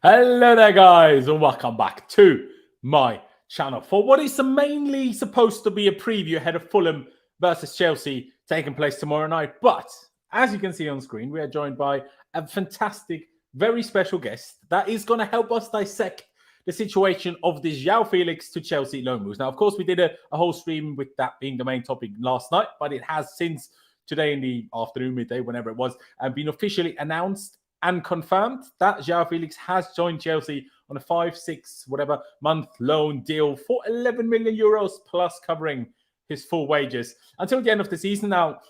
Hello there, guys, and welcome back to my channel for what is mainly supposed to be a preview ahead of Fulham versus Chelsea taking place tomorrow night. But as you can see on screen, we are joined by a fantastic, very special guest that is going to help us dissect the situation of this Joao Felix to Chelsea loan moves. Now, of course, we did a whole stream with that being the main topic last night, but it has since today in the afternoon, midday, whenever it was, been officially announced and confirmed that Joao Felix has joined Chelsea on a 5-6 whatever month loan deal for 11 million euros plus covering his full wages until the end of the season. Now,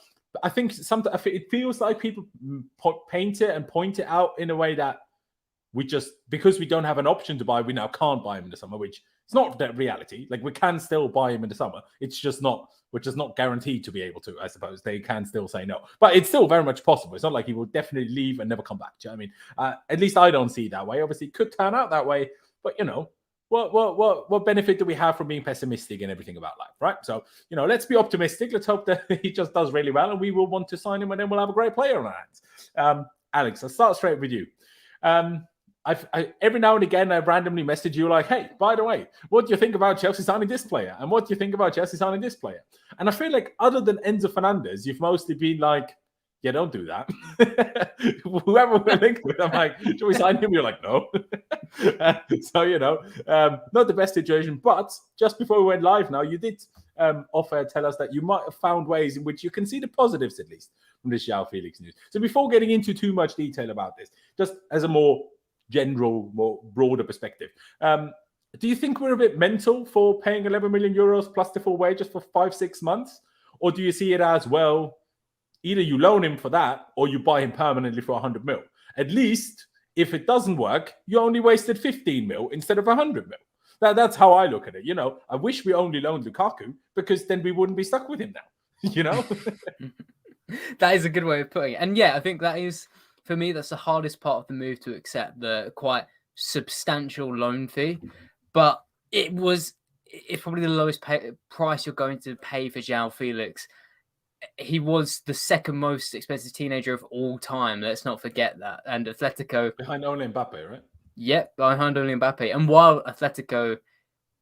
I think it feels like people paint it and point it out in a way that we just, because we don't have an option to buy, we now can't buy him in the summer, which is not the reality. Like, we can still buy him in the summer. It's just not, we're just not guaranteed to be able to, I suppose. They can still say no. But it's still very much possible. It's not like he will definitely leave and never come back. Do you know what I mean? At least I don't see it that way. Obviously, it could turn out that way. But, you know, what benefit do we have from being pessimistic and everything about life, right? So, you know, let's be optimistic. Let's hope that he just does really well and we will want to sign him and then we'll have a great player on our hands. Alex, I'll start straight with you. Every now and again, I randomly message you like, hey, by the way, what do you think about Chelsea signing this player? And what do you think about Chelsea signing this player? And I feel like other than Enzo Fernandez, you've mostly been like, yeah, don't do that. Whoever we're linked with, I'm like, should we sign him? You're like, no. So, you know, not the best situation. But just before we went live now, you did tell us that you might have found ways in which you can see the positives, at least, from this Joao Felix news. So before getting into too much detail about this, just as a more general, more broader perspective, do you think we're a bit mental for paying 11 million euros plus the full wages for 5-6 months? Or do you see it as, well, either you loan him for that or you buy him permanently for 100 mil? At least, if it doesn't work, you only wasted 15 mil instead of 100 mil. That's how I look at it. You know, I wish we only loaned Lukaku because then we wouldn't be stuck with him now, you know? That is a good way of putting it. And yeah, I think that is, for me, that's the hardest part of the move to accept, the quite substantial loan fee. But it's probably the lowest price you're going to pay for Joao Felix. He was the second most expensive teenager of all time. Let's not forget that. And Atletico... Behind only Mbappe, right? Yep, behind only Mbappe. And while Atletico...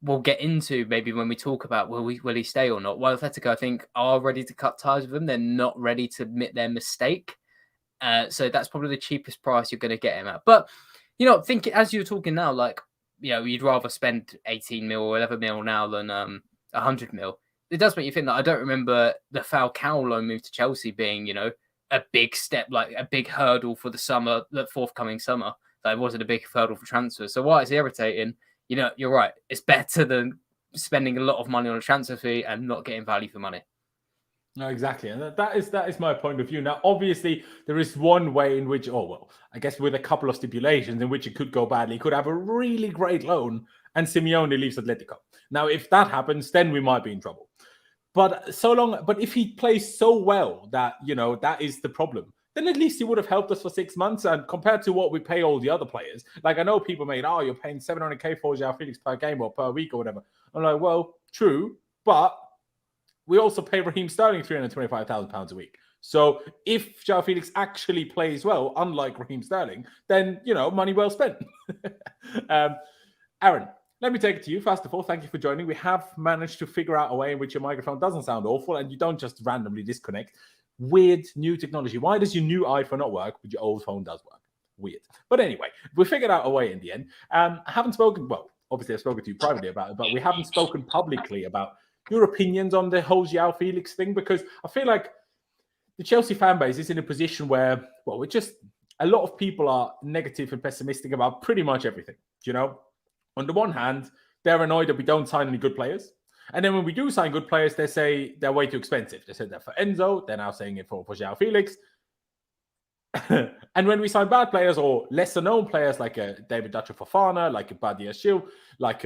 we'll get into maybe when we talk about will he stay or not. While Atletico, I think, are ready to cut ties with him, they're not ready to admit their mistake. So that's probably the cheapest price you're going to get him at. But, you know, as you're talking now, like, you know, you'd rather spend 18 mil or 11 mil now than 100 mil. It does make you think that I don't remember the Falcao loan move to Chelsea being, you know, a big step, like a big hurdle for the forthcoming summer. That wasn't a big hurdle for transfers. So while it's irritating, you know, you're right. It's better than spending a lot of money on a transfer fee and not getting value for money. No, exactly. And that is my point of view. Now, obviously, there is one way in which, I guess with a couple of stipulations in which it could go badly. He could have a really great loan and Simeone leaves Atletico. Now, if that happens, then we might be in trouble. But if he plays so well that, you know, that is the problem, then at least he would have helped us for 6 months. And compared to what we pay all the other players, like I know people made, you're paying 700k for Joao Felix per game or per week or whatever. I'm like, well, true, but we also pay Raheem Sterling £325,000 a week. So if Joao Felix actually plays well, unlike Raheem Sterling, then, you know, money well spent. Aaron, let me take it to you. First of all, thank you for joining. We have managed to figure out a way in which your microphone doesn't sound awful and you don't just randomly disconnect. Weird new technology. Why does your new iPhone not work, but your old phone does work? Weird. But anyway, we figured out a way in the end. I haven't spoken, well, obviously I've spoken to you privately about it, but we haven't spoken publicly about your opinions on the whole Joao Felix thing, because I feel like the Chelsea fan base is in a position where, well, a lot of people are negative and pessimistic about pretty much everything, you know? On the one hand, they're annoyed that we don't sign any good players. And then when we do sign good players, they say they're way too expensive. They said that for Enzo. They're now saying it for Joao Felix. And when we sign bad players or lesser-known players like David Fofana, like Badia Shil, like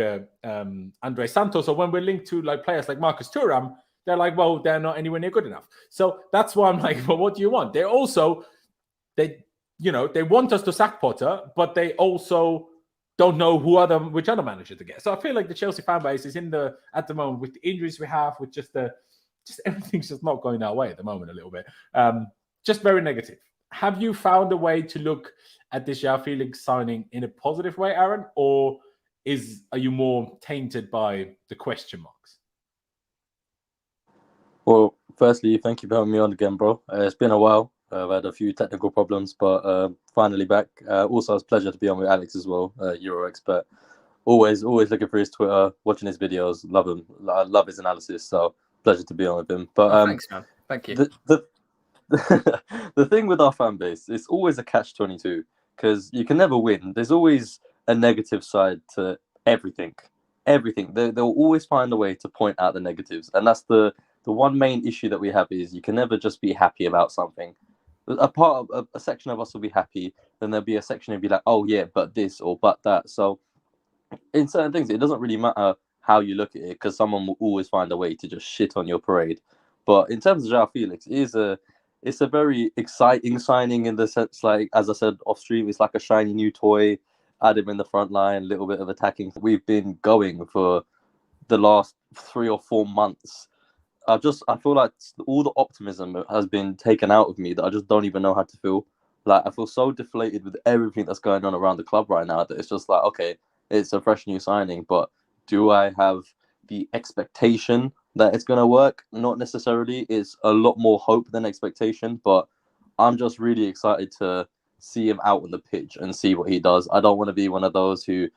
Andre Santos, or when we're linked to like players like Marcus Thuram, they're like, well, they're not anywhere near good enough. So that's why I'm like, well, what do you want? They want us to sack Potter, but they also don't know which other manager to get. So I feel like the Chelsea fan base is at the moment with the injuries we have, with just everything's just not going our way at the moment a little bit. Just very negative. have you found a way to look at this Joao Felix signing in a positive way, Aaron, or are you more tainted by the question marks? Well, firstly, thank you for having me on again, bro. It's been a while. I've had a few technical problems, but finally back. Also, it's a pleasure to be on with Alex as well, EuroExpert. Always looking for his Twitter, watching his videos. Love him. I love his analysis. So pleasure to be on with him. But thanks, man. Thank you. The thing with our fan base, it's always a catch-22 because you can never win. There's always a negative side to everything. They'll always find a way to point out the negatives, and that's the one main issue that we have is you can never just be happy about something. A section of us will be happy, then there'll be a section and be like, oh yeah, but this or but that. So in certain things, it doesn't really matter how you look at it because someone will always find a way to just shit on your parade. But in terms of Joao Felix, it's a very exciting signing in the sense, like, as I said off stream, it's like a shiny new toy. Add him in the front line, a little bit of attacking. We've been going for the last 3 or 4 months. I feel like all the optimism has been taken out of me that I just don't even know how to feel. Like, I feel so deflated with everything that's going on around the club right now that it's just like, okay, it's a fresh new signing, but do I have the expectation that it's going to work? Not necessarily. It's a lot more hope than expectation, but I'm just really excited to see him out on the pitch and see what he does. I don't want to be one of those who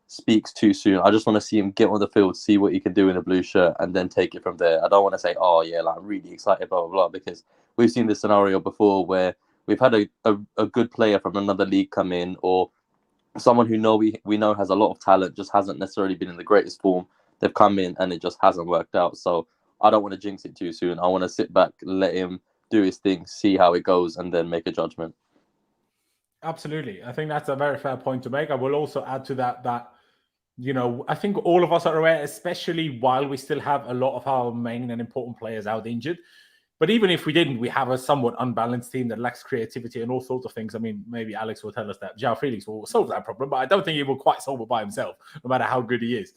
speaks too soon. I just want to see him get on the field, see what he can do in a blue shirt, and then take it from there. I don't want to say, oh yeah, like, I'm really excited, blah, blah, blah, because we've seen this scenario before where we've had a good player from another league come in, or someone who we know has a lot of talent, just hasn't necessarily been in the greatest form. They've come in and it just hasn't worked out. So I don't want to jinx it too soon. I want to sit back, let him do his thing, see how it goes, and then make a judgment. Absolutely. I think that's a very fair point to make. I will also add to that I think all of us are aware, especially while we still have a lot of our main and important players out injured. But even if we didn't, we have a somewhat unbalanced team that lacks creativity and all sorts of things. I mean, maybe Alex will tell us that Joao Felix will solve that problem, but I don't think he will quite solve it by himself, no matter how good he is.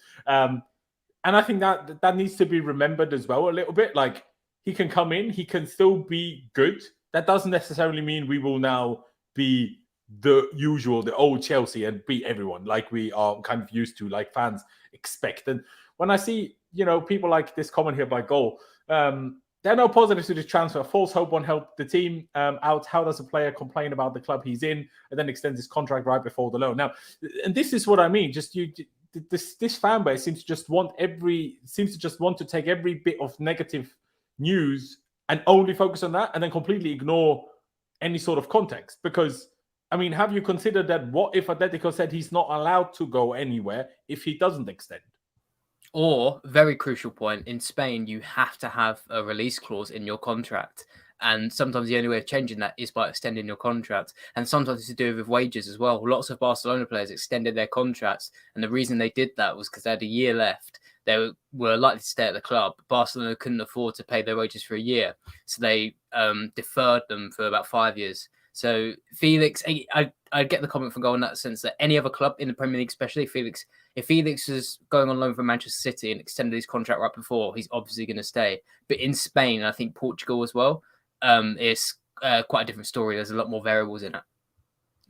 And I think that needs to be remembered as well a little bit. Like, he can come in, he can still be good. That doesn't necessarily mean we will now be the old Chelsea and beat everyone like we are kind of used to, like fans expect. And when I see, people like this comment here by Goal, there are no positives to this transfer. False hope won't help the team out. How does a player complain about the club he's in and then extends his contract right before the loan? Now, and this is what I mean. Just this fan base seems to just want to take every bit of negative news and only focus on that, and then completely ignore any sort of context. Because, I mean, have you considered that what if Atletico said he's not allowed to go anywhere if he doesn't extend? Or, very crucial point, in Spain, you have to have a release clause in your contract. And sometimes the only way of changing that is by extending your contract. And sometimes it's to do with wages as well. Lots of Barcelona players extended their contracts. And the reason they did that was because they had a year left. They were likely to stay at the club. Barcelona couldn't afford to pay their wages for a year. So they deferred them for about 5 years. So Felix, I get the comment from Goal in that sense that any other club in the Premier League, especially if Felix was going on loan from Manchester City and extended his contract right before, he's obviously going to stay. But in Spain, I think Portugal as well, it's quite a different story. There's a lot more variables in it.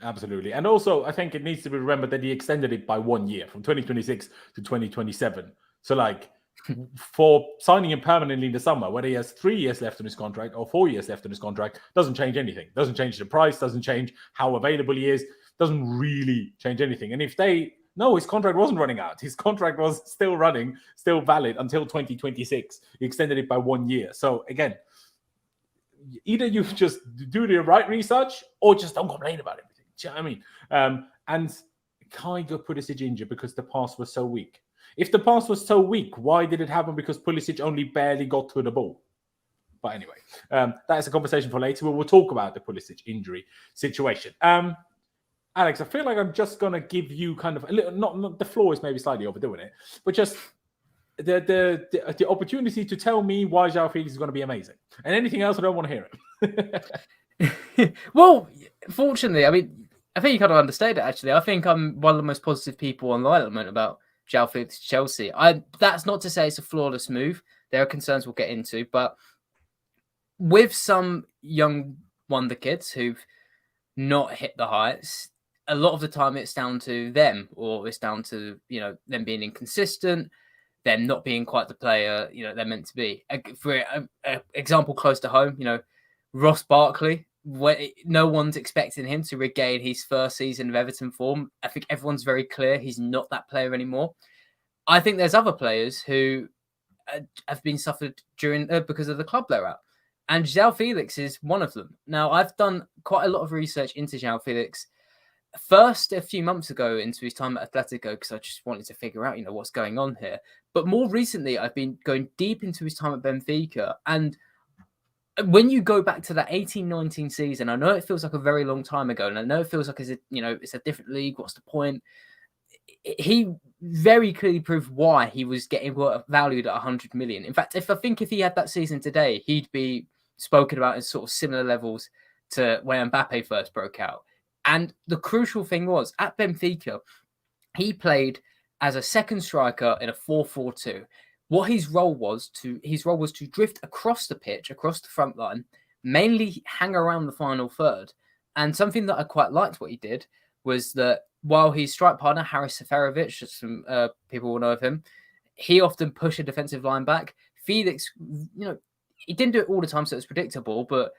Absolutely. And also, I think it needs to be remembered that he extended it by 1 year, from 2026 to 2027. So, like, for signing him permanently in the summer, whether he has 3 years left on his contract or 4 years left on his contract, doesn't change anything. Doesn't change the price, doesn't change how available he is, doesn't really change anything. And if his contract wasn't running out. His contract was still running, still valid until 2026. He extended it by 1 year. So, again, either you just do the right research or just don't complain about everything. Do you know what I mean? And can't go Pulisic injured because the pass was so weak. If the pass was so weak, why did it happen? Because Pulisic only barely got to the ball. But anyway, that is a conversation for later. We will talk about the Pulisic injury situation. Alex, I feel like I'm just going to give you kind of a little, not the floor is maybe slightly overdoing it, but just the opportunity to tell me why Joao Felix is going to be amazing. And anything else, I don't want to hear it. Well, fortunately, I mean, I think you kind of understated it, actually. I think I'm one of the most positive people online at the moment about Joao Felix to Chelsea. That's not to say it's a flawless move. There are concerns we'll get into, but with some young wonder kids who've not hit the heights, a lot of the time it's down to them, or it's down to, them being inconsistent, them not being quite the player, they're meant to be. For an example close to home, Ross Barkley, no one's expecting him to regain his first season of Everton form. I think everyone's very clear he's not that player anymore. I think there's other players who have been suffered during because of the club they're at. And Joao Felix is one of them. Now, I've done quite a lot of research into Joao Felix. First, a few months ago into his time at Atletico, because I just wanted to figure out, what's going on here. But more recently, I've been going deep into his time at Benfica. And when you go back to that 18-19 season, I know it feels like a very long time ago. And I know it feels like it's a different league. What's the point? He very clearly proved why he was getting valued at 100 million. In fact, if he had that season today, he'd be spoken about in sort of similar levels to when Mbappe first broke out. And the crucial thing was, at Benfica, he played as a second striker in a 4-4-2. What his role was to drift across the pitch, across the front line, mainly hang around the final third. And something that I quite liked what he did was that while his strike partner, Haris Seferovic, some people will know of him, he often pushed a defensive line back. Felix, he didn't do it all the time, so it was predictable, but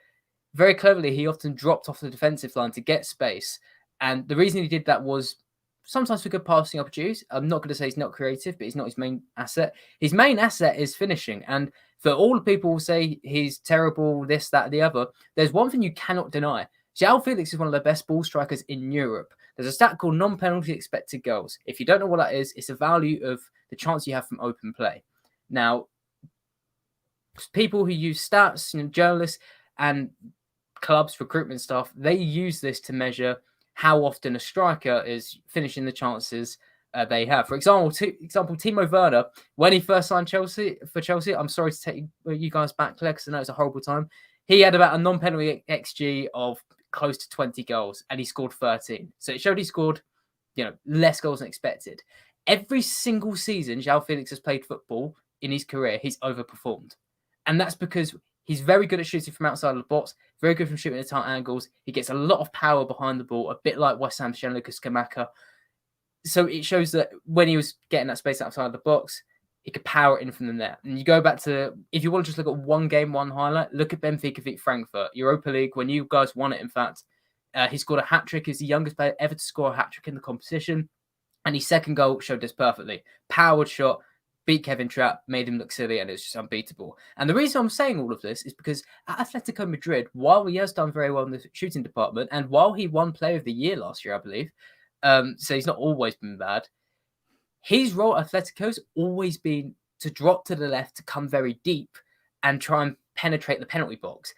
very cleverly, he often dropped off the defensive line to get space. And the reason he did that was sometimes for good passing opportunities. I'm not going to say he's not creative, but he's not his main asset. His main asset is finishing. And for all the people who say he's terrible, this, that, the other, there's one thing you cannot deny. Joao Felix is one of the best ball strikers in Europe. There's a stat called non-penalty expected goals. If you don't know what that is, it's a value of the chance you have from open play. Now, people who use stats, journalists and clubs, recruitment staff, they use this to measure how often a striker is finishing the chances they have. For example, Timo Werner, when he first signed for Chelsea, I'm sorry to take you guys back, because I know it's a horrible time. He had about a non-penalty XG of close to 20 goals, and he scored 13. So it showed he scored, less goals than expected. Every single season Joao Felix has played football in his career, he's overperformed. And that's because he's very good at shooting from outside of the box, very good from shooting at tight angles. He gets a lot of power behind the ball, a bit like West Ham's Gianluca Scamacca. So it shows that when he was getting that space outside of the box, he could power it in from there. And you go back to, if you want to just look at one game, one highlight, look at Benfica v Frankfurt, Europa League, when you guys won it, in fact. He scored a hat-trick. He's the youngest player ever to score a hat-trick in the competition. And his second goal showed this perfectly. Powered shot, beat Kevin Trapp, made him look silly, and it's just unbeatable. And the reason I'm saying all of this is because at Atletico Madrid, while he has done very well in the shooting department, and while he won Player of the Year last year, I believe, so he's not always been bad, his role at Atletico's always been to drop to the left, to come very deep, and try and penetrate the penalty box.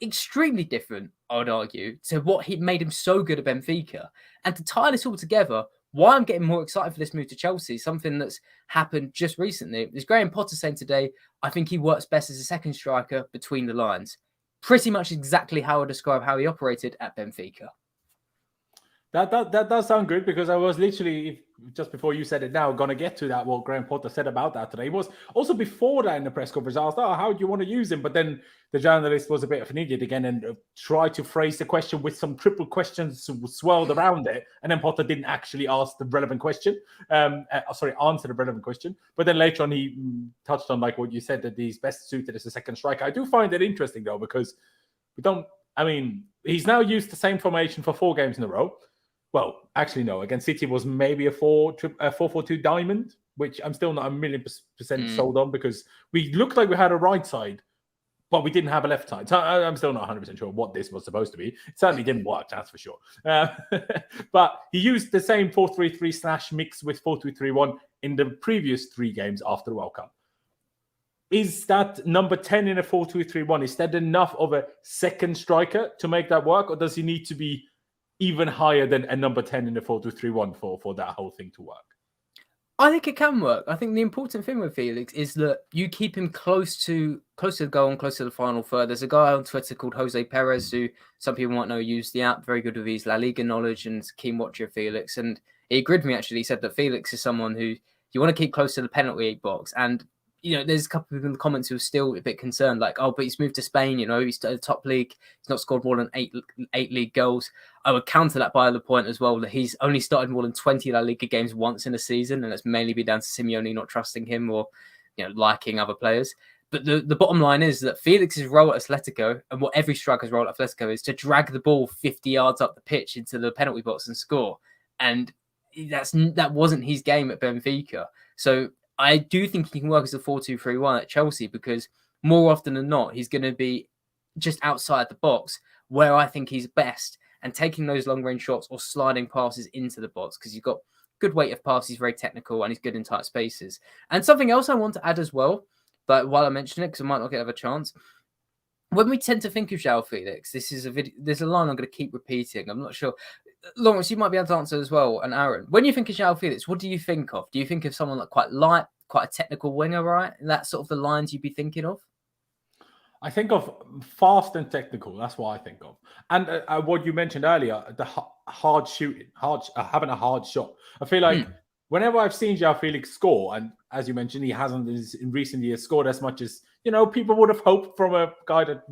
Extremely different, I would argue, to what he made him so good at Benfica. And to tie this all together, why I'm getting more excited for this move to Chelsea, something that's happened just recently, is Graham Potter saying today, I think he works best as a second striker between the lines. Pretty much exactly how I describe how he operated at Benfica. That does sound good, because I was literally, just before you said it now, going to get to that, what Graham Potter said about that today. It was also before that in the press conference. I asked, how do you want to use him? But then the journalist was a bit of an idiot again and tried to phrase the question with some triple questions swirled around it. And then Potter didn't actually ask the relevant question. Answer the relevant question. But then later on, he touched on, like what you said, that he's best suited as a second striker. I do find it interesting, though, because he's now used the same formation for 4 games in a row. Well, actually, no. Against City was maybe a 4-4-2 diamond, which I'm still not 1,000,000% sold on, because we looked like we had a right side, but we didn't have a left side. So I'm still not 100% sure what this was supposed to be. It certainly didn't work, that's for sure. But he used the same 4-3-3 / mix with 4-2-3-1 in the previous 3 games after the World Cup. Is that number 10 in a 4-2-3-1? Is that enough of a second striker to make that work, or does he need to be even higher than a number 10 in the 4-2-3-1 for that whole thing to work? I think it can work. I think the important thing with Felix is that you keep him close to the goal and close to the final third. There's a guy on Twitter called Jose Perez, who some people might know used the app, very good with his La Liga knowledge and keen watcher of Felix. And he agreed with me, actually. He said that Felix is someone who you want to keep close to the penalty box. And there's a couple of people in the comments who are still a bit concerned, like, oh, but he's moved to Spain, he's at the top league, he's not scored more than eight league goals. I would counter that by the point as well that he's only started more than 20 La Liga games once in a season, and that's mainly been down to Simeone not trusting him or liking other players. But the bottom line is that Felix's role at Atletico, and what every striker's role at Atletico is, to drag the ball 50 yards up the pitch into the penalty box and score. And that wasn't his game at Benfica. So I do think he can work as a 4-2-3-1 at Chelsea, because more often than not, he's going to be just outside the box where I think he's best, and taking those long-range shots or sliding passes into the box, because he's got good weight of pass, he's very technical, and he's good in tight spaces. And something else I want to add as well, but while I mention it, because I might not get a chance, when we tend to think of Joao Felix, there's a line I'm going to keep repeating. I'm not sure. Laurenz, you might be able to answer as well, and Aaron. When you think of Joao Felix, what do you think of? Do you think of someone like quite light, quite a technical winger, right? That's sort of the lines you'd be thinking of? I think of fast and technical. That's what I think of. And what you mentioned earlier, the hard shooting, having a hard shot. I feel like whenever I've seen Joao Felix score, and as you mentioned, he hasn't in recent years scored as much as people would have hoped from a guy that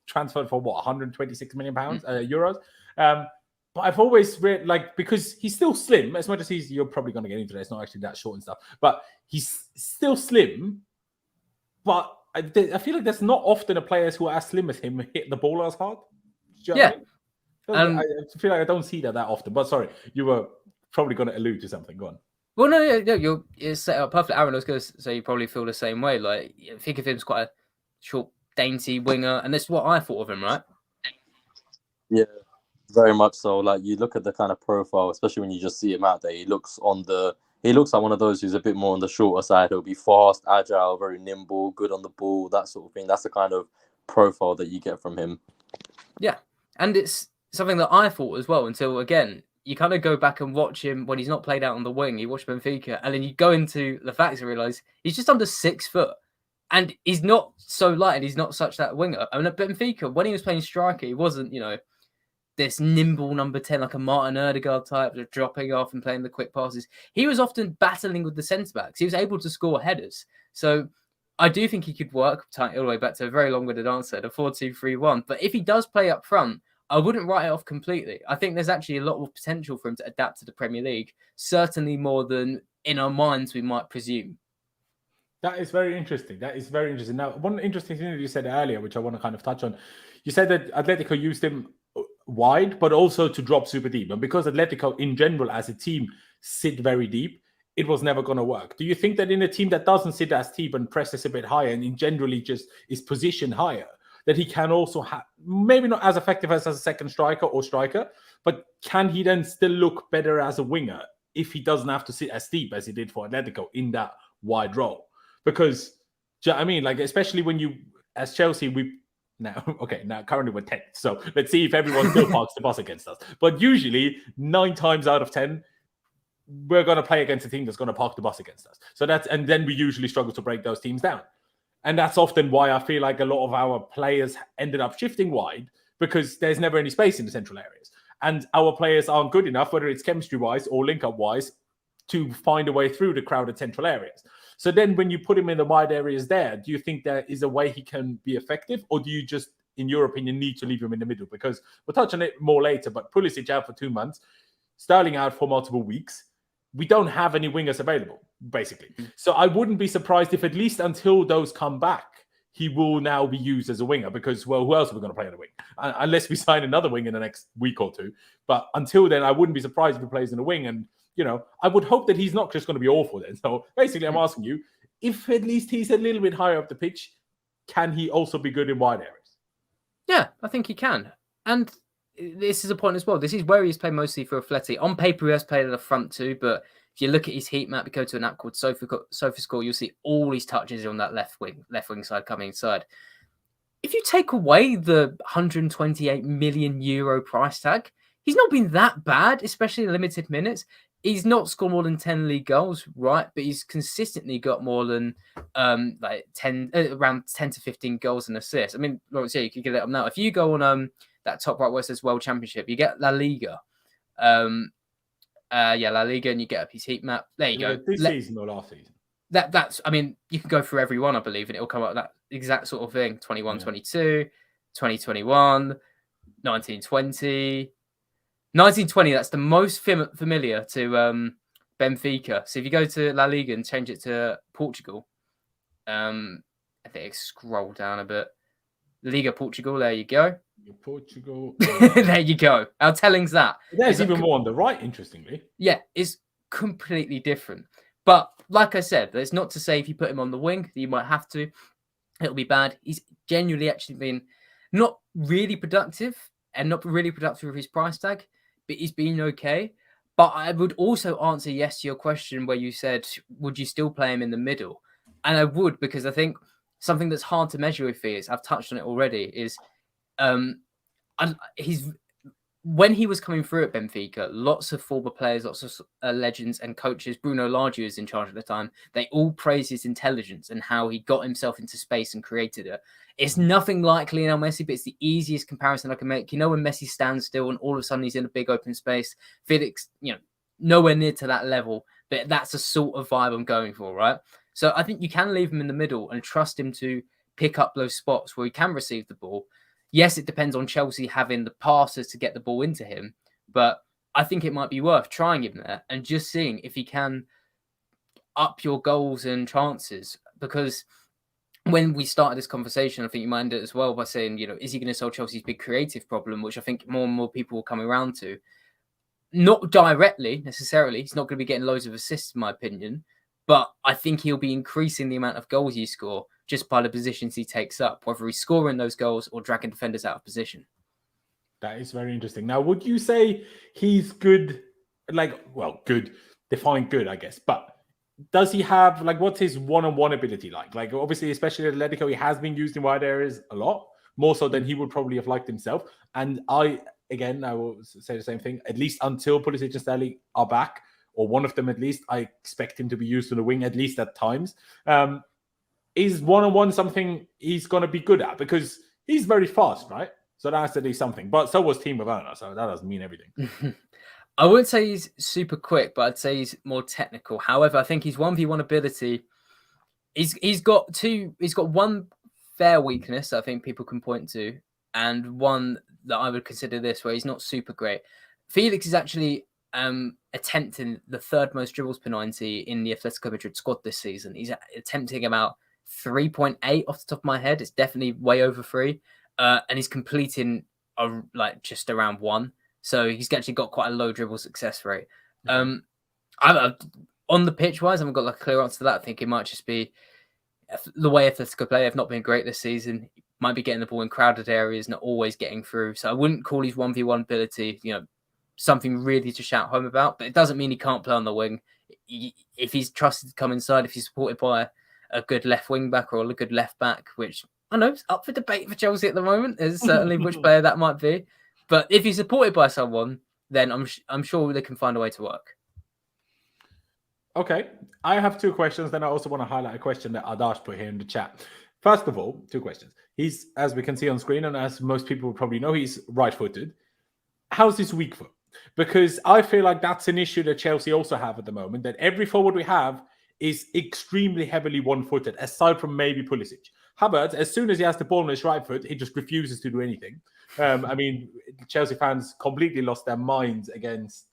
transferred for 126 million pounds euros. But I've always read, because he's still slim, as much as you're probably going to get into that. It's not actually that short and stuff, but he's still slim. But I feel like there's not often a player who are as slim as him hit the ball as hard. Do you know what I mean? I feel like I don't see that often. But sorry, you were probably going to allude to something. Go on. Well, no, you're set up perfectly. Aaron, I was going to say you probably feel the same way. Like, think of him as quite a short, dainty winger, and that's what I thought of him, right? Yeah, very much so. Like, you look at the kind of profile, especially when you just see him out there. He looks like one of those who's a bit more on the shorter side. He'll be fast, agile, very nimble, good on the ball, that sort of thing. That's the kind of profile that you get from him. Yeah, and it's something that I thought as well until, again, you kind of go back and watch him when he's not played out on the wing. You watch Benfica, and then you go into the facts and realise he's just under 6 foot. And he's not so light, and he's not such that winger. I mean, at Benfica, when he was playing striker, he wasn't, this nimble number 10, like a Martin Odegaard type, dropping off and playing the quick passes. He was often battling with the centre-backs. He was able to score headers. So I do think he could work, all the way back to a very long-winded answer, the 4-2-3-1. But if he does play up front, I wouldn't write it off completely. I think there's actually a lot of potential for him to adapt to the Premier League, certainly more than in our minds we might presume. That is very interesting. Now, one interesting thing that you said earlier, which I want to kind of touch on, you said that Atletico used him wide, but also to drop super deep. And because Atletico in general as a team sit very deep, it was never going to work. Do you think that in a team that doesn't sit as deep and presses a bit higher and in generally just is positioned higher, that he can also have, maybe not as effective as a second striker, but can he then still look better as a winger if he doesn't have to sit as deep as he did for Atletico in that wide role? Because, do you know what I mean? Like, especially when you, as Chelsea, now currently we're 10th. So let's see if everyone still parks the bus against us. But usually 9 times out of 10, we're going to play against a team that's going to park the bus against us. And then we usually struggle to break those teams down. And that's often why I feel like a lot of our players ended up shifting wide, because there's never any space in the central areas. And our players aren't good enough, whether it's chemistry-wise or link-up-wise, to find a way through the crowded central areas. So then when you put him in the wide areas there, do you think there is a way he can be effective? Or do you just, in your opinion, need to leave him in the middle? Because we'll touch on it more later, but Pulisic out for 2 months, Sterling out for multiple weeks. We don't have any wingers available, basically. So I wouldn't be surprised if at least until those come back, he will now be used as a winger, because, well, who else are we going to play on the wing? Unless we sign another wing in the next week or two. But until then, I wouldn't be surprised if he plays in the wing. And, I would hope that he's not just going to be awful then. So basically, I'm asking you, if at least he's a little bit higher up the pitch, can he also be good in wide areas? Yeah, I think he can. And this is a point as well. This is where he's played mostly for Atleti. On paper, he has played at the front too, but if you look at his heat map, you go to an app called SofaScore, you'll see all his touches on that left wing side coming inside. If you take away the 128 million euro price tag, he's not been that bad, especially in limited minutes. He's not scored more than 10 league goals, right? But he's consistently got more than around 10 to 15 goals and assists. I mean, Laurenz, you could get it up now. If you go on that top right where it says World Championship, you get La Liga. La Liga, and you get up his heat map. There you go. This season or last season? that's, I mean, you can go through every one, I believe, and it'll come up that exact sort of thing. 21, 22, 2021, 1920. 1920, that's the most familiar to Benfica. So if you go to La Liga and change it to Portugal, I think scroll down a bit. Liga Portugal, there you go. Portugal. There you go. How telling's that? There's even more on the right, interestingly. Yeah, it's completely different. But like I said, that's not to say if you put him on the wing, you might have to. It'll be bad. He's genuinely actually been not really productive and not really productive with his price tag, but he's been okay. But I would also answer yes to your question where you said, would you still play him in the middle? And I would, because I think something that's hard to measure with fees, I've touched on it already, is when he was coming through at Benfica, lots of former players, lots of legends and coaches, Bruno Lage was in charge at the time, they all praised his intelligence and how he got himself into space and created it. It's nothing like Lionel Messi, but it's the easiest comparison I can make. You know, when Messi stands still and all of a sudden he's in a big open space, Felix, nowhere near to that level, but that's the sort of vibe I'm going for, right? So I think you can leave him in the middle and trust him to pick up those spots where he can receive the ball. Yes, it depends on Chelsea having the passes to get the ball into him, but I think it might be worth trying him there and just seeing if he can up your goals and chances. Because when we started this conversation, I think you minded it as well by saying, is he going to solve Chelsea's big creative problem, which I think more and more people are coming around to. Not directly, necessarily. He's not going to be getting loads of assists, in my opinion, but I think he'll be increasing the amount of goals he score just by the positions he takes up, whether he's scoring those goals or dragging defenders out of position. That is very interesting. Now, would you say he's good? Good, define good, I guess. But does he have, what's his one-on-one ability like? Obviously, especially at Atletico, he has been used in wide areas a lot, more so than he would probably have liked himself. And I will say the same thing, at least until Pulisic and Sterling are back, or one of them at least, I expect him to be used on the wing, at least at times. Is one-on-one something he's going to be good at? Because he's very fast, right? So that has to do something. But so was Timo Werner, so that doesn't mean everything. I wouldn't say he's super quick, but I'd say he's more technical. However, I think his 1v1 ability, he's got one fair weakness that I think people can point to, and one that I would consider this, where he's not super great. Felix is actually attempting the third most dribbles per 90 in the Atletico Madrid squad this season. He's attempting about 3.8 off the top of my head. It's definitely way over 3. And he's completing just around 1. So he's actually got quite a low dribble success rate. On the pitch wise, I haven't got a clear answer to that. I think it might just be the way Atletico play. They've not been great this season. Might be getting the ball in crowded areas, not always getting through. So I wouldn't call his 1v1 ability, something really to shout home about. But it doesn't mean he can't play on the wing. If he's trusted to come inside, if he's supported by a good left wing back or a good left back, which I know is up for debate for Chelsea at the moment, is certainly which player that might be. But if he's supported by someone, then I'm sure they can find a way to work. Okay, I have 2 questions. Then I also want to highlight a question that Adash put here in the chat. First of all, 2 questions. He's, as we can see on screen, and as most people would probably know, he's right-footed. How's his weak foot? Because I feel like that's an issue that Chelsea also have at the moment, that every forward we have is extremely heavily one-footed, aside from maybe Pulisic. Hubbard, as soon as he has the ball on his right foot, he just refuses to do anything. Chelsea fans completely lost their minds against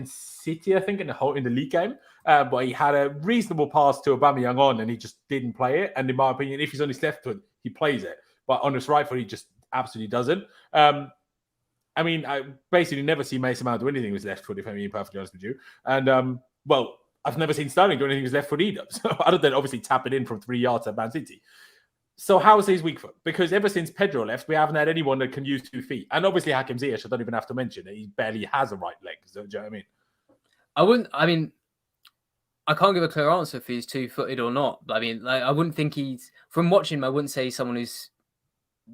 City, I think, in the league game. But he had a reasonable pass to Aubameyang on, and he just didn't play it. And in my opinion, if he's on his left foot, he plays it. But on his right foot, he just absolutely doesn't. I basically never see Mason Mount do anything with his left foot, if I'm being perfectly honest with you. And, I've never seen Sterling do anything with his left foot either. So other than obviously tap it in from 3 yards at Man City. So how is his weak foot? Because ever since Pedro left, we haven't had anyone that can use 2 feet. And obviously Hakim Ziyech, I don't even have to mention it. He barely has a right leg. So, do you know what I mean? I can't give a clear answer if he's 2-footed or not. But I wouldn't think from watching him, I wouldn't say he's someone who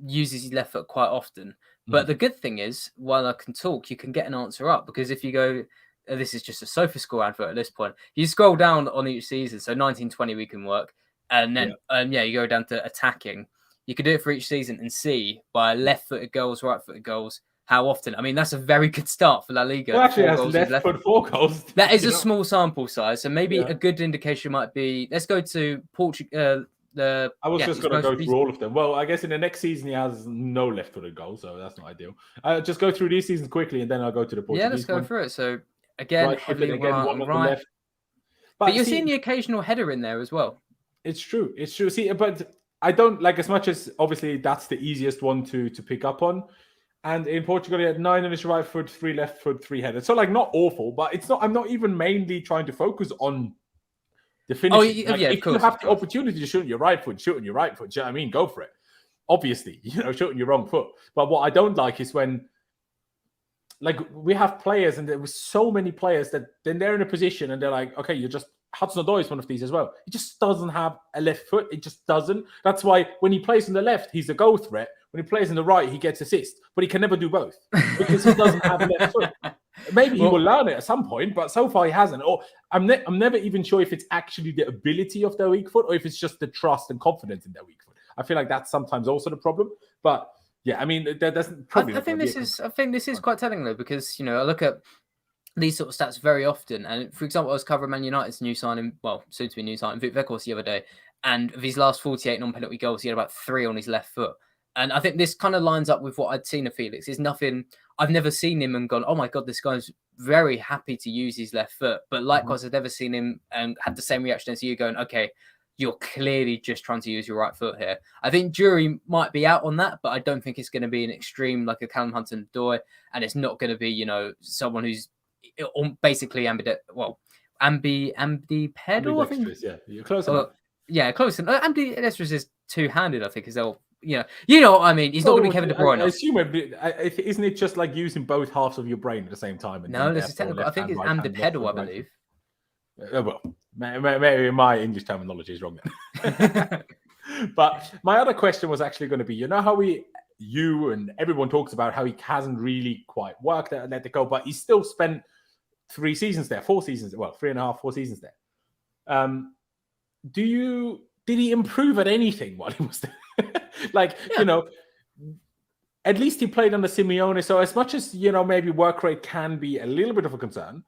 uses his left foot quite often. But the good thing is, while I can talk, you can get an answer up. Because if you go, this is just a SofaScore advert at this point. You scroll down on each season. So 1920 we can work. And then, you go down to attacking. You can do it for each season and see by left-footed goals, right-footed goals, how often. I mean, that's a very good start for La Liga. Well, actually, 4 has goals left left. foot 4 goals. That is a small sample size, so maybe Yeah. a good indication might be. Let's go to Portugal. I was just going to go through all of them. Well, I guess in the next season he has no left-footed goal, so that's not ideal. Just go through these seasons quickly, and then I'll go to the Portuguese. Yeah, let's go one. through it. So again, heavily reliant on right. Left. But you're seeing the occasional header in there as well. It's true. It's true. See, but I don't like as much as obviously that's the easiest one to pick up on. And in Portugal, he had 9 on his right foot, 3 left foot, 3 headers. So like not awful, but it's not. I'm not even mainly trying to focus on the finishing. Oh, like, yeah, if you have the opportunity to shoot on your right foot, shoot on your right foot. Do you know what I mean? Go for it. Obviously, shoot on your wrong foot. But what I don't like is when, like, we have players, and there was so many players that then they're in a position and they're like, okay, you're just Hudson-Odoi is one of these as well. He just doesn't have a left foot. It just doesn't. That's why when he plays on the left, he's a goal threat. When he plays on the right, he gets assists. But he can never do both because he doesn't have a left foot. Maybe he will learn it at some point, but so far he hasn't. Or I'm never even sure if it's actually the ability of their weak foot or if it's just the trust and confidence in their weak foot. I feel like that's sometimes also the problem. But yeah, I mean, there doesn't probably. I think this is quite telling though, because I look at these sort of stats very often. And for example, I was covering Man United's new signing, well, soon to be new signing, Vescoli the other day. And of his last 48 non-penalty goals, he had about 3 on his left foot. And I think this kind of lines up with what I'd seen of Felix. It's nothing, I've never seen him and gone, oh my God, this guy's very happy to use his left foot. But likewise, I've never seen him and had the same reaction as you going, okay, you're clearly just trying to use your right foot here. I think jury might be out on that, but I don't think it's going to be an extreme like a Callum Hudson-Odoi. And it's not going to be, someone who's basically ambidextrous, I think. Yeah, you're close enough. Yeah, close enough. Ambidextrous is two-handed, I think, as they'll. You know what I mean. He's not going to be Kevin De Bruyne. I assume isn't it just like using both halves of your brain at the same time? And no, this is technical. I think it's ambidextrous, I believe. Well, maybe my English terminology is wrong then. But my other question was actually going to be, how you and everyone talks about how he hasn't really quite worked at Atletico, but he still spent 4 seasons there. 3.5, 4 seasons there. Did he improve at anything while he was there? At least he played under Simeone. So as much as, maybe work rate can be a little bit of a concern,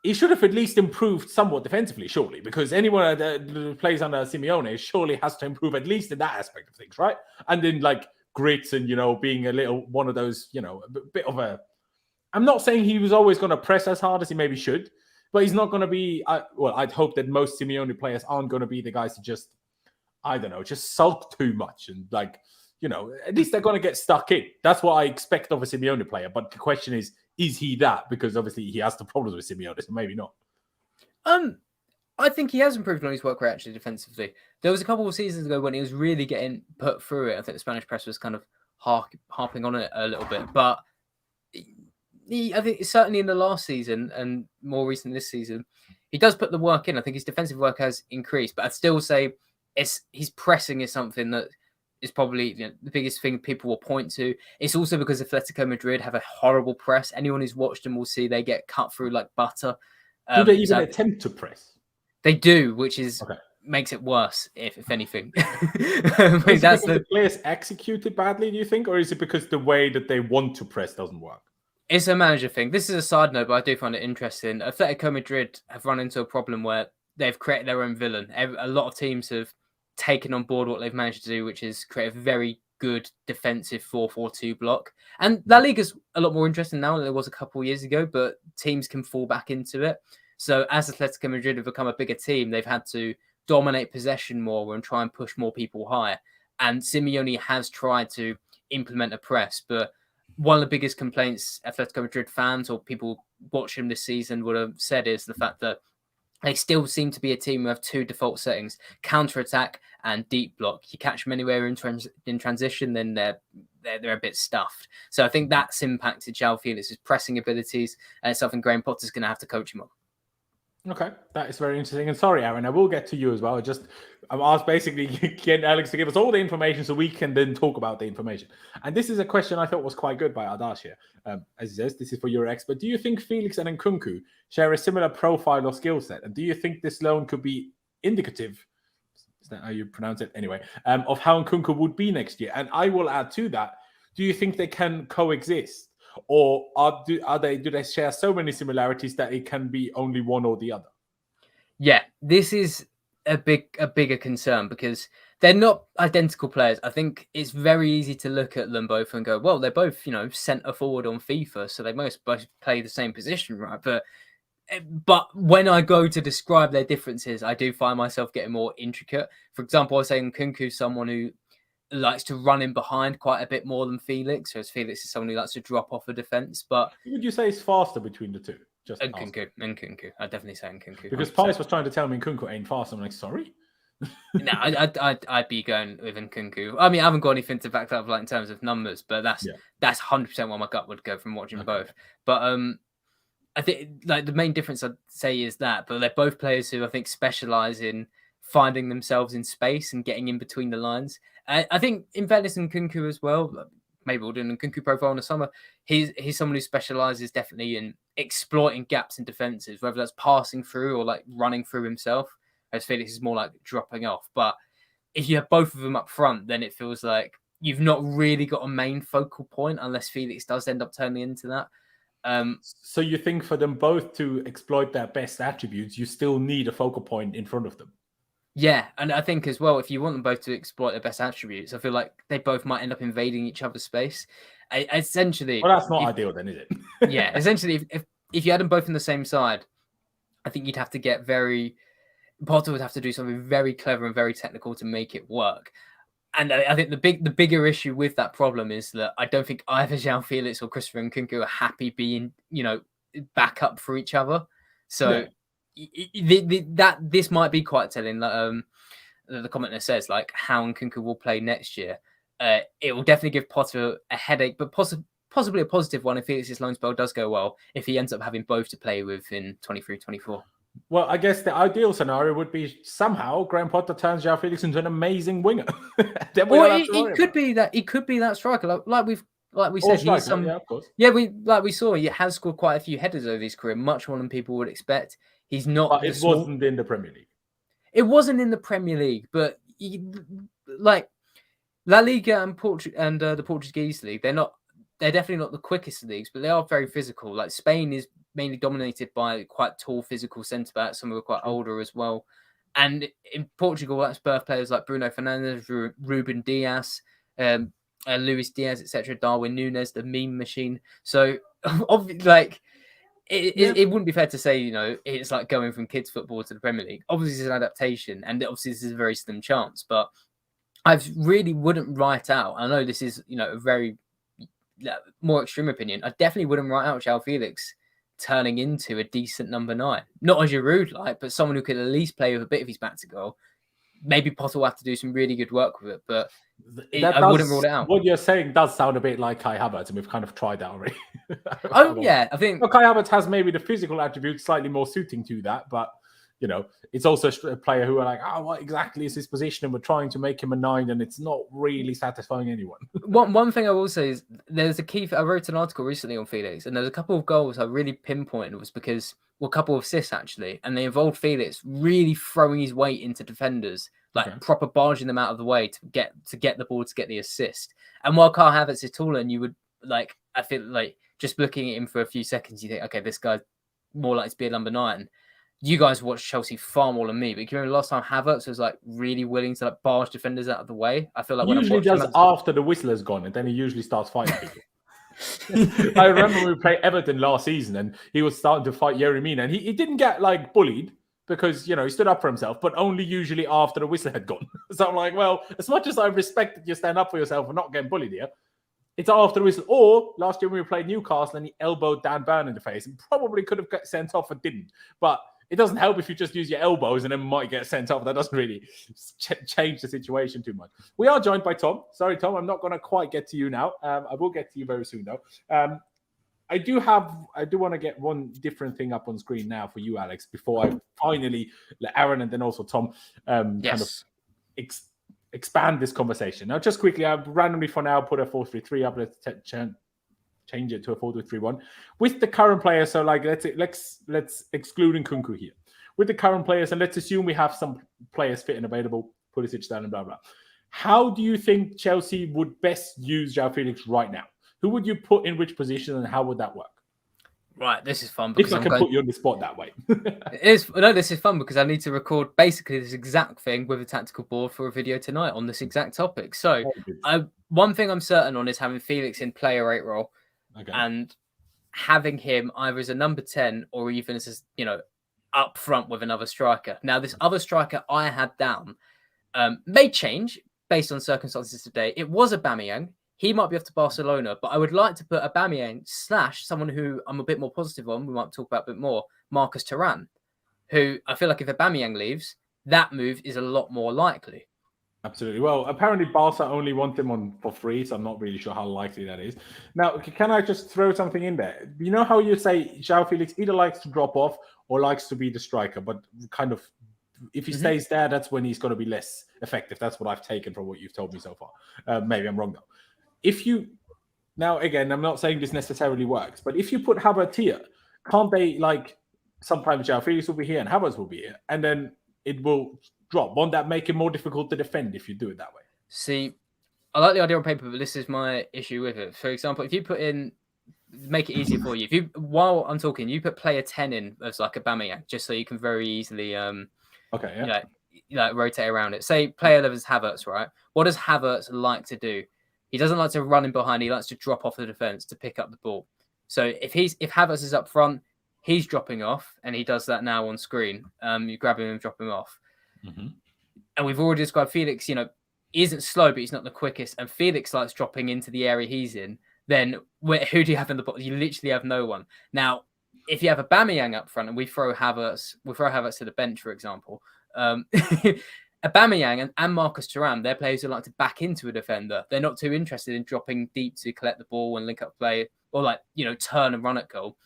he should have at least improved somewhat defensively, surely, because anyone that plays under Simeone surely has to improve at least in that aspect of things, right? And then grit and, being a little one of those, a bit of a... I'm not saying he was always going to press as hard as he maybe should, but he's not going to be... I'd hope that most Simeone players aren't going to be the guys to just, I don't know, just sulk too much and at least they're going to get stuck in. That's what I expect of a Simeone player. But the question is he that? Because obviously he has the problems with Simeone, so maybe not. I think he has improved on his work rate actually defensively. There was a couple of seasons ago when he was really getting put through it. I think the Spanish press was kind of harping on it a little bit. But I think certainly in the last season and more recent this season, he does put the work in. I think his defensive work has increased. But I'd still say his pressing is something that is probably the biggest thing people will point to. It's also because Atletico Madrid have a horrible press. Anyone who's watched them will see they get cut through like butter. Do they even attempt to press? They do, which is makes it worse, if anything. That's the players executed badly, do you think? Or is it because the way that they want to press doesn't work? It's a manager thing. This is a side note, but I do find it interesting. Atletico Madrid have run into a problem where they've created their own villain. A lot of teams have taken on board what they've managed to do, which is create a very good defensive 4-4-2 block. And La Liga's a lot more interesting now than it was a couple of years ago, but teams can fall back into it. So as Atletico Madrid have become a bigger team, they've had to dominate possession more and try and push more people higher. And Simeone has tried to implement a press, but one of the biggest complaints Atletico Madrid fans or people watching this season would have said is the fact that they still seem to be a team who have 2 default settings, counter-attack and deep block. You catch them anywhere in transition, then they're a bit stuffed. So I think that's impacted Joao Felix's pressing abilities, and it's something Graham Potter's going to have to coach him on. Okay, that is very interesting. And sorry, Aaron, I will get to you as well. I'm asked basically getting Alex to give us all the information so we can then talk about the information. And this is a question I thought was quite good by Ardash here. As he says, this is for EuroExpert. Do you think Felix and Nkunku share a similar profile or skill set? And do you think this loan could be indicative, is that how you pronounce it? Anyway, of how Nkunku would be next year? And I will add to that, Do you think they can coexist? Or do they share so many similarities that it can be only one or the other? Yeah, this is a bigger concern because they're not identical players. I think it's very easy to look at them both and go, well, they're both, centre forward on FIFA, so they most both play the same position, right? But when I go to describe their differences, I do find myself getting more intricate. For example, I was saying Nkunku's someone who likes to run in behind quite a bit more than Felix, whereas Felix is someone who likes to drop off a defence. But would you say it's faster between the two? Just Nkunku. I'd definitely say Nkunku. Because Pies was trying to tell me Nkunku ain't fast. I'm like, sorry? No, I'd be going with Nkunku. I mean, I haven't got anything to back that up like in terms of numbers, but that's 100% what my gut would go from watching both. But I think like the main difference I'd say is that, but they're both players who I think specialise in finding themselves in space and getting in between the lines. I think in fairness Nkunku as well, maybe we'll do an Nkunku profile in the summer. He's someone who specialises definitely in exploiting gaps in defences, whether that's passing through or like running through himself. As Felix is more like dropping off. But if you have both of them up front, then it feels like you've not really got a main focal point unless Felix does end up turning into that. So you think for them both to exploit their best attributes, you still need a focal point in front of them? Yeah, and I think as well, if you want them both to exploit their best attributes, I feel like they both might end up invading each other's space. Essentially, well, that's not ideal then, is it? Yeah, essentially, if you had them both on the same side, I think you'd have to get Potter would have to do something very clever and very technical to make it work. And I think the bigger issue with that problem is that I don't think either Joao Felix or Christopher Nkunku are happy being, back up for each other. So this might be quite telling. The commenter says like how Nkunku will play next year. It will definitely give Potter a headache, but possibly a positive one if Felix's loan spell does go well, if he ends up having both to play with in 23-24. Well, I guess the ideal scenario would be somehow Graham Potter turns Joao Felix into an amazing winger. It could be that striker, like we said. Striker, of course. Yeah, we saw he has scored quite a few headers over his career, much more than people would expect. He's not. But it wasn't in the Premier League. It wasn't in the Premier League, but like La Liga and the Portuguese league, they're definitely not the quickest leagues, but they are very physical. Like Spain is mainly dominated by quite tall, physical centre backs. Some of them are quite older as well. And in Portugal, that's birth players like Bruno Fernandes, Ruben Dias, Luis Diaz, etc. Darwin Núñez, the meme machine. So, like, it wouldn't be fair to say, it's like going from kids football to the Premier League. Obviously, it's an adaptation, and obviously, this is a very slim chance. But I really wouldn't write out. I know this is, a very more extreme opinion. I definitely wouldn't write out Joao Felix turning into a decent number 9. Not a Giroud but someone who could at least play with a bit of his back to goal. Maybe Potter will have to do some really good work with it, but I wouldn't rule it out. What you're saying does sound a bit like Kai Havertz, and we've kind of tried that already. I think Kai Havertz has maybe the physical attributes slightly more suiting to that, but it's also a player who are like, what exactly is his position? And we're trying to make him a 9, and it's not really satisfying anyone. One thing I will say is there's a key. I wrote an article recently on Felix, and there's a couple of goals I really pinpointed was because, a couple of assists actually, and they involved Felix really throwing his weight into defenders, proper barging them out of the way to get the ball to get the assist. And while Kai Havertz is taller, and you would I feel like just looking at him for a few seconds, you think, okay, this guy's more likely to be a number 9. You guys watch Chelsea far more than me, but can you remember last time Havertz was really willing to barge defenders out of the way? I feel like he usually does after the whistle has gone, and then he usually starts fighting people. I remember when we played Everton last season, and he was starting to fight Yerry Mina, and he didn't get bullied because he stood up for himself, but only usually after the whistle had gone. So I'm like, well, as much as I respect that you stand up for yourself and not getting bullied here, it's after the whistle. Or last year when we played Newcastle, and he elbowed Dan Burn in the face, and probably could have got sent off and didn't, but. It doesn't help if you just use your elbows and then might get sent off. That doesn't really change the situation too much. We are joined by Tom. Sorry, Tom, I'm not going to quite get to you now. I will get to you very soon, though. I do want to get one different thing up on screen now for you, Alex, before I finally let Aaron and then also Tom kind of expand this conversation. Now, just quickly, I've randomly for now put a 4-3-3 up. Let's change it to a 4-2-3-1 with the current players. So let's exclude Nkunku here with the current players, and let's assume we have some players fit and available, Pulisic, Sterling, blah blah. How do you think Chelsea would best use Joao Felix right now? Who would you put in which position, and how would that work? Right, this is fun because If I can put you on the spot that way. This is fun because I need to record basically this exact thing with a tactical board for a video tonight on this exact topic. So, one thing I'm certain on is having Felix in player 8 role, and having him either as a number 10 or even as up front with another striker. Now, this other striker I had down may change based on circumstances today. It was Aubameyang. He might be off to Barcelona, but I would like to put Aubameyang / someone who I'm a bit more positive on, we might talk about a bit more, Marcus Thuram, who I feel like if Aubameyang leaves, that move is a lot more likely. Absolutely. Well, apparently Barca only want him on for free, so I'm not really sure how likely that is. Now, can I just throw something in there? You know how you say Joao Felix either likes to drop off or likes to be the striker, but kind of if he stays there, that's when he's going to be less effective. That's what I've taken from what you've told me so far. Maybe I'm wrong, though. Now, again, I'm not saying this necessarily works, but if you put Havertz here, can't they, sometimes Joao Felix will be here and Havertz will be here, and then it will drop? Won't that make it more difficult to defend if you do it that way? See, I like the idea on paper, but this is my issue with it. For example, if you make it easier for you. While I'm talking, you put player 10 in as like Aubameyang, just so you can very easily rotate around it. Say player 11 is Havertz, right? What does Havertz like to do? He doesn't like to run in behind. He likes to drop off the defense to pick up the ball. So if Havertz is up front, he's dropping off, and he does that now on screen. You grab him and drop him off. Mm-hmm. And we've already described Felix, he isn't slow, but he's not the quickest. And Felix likes dropping into the area he's in. Then who do you have in the box? You literally have no one. Now, if you have Aubameyang up front and we throw Havertz to the bench, for example, Aubameyang and Marcus Thuram, they're players who like to back into a defender. They're not too interested in dropping deep to collect the ball and link up play or turn and run at goal.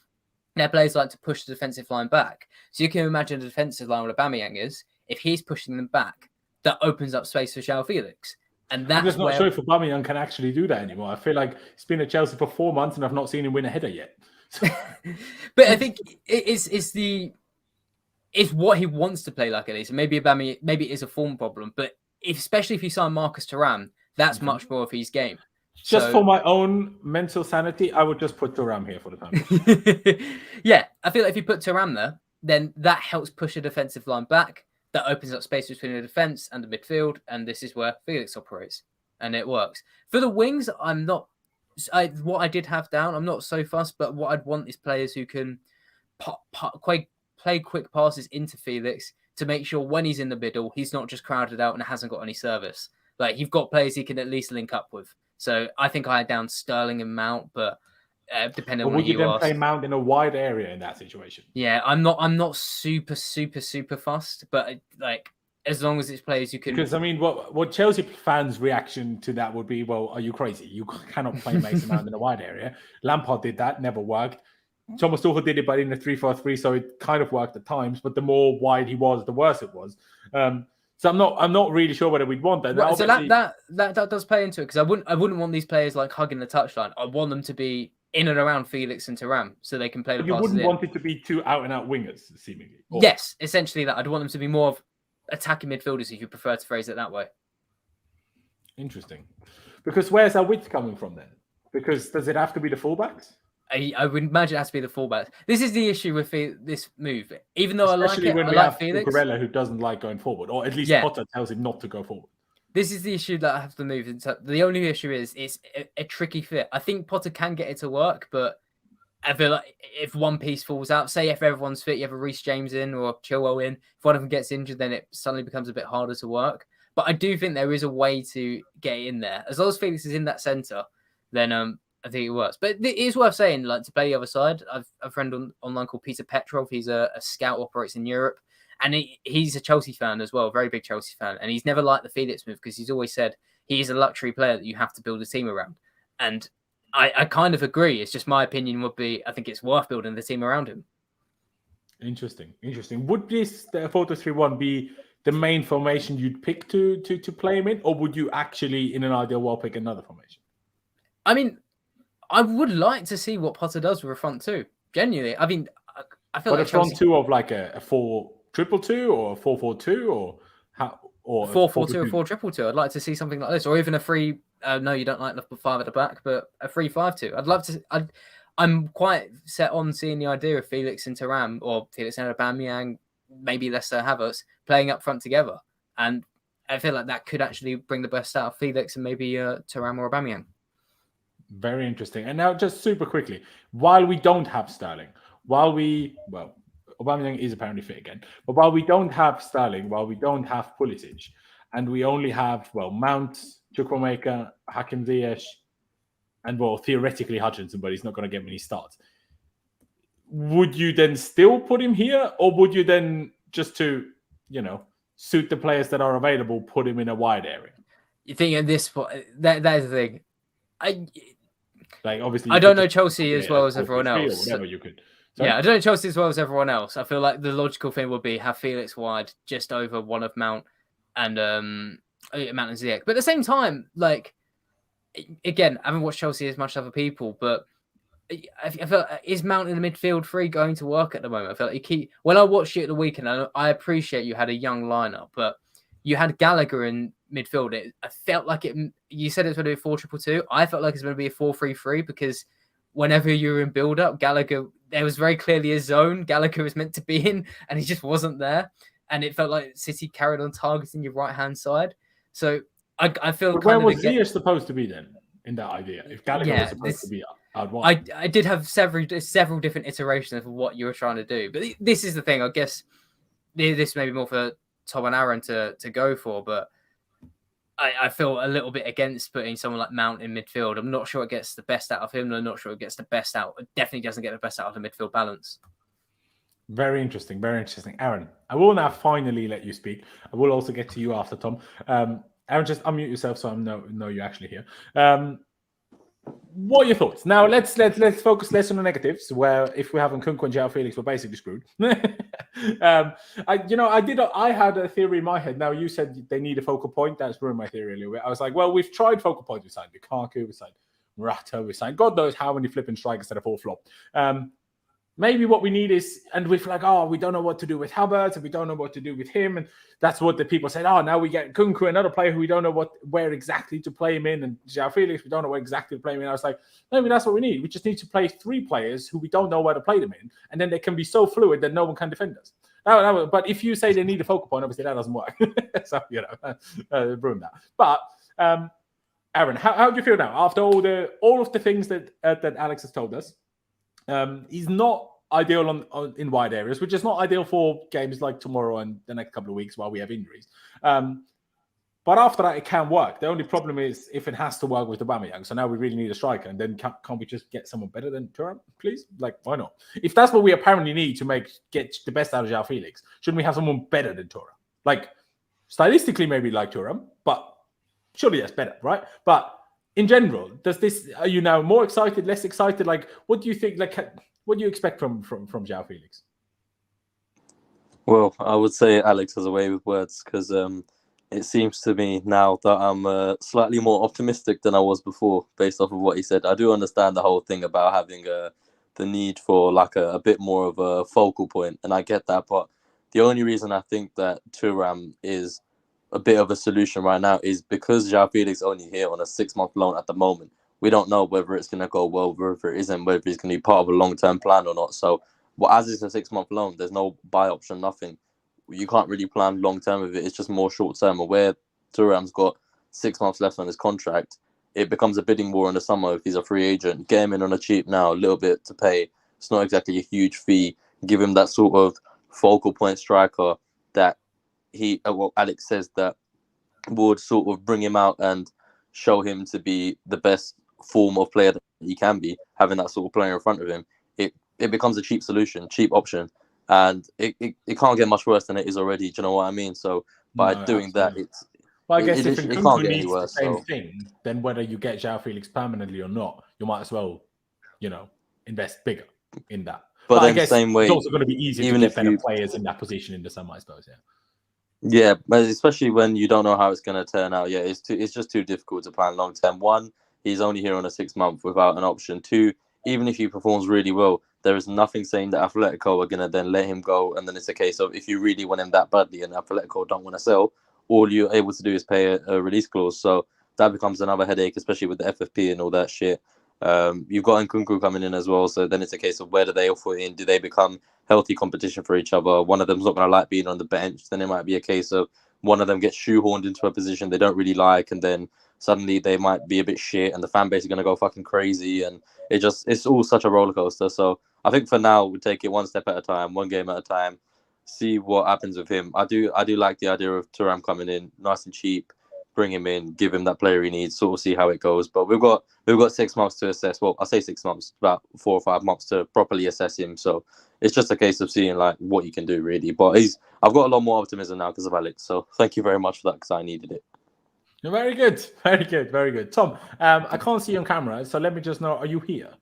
They're players who like to push the defensive line back. So you can imagine the defensive line where Aubameyang is. If he's pushing them back, that opens up space for Joao Felix. And that's I'm just not sure if Aubameyang can actually do that anymore. I feel like he's been at Chelsea for 4 months and I've not seen him win a header yet. But I think it's what he wants to play like it is. Maybe Aubameyang, maybe it is a form problem, but especially if you sign Marcus Thuram, that's much more of his game. Just for my own mental sanity, I would just put Thuram here for the time. Yeah, I feel like if you put Thuram there, then that helps push a defensive line back. That opens up space between the defense and the midfield, and this is where Felix operates, and it works. For the wings, what I did have down, I'm not so fussed, but what I'd want is players who can play quick passes into Felix to make sure when he's in the middle, he's not just crowded out and hasn't got any service. Like, you've got players he can at least link up with. So I think I had down Sterling and Mount, but depending on what you then play Mount in a wide area in that situation? Yeah, I'm not super fussed, but as long as it's players you can. Because what Chelsea fans' reaction to that would be, well, are you crazy? You cannot play Mason Mount in a wide area. Lampard did that, never worked. Thomas Tuchel did it, but in a 3-4-3, so it kind of worked at times. But the more wide he was, the worse it was. So I'm not really sure whether we'd want that. Right, so that does play into it, because I wouldn't want these players hugging the touchline. I want them to be in and around Felix and Thuram so they can play the passes. You wouldn't want it to be two out and out wingers, seemingly. Or... Yes, essentially that. I'd want them to be more of attacking midfielders, if you prefer to phrase it that way. Interesting. Because where's our width coming from then? Because does it have to be the fullbacks? I would imagine it has to be the fullbacks. This is the issue with this move. Even though Especially I like it, when we I have like Felix. Cucurella, who doesn't like going forward, or at least Potter tells him not to go forward. This is the issue that I have to move into. The only issue is it's a tricky fit. I think Potter can get it to work, but I feel like if one piece falls out, say if everyone's fit, you have a Reece James in or Chilwell in, if one of them gets injured, then it suddenly becomes a bit harder to work. But I do think there is a way to get in there. As long as Felix is in that centre, then I think it works. But it is worth saying, to play the other side, I've a friend online called Peter Petrov. He's a scout, operates in Europe. And he's a Chelsea fan as well, a very big Chelsea fan. And he's never liked the Felix move because he's always said he's a luxury player that you have to build a team around. And I kind of agree. It's just my opinion would be, I think it's worth building the team around him. Interesting. Would this 4-2-3-1 be the main formation you'd pick to play him in? Or would you actually, in an ideal world, pick another formation? I mean, I would like to see what Potter does with a front two. Genuinely. I mean, I feel like a front two of a 4-2-2 or a 4-4-2 or or 4-4-2 or 4-2-2. I'd like to see something like this, or even a 3. No, you don't like the 5 at the back, but a 3-5-2. I'd love to. I'm quite set on seeing the idea of Felix and Thuram, or Felix and Aubameyang, maybe Leicester Havertz playing up front together, and I feel like that could actually bring the best out of Felix and maybe Thuram or Aubameyang. Very interesting. And now, just super quickly, while we don't have Sterling, Aubameyang is apparently fit again, but while we don't have Sterling, while we don't have Pulisic, and we only have Mount, Chukwuemeka, Hakim Ziyech, and theoretically Hutchinson, but he's not going to get many starts. Would you then still put him here, or would you then, just to suit the players that are available, put him in a wide area? You think at this point that is the thing. Obviously, I don't know Chelsea as well as everyone else. Whatever you could. Sorry? Yeah, I don't know Chelsea as well as everyone else. I feel like the logical thing would be have Felix wide, just over one of Mount and Mount and Ziyech. But at the same time, again, I haven't watched Chelsea as much as other people, but I feel, is Mount in the midfield 3 going to work at the moment? I feel like when I watched you at the weekend, I appreciate you had a young lineup, but you had Gallagher in midfield. I felt like you said it's going to be a 4-2-2. I felt like it's going to be a 4-3-3 because whenever you were in build-up, Gallagher, there was very clearly a zone Gallagher was meant to be in, and he just wasn't there. And it felt like City carried on targeting your right-hand side. So I feel but where was Ziyech supposed to be then in that idea? If Gallagher was supposed to be out wide. I did have several different iterations of what you were trying to do. But this is the thing, I guess this may be more for Tom and Aaron to go for, but I feel a little bit against putting someone like Mount in midfield. I'm not sure it gets the best out of him. I'm not sure it gets the best out. It definitely doesn't get the best out of the midfield balance. Very interesting. Very interesting. Aaron, I will now finally let you speak. I will also get to you after Tom. Aaron, just unmute yourself so I know you're actually here. What are your thoughts? Now let's focus less on the negatives. Where if we have Nkunku and Joao Felix, we're basically screwed. I had a theory in my head. Now you said they need a focal point. That's ruined my theory a little bit. I was like, well, we've tried focal points. We signed Lukaku, we signed Morata, we signed God knows how many flipping strikers that have all flopped. Maybe what we need is, and we're like, we don't know what to do with Havertz, and we don't know what to do with him, and that's what the people said. Now we get Nkunku, another player who we don't know where exactly to play him in, and Joao Felix, we don't know where exactly to play him in. I was like, maybe that's what we need. We just need to play 3 players who we don't know where to play them in, and then they can be so fluid that no one can defend us. But if you say they need a focal point, obviously that doesn't work. So ruin that. But Aaron, how do you feel now after all of the things that Alex has told us? He's not ideal in wide areas, which is not ideal for games like tomorrow and the next couple of weeks while we have injuries. But after that, it can work. The only problem is if it has to work with Aubameyang. So now we really need a striker, and then can't we just get someone better than Thuram, please? Why not? If that's what we apparently need to get the best out of Joao Felix, shouldn't we have someone better than Thuram? Stylistically, maybe like Thuram, but surely that's better, right? But in general, are you now more excited, less excited? What do you think? What do you expect from Joao Felix? Well, I would say Alex has a way with words because it seems to me now that I'm slightly more optimistic than I was before, based off of what he said. I do understand the whole thing about having the need for a bit more of a focal point, and I get that. But the only reason I think that Thuram is a bit of a solution right now is because Joao Felix is only here on a 6-month loan at the moment. We don't know whether it's going to go well, whether it isn't, whether he's going to be part of a long-term plan or not. So, as it's a 6-month loan, there's no buy option, nothing. You can't really plan long-term with it. It's just more short-term. Where Thuram's got 6 months left on his contract, it becomes a bidding war in the summer if he's a free agent. Get him in on a cheap now, a little bit to pay. It's not exactly a huge fee. Give him that sort of focal point striker that Alex says that would sort of bring him out and show him to be the best form of player that he can be, having that sort of player in front of him. It becomes a cheap solution, cheap option, and it can't get much worse than it is already. Do you know what I mean? So by doing that, I guess if it can't get any the worse. same thing, then whether you get Joao Felix permanently or not, you might as well, invest bigger in that. But then I guess same way, it's also going to be easier to get better players in that position in the summer, I suppose. Yeah, but especially when you don't know how it's going to turn out. Yeah, it's just too difficult to plan long term. 1, he's only here on a 6-month without an option. 2, even if he performs really well, there is nothing saying that Atletico are going to then let him go. And then it's a case of if you really want him that badly and Atletico don't want to sell, all you're able to do is pay a release clause. So that becomes another headache, especially with the FFP and all that shit. You've got Nkunku coming in as well, so then it's a case of where do they offer in? Do they become healthy competition for each other? One of them's not going to like being on the bench, then it might be a case of one of them gets shoehorned into a position they don't really like, and then suddenly they might be a bit shit, and the fan base is going to go fucking crazy, and it's all such a roller coaster. So I think for now we take it one step at a time, one game at a time, see what happens with him. I do like the idea of Thuram coming in nice and cheap. Bring him in, give him that player he needs, sort of see how it goes. But we've got 6 months to assess. Well, I say 6 months, about 4 or 5 months to properly assess him. So it's just a case of seeing like what you can do, really. But I've got a lot more optimism now because of Alex. So thank you very much for that, because I needed it. Very good, very good, very good. Tom, I can't see you on camera, so let me just know: are you here?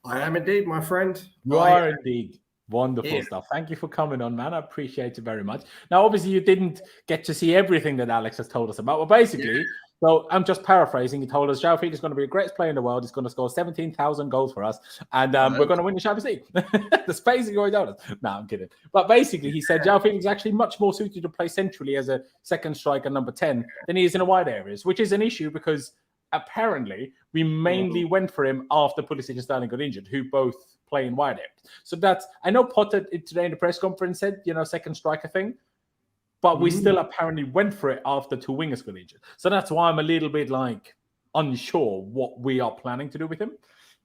I am indeed, my friend. You are indeed. Wonderful stuff. Thank you for coming on, man. I appreciate it very much. Now, obviously, you didn't get to see everything that Alex has told us about. Well, basically, so I'm just paraphrasing. He told us Joao Felix is going to be the greatest player in the world. He's going to score 17,000 goals for us, and we're going to win the Champions League. That's basically what he told us. No, I'm kidding. But basically, he said Joao Felix is actually much more suited to play centrally as a second striker, number 10, than he is in the wide areas, which is an issue because apparently we mainly went for him after Pulisic and Sterling got injured, who both play in wide areas. So that's, I know Potter today in the press conference said, second striker thing, but we still apparently went for it after 2 wingers got injured. So that's why I'm a little bit unsure what we are planning to do with him.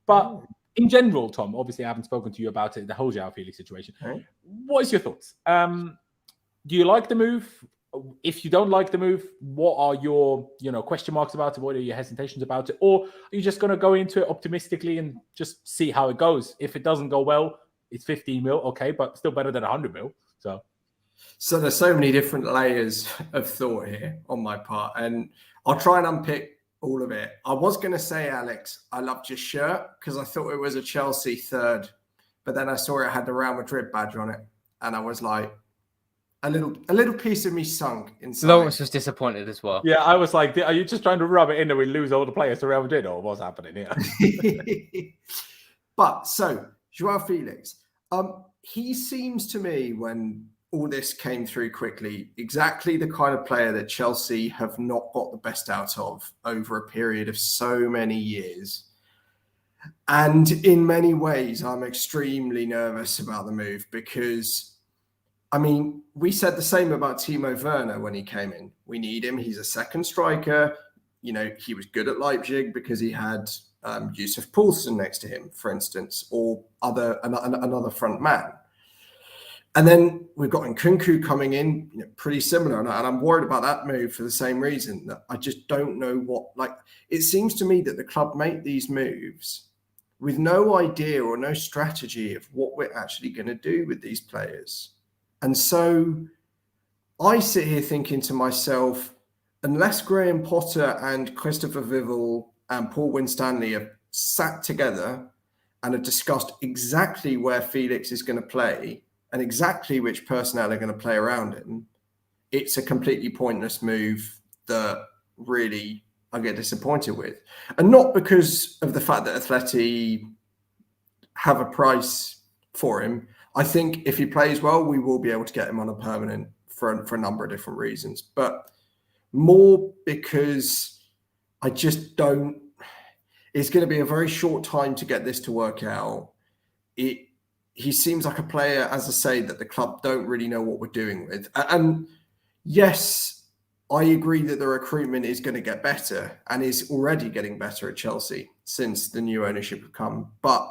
But in general, Tom, obviously I haven't spoken to you about it, the whole Joao Felix situation. What is your thoughts? Do you like the move? If you don't like the move, what are your, question marks about it? What are your hesitations about it? Or are you just going to go into it optimistically and just see how it goes? If it doesn't go well, it's 15 mil, okay, but still better than 100 mil. So there's so many different layers of thought here on my part, and I'll try and unpick all of it. I was going to say, Alex, I loved your shirt because I thought it was a Chelsea third, but then I saw it had the Real Madrid badge on it, and I was like, a little piece of me sunk inside. Laurenz was disappointed as well. Yeah, I was like, are you just trying to rub it in that we lose all the players to Real Madrid, or what's happening here? But so Joao Felix, he seems to me, when all this came through quickly, exactly the kind of player that Chelsea have not got the best out of over a period of so many years. And in many ways, I'm extremely nervous about the move because, we said the same about Timo Werner when he came in. We need him. He's a second striker. He was good at Leipzig because he had Yusuf Poulsen next to him, for instance, or another front man. And then we've got Nkunku coming in, pretty similar. And I'm worried about that move for the same reason, that I just don't know it seems to me that the club make these moves with no idea or no strategy of what we're actually going to do with these players. And so I sit here thinking to myself, unless Graham Potter and Christopher Vivel and Paul Winstanley have sat together and have discussed exactly where Felix is going to play and exactly which personnel are going to play around him, it's a completely pointless move that really I get disappointed with. And not because of the fact that Atleti have a price for him. I think if he plays well, we will be able to get him on a permanent for a number of different reasons. But more because I just don't... It's going to be a very short time to get this to work out. He seems like a player, as I say, that the club don't really know what we're doing with. And yes, I agree that the recruitment is going to get better and is already getting better at Chelsea since the new ownership have come. But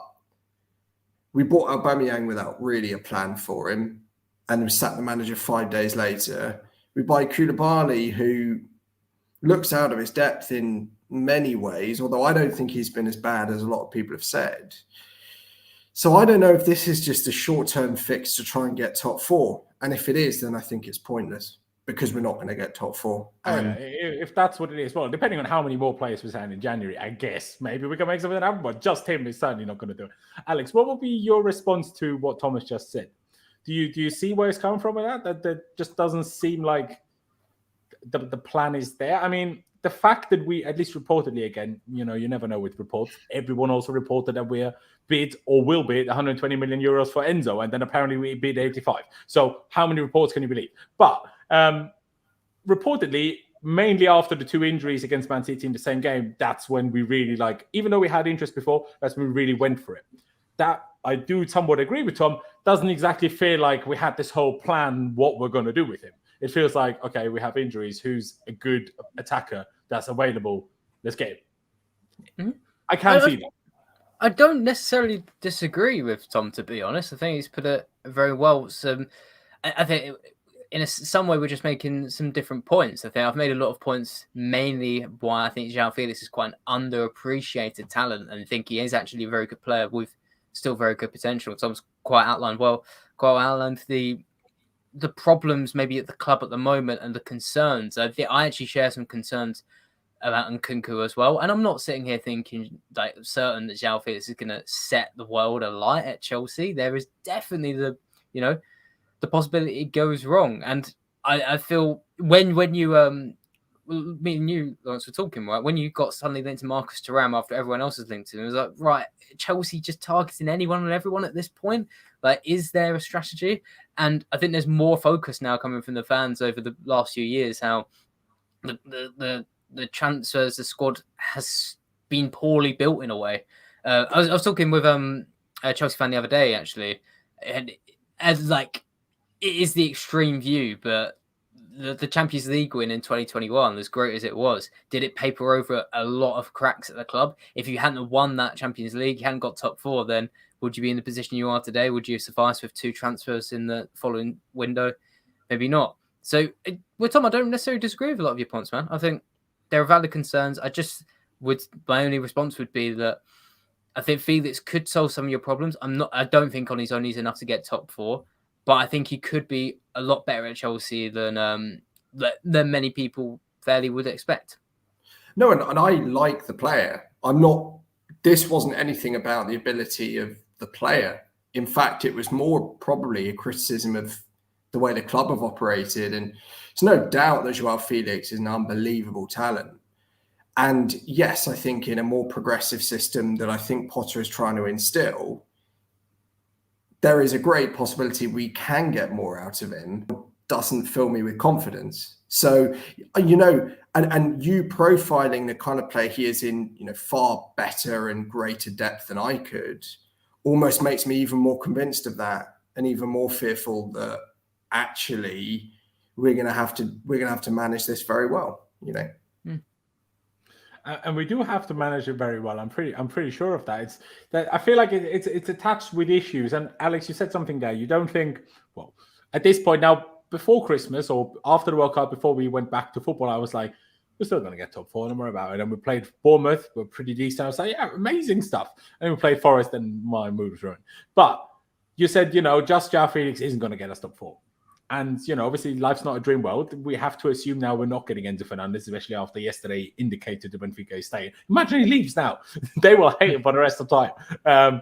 we bought Aubameyang without really a plan for him, and we sacked the manager 5 days later. We buy Koulibaly, who looks out of his depth in many ways, although I don't think he's been as bad as a lot of people have said. So I don't know if this is just a short-term fix to try and get top 4. And if it is, then I think it's pointless because we're not going to get top 4. If that's what it is, well, depending on how many more players we sign in January, I guess maybe we can make something happen, but just him is certainly not going to do it. Alex, what would be your response to what Thomas just said? Do you see where it's coming from with that? That just doesn't seem like the plan is there. The fact that we, at least reportedly again, you never know with reports. Everyone also reported that we're bid or will bid 120 million euros for Enzo, and then apparently we bid 85. So how many reports can you believe? But reportedly, mainly after the 2 injuries against Man City in the same game, that's when we really even though we had interest before, that's when we really went for it. That I do somewhat agree with Tom. Doesn't exactly feel like we had this whole plan what we're going to do with him. It feels like, okay, we have injuries. Who's a good attacker that's available? Let's get him. Mm-hmm. I can see that. I don't necessarily disagree with Tom, to be honest. I think he's put it very well. I think in some way we're just making some different points. I think I've made a lot of points, mainly why I think Joao Felix is quite an underappreciated talent, and I think he is actually a very good player with still very good potential. Tom's quite outlined the problems maybe at the club at the moment and the concerns. I think I actually share some concerns about Nkunku as well. And I'm not sitting here thinking certain that Joao Felix is going to set the world alight at Chelsea. There is definitely the possibility it goes wrong. And I feel when you me and you, Laurenz, were talking, right? When you got suddenly linked to Marcus Thuram after everyone else was linked to him, it was like, right, Chelsea just targeting anyone and everyone at this point? Like, is there a strategy? And I think there's more focus now coming from the fans over the last few years, how the transfers, the squad has been poorly built in a way. I was talking with a Chelsea fan the other day, actually, and as it is the extreme view, but the Champions League win in 2021, as great as it was, did it paper over a lot of cracks at the club? If you hadn't won that Champions League, you hadn't got top 4, then would you be in the position you are today? Would you suffice with 2 transfers in the following window? Maybe not. So, with Tom, I don't necessarily disagree with a lot of your points, man. I think there are valid concerns. My only response would be that I think Felix could solve some of your problems. I don't think on his own he's enough to get top 4, but I think he could be a lot better at Chelsea than many people fairly would expect. No, and I like the player. This wasn't anything about the ability of the player. In fact, it was more probably a criticism of the way the club have operated. And there's no doubt that Joao Felix is an unbelievable talent. And yes, I think in a more progressive system that I think Potter is trying to instill, there is a great possibility we can get more out of him. Doesn't fill me with confidence. So, and you profiling the kind of player he is in, far better and greater depth than I could, almost makes me even more convinced of that, and even more fearful that actually we're going to have to manage this very well. And we do have to manage it very well. I'm pretty sure of that. It's that I feel like it's attached with issues. And Alex, you said something there. You don't think, well, at this point now, before Christmas or after the World Cup, before we went back to football, I was like, we're still going to get top 4, don't worry about it. And we played Bournemouth, we're pretty decent. I was like, yeah, amazing stuff. And then we played Forest, and my mood was ruined. But you said, just Joao Felix isn't going to get us top 4. And, obviously life's not a dream world. We have to assume now we're not getting Enzo Fernandez, especially after yesterday indicated that Benfica is staying. Imagine he leaves now. They will hate him for the rest of the time.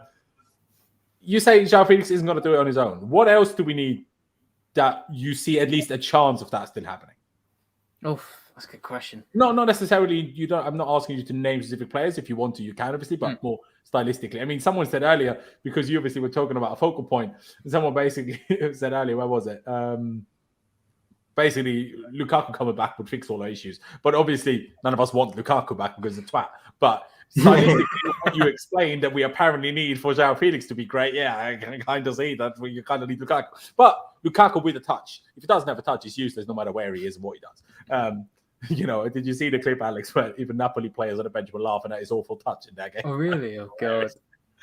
You say Joao Felix isn't going to do it on his own. What else do we need that you see at least a chance of that still happening? Oh, that's a good question. No, not necessarily. I'm not asking you to name specific players. If you want to, you can, obviously, but more stylistically. I mean, someone said earlier, because you obviously were talking about a focal point, someone basically said earlier, where was it? Basically, Lukaku coming back would fix all our issues. But obviously, none of us want Lukaku back because it's twat. But stylistically, what you explained that we apparently need for Joao Felix to be great, yeah, I can kind of see that you kind of need Lukaku. But Lukaku with a touch. If he doesn't have a touch, he's useless no matter where he is and what he does. Did you see the clip, Alex, where even Napoli players on the bench were laughing at his awful touch in that game? Oh, really? Oh, God.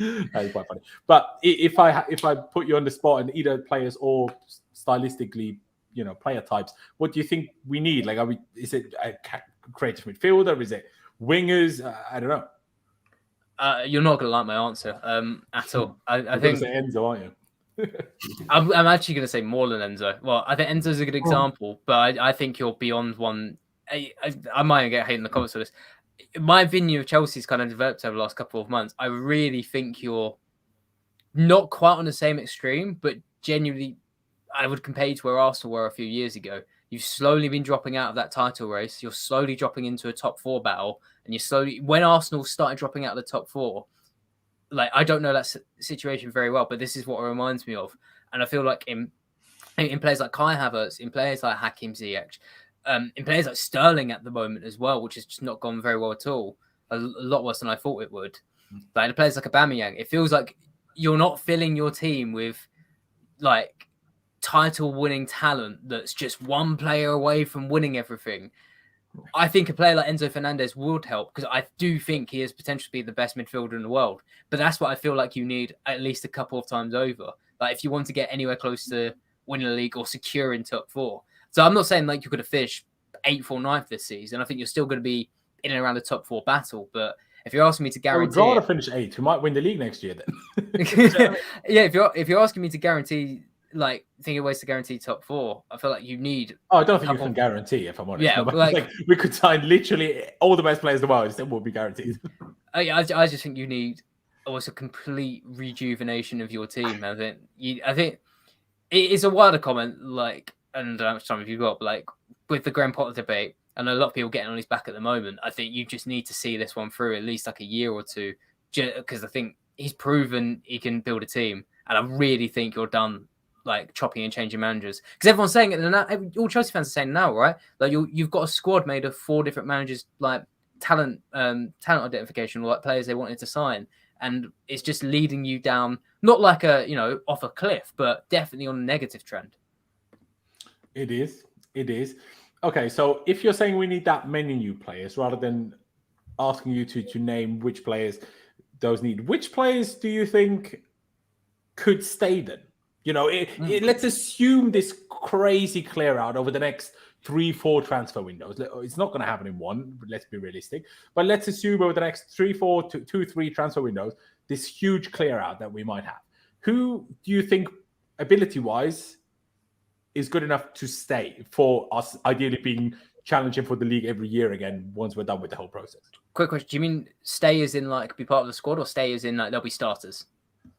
That is quite funny. But if I put you on the spot and either players or stylistically, player types, what do you think we need? Like, is it a creative midfielder? Is it wingers? I don't know. You're not going to like my answer at all. I think say Enzo, aren't you? I'm actually going to say more than Enzo. Well, I think Enzo's a good example, but I think you're beyond one. I might get hate in the comments for this. My opinion of Chelsea's kind of developed over the last couple of months. I really think you're not quite on the same extreme, but genuinely, I would compare you to where Arsenal were a few years ago. You've slowly been dropping out of that title race. You're slowly dropping into a top 4 battle, and when Arsenal started dropping out of the top 4, I don't know that situation very well, but this is what it reminds me of. And I feel like in players like Kai Havertz, in players like Hakim Ziyech, in players like Sterling at the moment as well, which has just not gone very well at all. A lot worse than I thought it would. Like the players like Aubameyang, it feels like you're not filling your team with like title-winning talent that's just one player away from winning everything. I think a player like Enzo Fernandez would help because I do think he has potential to be the best midfielder in the world. But that's what I feel like you need at least a couple of times over. Like if you want to get anywhere close to winning the league or securing top 4. So I'm not saying like you could have finished 8th or 9th this season. I think you're still going to be in and around the top 4 battle. But if you're asking me to guarantee, I would rather finish 8th. We might win the league next year then. Yeah, if you're asking me to guarantee, like thinking of ways to guarantee top 4, I feel like you need. Oh, I don't think you can guarantee, if I'm honest. Yeah, like we could sign literally all the best players in the world, still would be guaranteed. I just think you need almost a complete rejuvenation of your team. I think it's a wilder comment, like, and how much time have you got? But like with the Graham Potter debate, and a lot of people getting on his back at the moment. I think you just need to see this one through at least like a year or two, because I think he's proven he can build a team, and I really think you're done like chopping and changing managers, because everyone's saying it now. All Chelsea fans are saying now, right? Like you've got a squad made of 4 different managers, like talent identification, or like players they wanted to sign, and it's just leading you down not like a off a cliff, but definitely on a negative trend. It is. Okay, so if you're saying we need that many new players, rather than asking you to name which players those need, which players do you think could stay then? Let's assume this crazy clear out over the next 3-4 transfer windows. It's not going to happen in one, but let's be realistic. But let's assume over the next 3 transfer windows, this huge clear out that we might have. Who do you think, ability-wise, is good enough to stay for us, ideally being challenging for the league every year again once we're done with the whole process? Quick question: do you mean stay as in like be part of the squad, or stay as in like they'll be starters?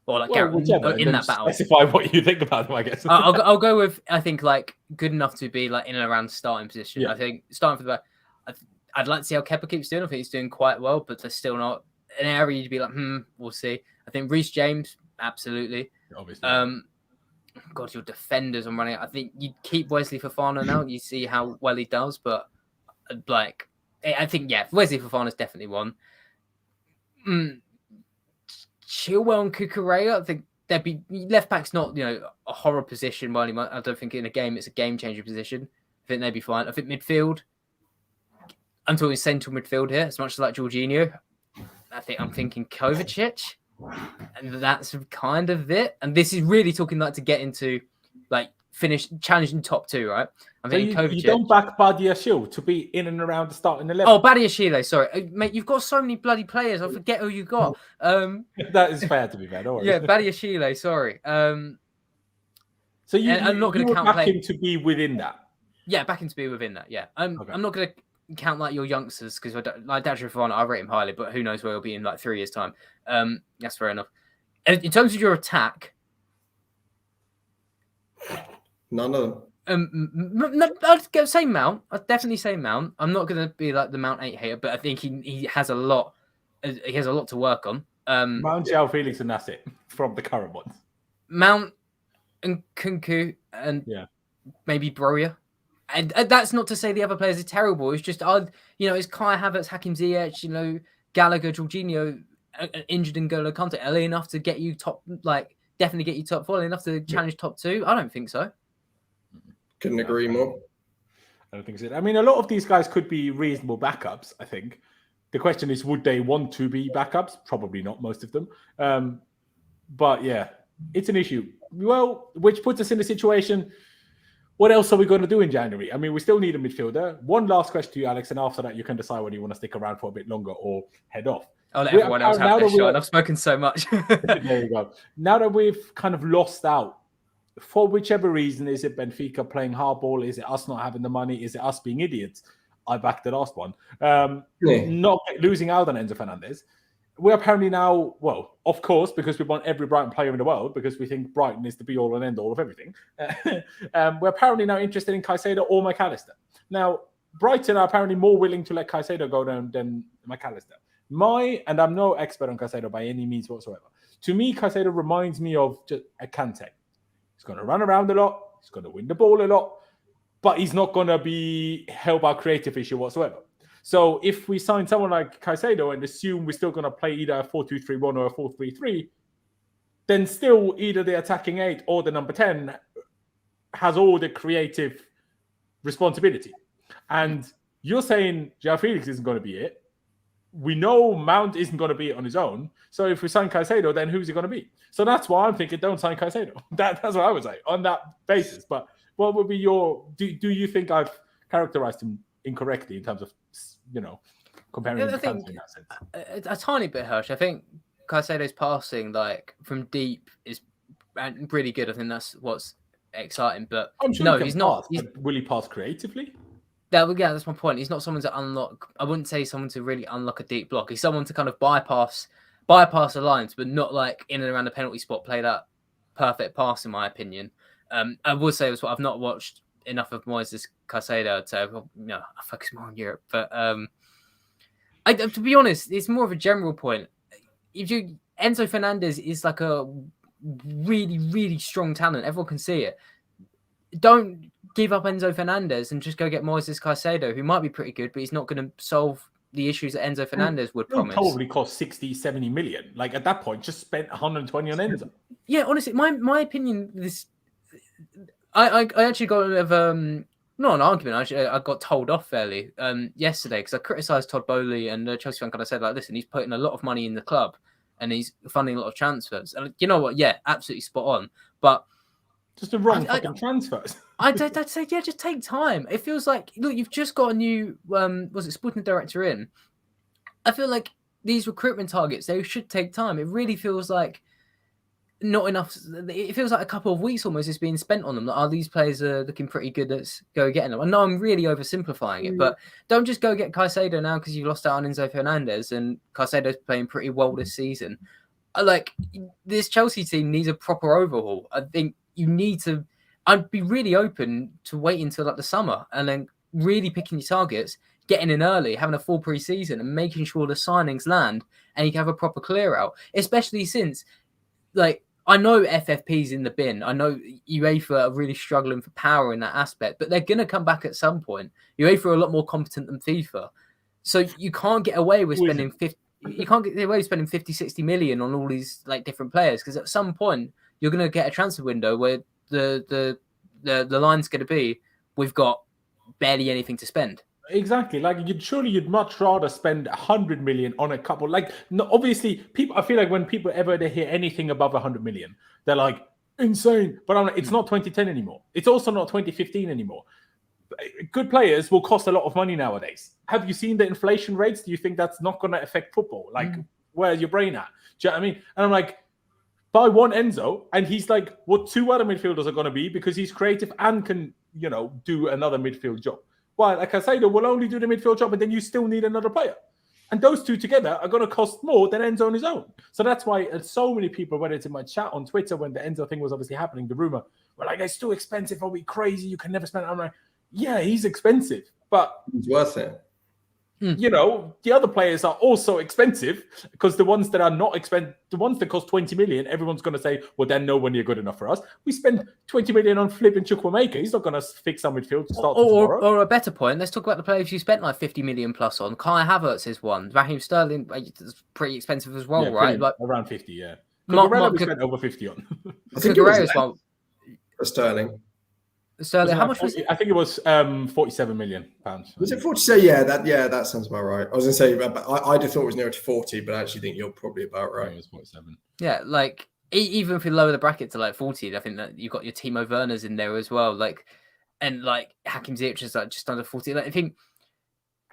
Or like in that battle. Specify what you think about them, I guess. I'll go with, I think, like good enough to be like in and around the starting position. Yeah. I think starting for the back, I'd like to see how Kepa keeps doing. I think he's doing quite well, but there's still not an area you'd be like, we'll see. I think Reece James, absolutely. Obviously. God, your defenders I'm running out. I think you keep Wesley Fofana now. You see how well he does, but like, I think, Wesley Fofana's definitely one. Chilwell and Cucurella, I think they'd be left back's not a horror position by any much. I don't think in a game it's a game changer position. I think they'd be fine. I think midfield, I'm talking central midfield here, as much as like Jorginho. I'm thinking Kovacic, and that's kind of it. And this is really talking like to get into like finish challenging top 2, right? I'm thinking Kovacic. You don't back Badiashile to be in and around the starting 11. Oh, Badiashile, sorry, mate. You've got so many bloody players. I forget who you got. That is fair, to be fair. Don't worry. Yeah, Badiashile. Sorry. So I'm not going to count him to be within that. Yeah, back him to be within that. Yeah, I'm not going to count like your youngsters, because like Dajra Fofana, I rate him highly, but who knows where he'll be in like 3 years' time. That's fair enough. In terms of your attack, none of them. I'd go same Mount. I'd definitely say Mount. I'm not going to be like the Mount 8 hater, but I think he has a lot. He has a lot to work on. Mount, Joao Felix, and that's it from the current ones. Mount and Kunku and maybe Broja. And that's not to say the other players are terrible. It's just it's Kai Havertz, Hakim Ziyech, Gallagher, Jorginho, injured and N'Golo Kante early enough to get you top, like definitely get you top 4, enough to challenge top 2. I don't think so. Couldn't agree more. I don't think so. I mean, a lot of these guys could be reasonable backups, I think. The question is, would they want to be backups? Probably not, most of them. But yeah, it's an issue. Well, which puts us in the situation, what else are we going to do in January? I mean, we still need a midfielder. One last question to you, Alex, and after that, you can decide whether you want to stick around for a bit longer or head off. I'll let everyone else have their shot. I've spoken so much. There you go. Now that we've kind of lost out, for whichever reason, is it Benfica playing hardball? Is it us not having the money? Is it us being idiots? I backed the last one. Not losing out on Enzo Fernandez. We're apparently now, well, of course, because we want every Brighton player in the world, because we think Brighton is the be-all and end-all of everything. We're apparently now interested in Caicedo or McAllister. Now, Brighton are apparently more willing to let Caicedo go down than McAllister. And I'm no expert on Caicedo by any means whatsoever. To me, Caicedo reminds me of just a Kante. He's going to run around a lot. He's going to win the ball a lot. but he's not going to be held by a creative issue whatsoever. So if we sign someone like Caicedo and assume we're still going to play either a 4-2-3-1 or a 4-3-3, then still either the attacking 8 or the number 10 has all the creative responsibility. And you're saying Joao Felix isn't going to be it. We know Mount isn't going to be it on his own. So if we sign Caicedo, then who's he going to be? So that's why I'm thinking don't sign Caicedo. That's what I would say on that basis. But what would be your... Do you think I've characterized him incorrectly in terms of, comparing him to Kante in that sense? A tiny bit, Hirsch. I think Caicedo's passing, from deep, is really good. I think that's what's exciting. But I'm sure no, he's not. Will he pass creatively? That's my point. He's not someone to unlock. I wouldn't say someone to really unlock a deep block. He's someone to kind of bypass the lines, but not in and around the penalty spot. Play that perfect pass, in my opinion. I will say as well, I've not watched enough of Moises Caicedo, so I focus more on Europe. But to be honest, it's more of a general point. Enzo Fernandez is like a really, really strong talent. Everyone can see it. Don't give up Enzo Fernandez and just go get Moises Caicedo, who might be pretty good, but he's not going to solve the issues that Enzo Fernandez would promise. Probably cost 60, 70 million. At that point, just spent 120 on Enzo. Yeah, honestly, my opinion, I actually got a bit of not an argument. I got told off fairly yesterday because I criticised Todd Bowley, and the Chelsea fan kind of said, listen, he's putting a lot of money in the club and he's funding a lot of transfers. And you know what? Yeah, absolutely spot on. But just the wrong fucking transfers. I'd say, yeah, just take time. It feels like, look, you've just got a new, sporting director in. I feel like these recruitment targets, they should take time. It really feels like not enough. It feels like a couple of weeks almost is being spent on them. These players are looking pretty good. Let's go getting them. I know I'm really oversimplifying it, but don't just go get Caicedo now because you lost out on Enzo Fernandez, and Caicedo's playing pretty well this season. This Chelsea team needs a proper overhaul. I think you need to. I'd be really open to waiting until the summer and then really picking your targets, getting in early, having a full pre-season and making sure the signings land and you can have a proper clear out, especially since I know FFP's in the bin. I know UEFA are really struggling for power in that aspect, but they're going to come back at some point. UEFA are a lot more competent than FIFA. So you can't get away with spending 50, 60 million on all these different players, because at some point you're going to get a transfer window where the line's going to be, we've got barely anything to spend. Exactly. You'd much rather spend 100 million on a couple. Obviously, people. I feel like when people they hear anything above 100 million, they're like insane. But I'm like, it's not 2010 anymore. It's also not 2015 anymore. Good players will cost a lot of money nowadays. Have you seen the inflation rates? Do you think that's not going to affect football? Where's your brain at? Do you know what I mean? And I'm like, buy one Enzo, and he's what two other midfielders are going to be, because he's creative and can, do another midfield job. Well, like I say, they will only do the midfield job, and then you still need another player. And those two together are going to cost more than Enzo on his own. So that's why so many people, whether it's in my chat on Twitter when the Enzo thing was obviously happening, the rumor, were like, it's too expensive, are we crazy? You can never spend it. I'm like, yeah, he's expensive, but it's worth it. The other players are also expensive, because the ones that are not expensive, the ones that cost 20 million, everyone's going to say, well, they're nowhere near good enough for us. We spend 20 million on flipping Chukwuemeka. He's not going to fix our midfield to start tomorrow. Or a better point, let's talk about the players you spent 50 million plus on. Kai Havertz is one. Raheem Sterling is pretty expensive as well, right? Around 50, yeah. We spent over 50 on. I think it was one for Sterling. Sterling, how much was it? I think it was £47 million. Was it 40? Yeah, that sounds about right. I was going to say, I just thought it was nearer to 40, but I actually think you're probably about right. It was 47. Yeah, even if you lower the bracket to 40, I think that you've got your Timo Werners in there as well. And Hakim Ziyech is just under 40. I think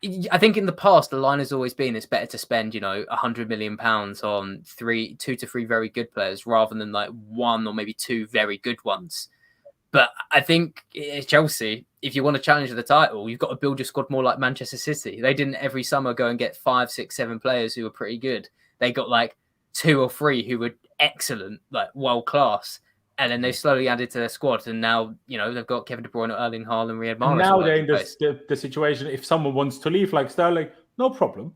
in the past the line has always been it's better to spend £100 million on 2 to 3 very good players rather than one or maybe 2 very good ones. But I think Chelsea, if you want to challenge the title, you've got to build your squad more like Manchester City. They didn't every summer go and get 5, 6, 7 players who were pretty good. They got 2 or 3 who were excellent, world class. And then they slowly added to their squad. And now, they've got Kevin De Bruyne, Erling Haaland, Riyad Mahrez. Now they're in the situation, if someone wants to leave like Sterling, no problem.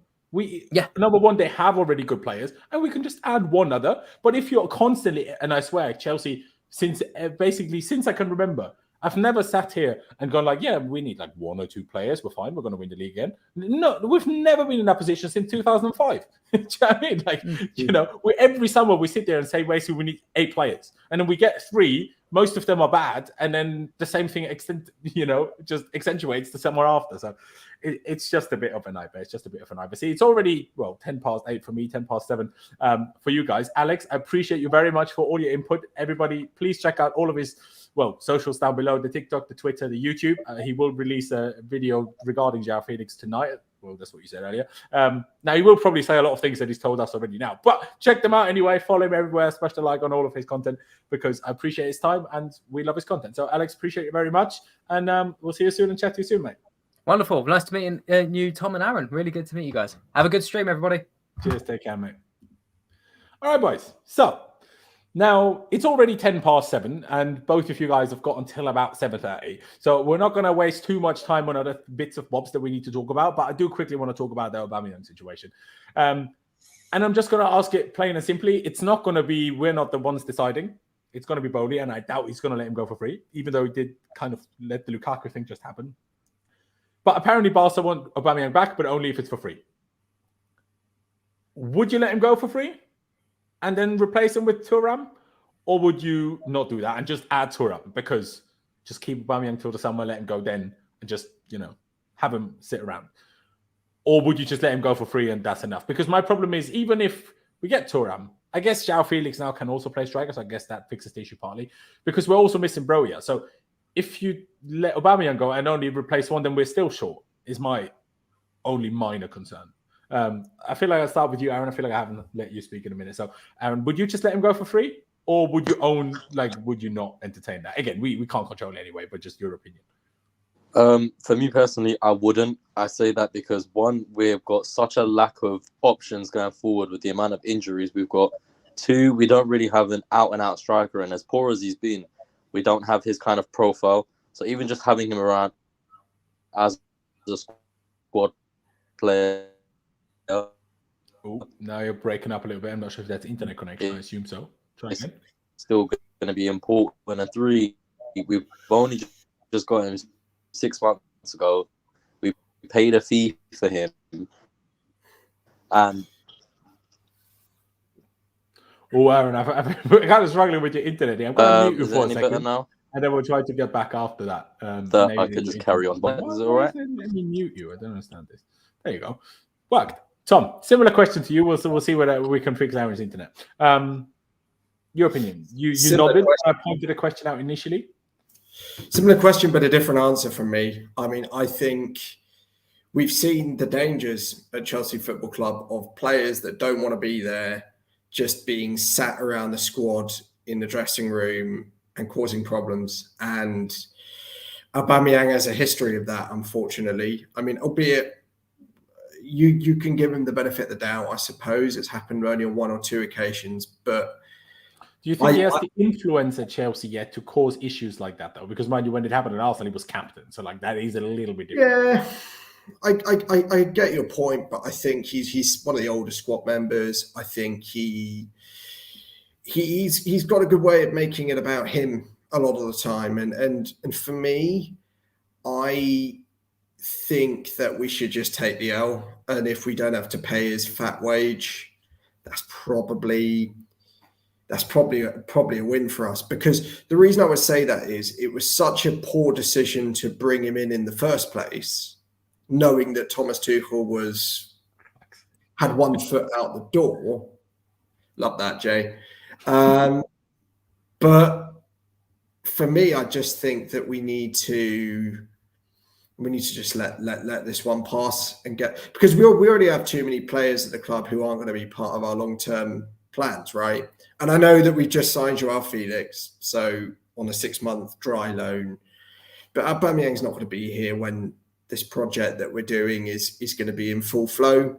Number one, they have already good players, and we can just add one other. But if you're constantly, and I swear, Chelsea, since I can remember, I've never sat here and gone like, yeah, we need like 1 or 2 players. We're fine. We're going to win the league again. No, we've never been in that position since 2005. Do you know what I mean? Like, you know, every summer we sit there and say, basically, we need 8 players. And then we get 3. Most of them are bad. And then the same thing, just accentuates to somewhere after. So it's just a bit of a nightmare. It's just a bit of a nightmare. See, it's already, 10 past 8 for me, 10 past 7 for you guys. Alex, I appreciate you very much for all your input. Everybody, please check out all of his socials down below, the TikTok, the Twitter, the YouTube. He will release a video regarding Joao Felix tonight. Well, that's what you said earlier. Now, he will probably say a lot of things that he's told us already now. But check them out anyway. Follow him everywhere. Smash the like on all of his content because I appreciate his time and we love his content. So, Alex, appreciate you very much. And we'll see you soon and chat to you soon, mate. Wonderful. Nice to meet you, Tom and Aaron. Really good to meet you guys. Have a good stream, everybody. Cheers. Take care, mate. All right, boys. So, now, it's already 10 past 7, and both of you guys have got until about 7:30. So we're not going to waste too much time on other bits of bobs that we need to talk about, but I do quickly want to talk about the Aubameyang situation. And I'm just going to ask it plain and simply. It's not going to be, we're not the ones deciding. It's going to be Bowley, and I doubt he's going to let him go for free, even though he did kind of let the Lukaku thing just happen. But apparently Barca want Aubameyang back, but only if it's for free. Would you let him go for free and then replace him with Thuram? Or would you not do that and just add Thuram? Because just keep Aubameyang till the summer, let him go then, and just, have him sit around. Or would you just let him go for free and that's enough? Because my problem is, even if we get Thuram, I guess Joao Felix now can also play striker, so I guess that fixes the issue partly. Because we're also missing Broja. So if you let Aubameyang go and only replace one, then we're still short, is my only minor concern. I feel like I'll start with you, Aaron. I feel like I haven't let you speak in a minute. So, Aaron, would you just let him go for free? Or would you not entertain that? Again, we can't control it anyway, but just your opinion. For me personally, I wouldn't. I say that because, one, we've got such a lack of options going forward with the amount of injuries we've got. 2, we don't really have an out-and-out striker, and as poor as he's been, we don't have his kind of profile. So even just having him around as a squad player. Oh, now you're breaking up a little bit. I'm not sure if that's internet connection. I assume so. Try again. Still going to be important. And 3, we've only just got him 6 months ago. We paid a fee for him. And Aaron, I'm kind of struggling with your internet here. I'm going to mute you for a second. Now? And then we'll try to get back after that. I could just carry on. But is it all right? Let me mute you. I don't understand this. There you go. Worked. Tom, similar question to you. We'll see whether we can fix Aaron's internet. Your opinion. You nodded. I pointed a question out initially. Similar question, but a different answer from me. I mean, I think we've seen the dangers at Chelsea Football Club of players that don't want to be there just being sat around the squad in the dressing room and causing problems. And Aubameyang has a history of that, unfortunately. I mean, albeit you can give him the benefit of the doubt, I suppose. It's happened only on 1 or 2 occasions, but do you think he has the influence at Chelsea yet to cause issues like that, though? Because, mind you, when it happened at Arsenal, he was captain. So, that is a little bit different. Yeah, I get your point, but I think he's one of the older squad members. I think he's got a good way of making it about him a lot of the time. And for me, I think that we should just take the L. And if we don't have to pay his fat wage, that's probably a win for us. Because the reason I would say that is it was such a poor decision to bring him in the first place, knowing that Thomas Tuchel had 1 foot out the door. Love that, Jay. But for me, I just think that we need to just let this one pass and get, because we already have too many players at the club who aren't going to be part of our long-term plans, right? And I know that we just signed Joao Felix, so on a 6-month dry loan, but Aubameyang's not going to be here when this project that we're doing is going to be in full flow.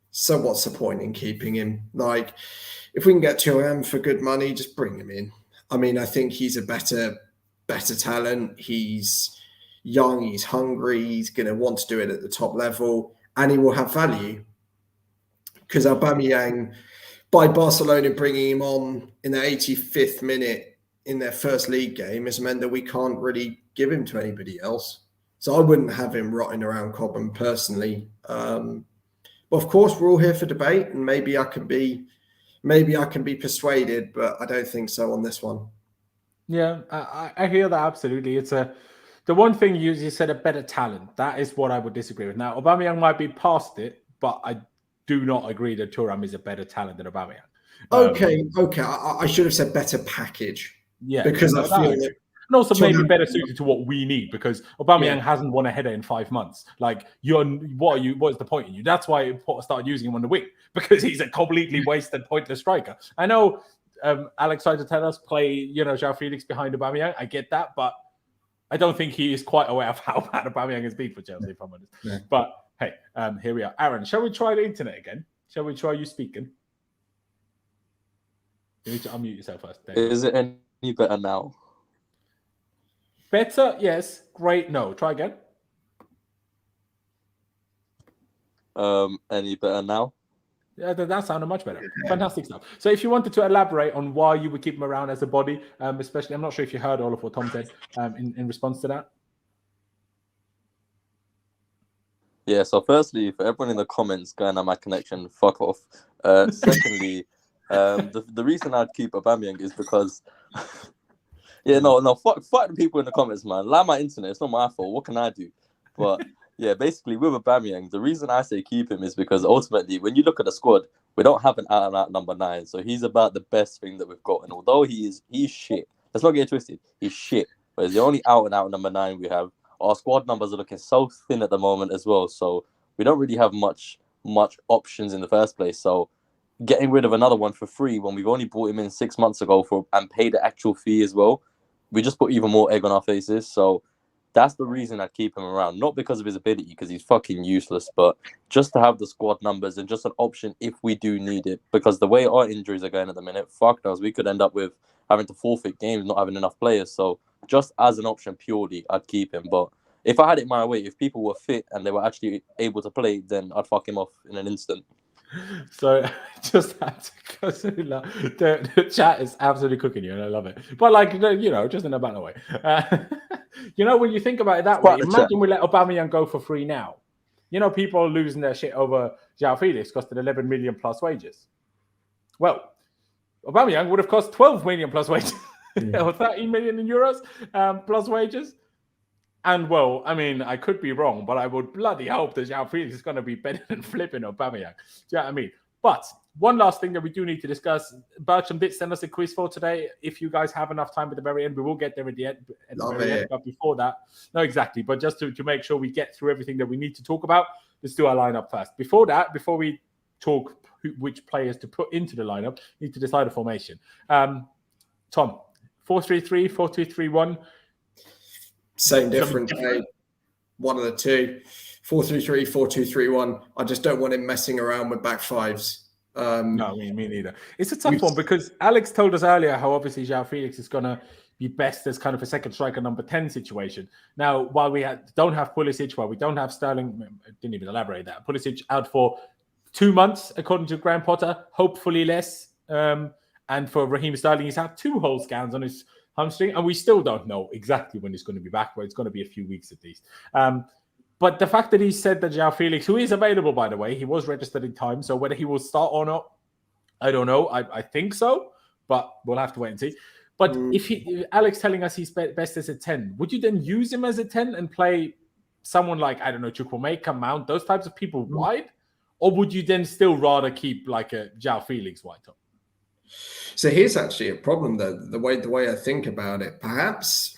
So what's the point in keeping him? Like, if we can get to him for good money, just bring him in. I mean, I think he's a better talent. He's young, he's hungry, he's going to want to do it at the top level, and he will have value. Because Aubameyang, by Barcelona bringing him on in the 85th minute in their first league game, has meant that we can't really give him to anybody else. So I wouldn't have him rotting around Cobham personally. But of course, we're all here for debate, and maybe I can be persuaded, but I don't think so on this one. Yeah, I hear that absolutely. It's the one thing you said, a better talent. That is what I would disagree with. Now, Aubameyang might be past it, but I do not agree that Thuram is a better talent than Aubameyang. Okay. I should have said better package. Yeah, because I feel that, and also maybe Thuram- better suited to what we need, because Aubameyang hasn't won a header in 5 months. Like, what is the point in you? That's why I started using him on the wing, because he's a completely wasted, pointless striker. I know Alex tried to tell us play, Joao Felix behind Aubameyang. I get that, but I don't think he is quite aware of how bad Aubameyang has been for Chelsea, if I'm honest. Yeah. But hey, here we are. Aaron, shall we try the internet again? Shall we try you speaking? You need to unmute yourself first. Is it any better now? Better, yes. Great, no. Try again. Any better now? Yeah, that sounded much better. Fantastic stuff. So if you wanted to elaborate on why you would keep him around as a body, especially, I'm not sure if you heard all of what Tom said in response to that. Yeah, so firstly, for everyone in the comments going on my connection, fuck off. Secondly, the reason I'd keep Aubameyang is because... fuck the people in the comments, man. Like my internet, it's not my fault. What can I do? But... yeah, basically with Aubameyang, the reason I say keep him is because ultimately, when you look at the squad, we don't have an out-and-out number 9, so he's about the best thing that we've got. And although he's shit, let's not get it twisted, he's shit, but he's the only out-and-out number 9 we have. Our squad numbers are looking so thin at the moment as well, so we don't really have much options in the first place. So getting rid of another one for free when we've only brought him in 6 months ago and paid the actual fee as well, we just put even more egg on our faces. So that's the reason I keep him around. Not because of his ability, because he's fucking useless, but just to have the squad numbers and just an option if we do need it. Because the way our injuries are going at the minute, fuck knows, we could end up with having to forfeit games, not having enough players. So just as an option purely, I'd keep him. But if I had it my way, if people were fit and they were actually able to play, then I'd fuck him off in an instant. So just have to go the chat is absolutely cooking you, and I love it. But just in a better way. When you think about it that way, imagine we let Aubameyang go for free now. People are losing their shit over Joao Felix costed 11 million plus wages. Well, Aubameyang would have cost 12 million plus wages, or 13 million euros plus wages. And well, I mean, I could be wrong, but I would bloody hope that Joao Felix is going to be better than flipping Aubameyang. Do you know what I mean? But one last thing that we do need to discuss. Bertram did send us a quiz for today. If you guys have enough time at the very end, we will get there at the end. But before that, no, exactly. But just to make sure we get through everything that we need to talk about, let's do our lineup first. Before that, before we talk which players to put into the lineup, we need to decide a formation. Tom, 4-3-3, 4-2-3-1. Same difference, one of the two. 4-3-3, 4-2-3-1. I just don't want him messing around with back fives. No, me neither. It's a tough one because Alex told us earlier how obviously Joao Felix is going to be best as kind of a second striker number 10 situation. Now, while we don't have Pulisic, while we don't have Sterling, I didn't even elaborate that. Pulisic out for 2 months, according to Graham Potter, hopefully less. And for Raheem Sterling, he's had 2 whole scans on his hamstring, and we still don't know exactly when he's going to be back, but it's going to be a few weeks at least. But the fact that he said that Joao Felix, who is available, by the way, he was registered in time, so whether he will start or not, I don't know. I think so, but we'll have to wait and see. But if Alex telling us he's best as a 10, would you then use him as a 10 and play someone like, I don't know, Chukwuemeka, Mount, those types of people wide? Or would you then still rather keep like a Joao Felix wide top? So here's actually a problem, though, the way I think about it. Perhaps,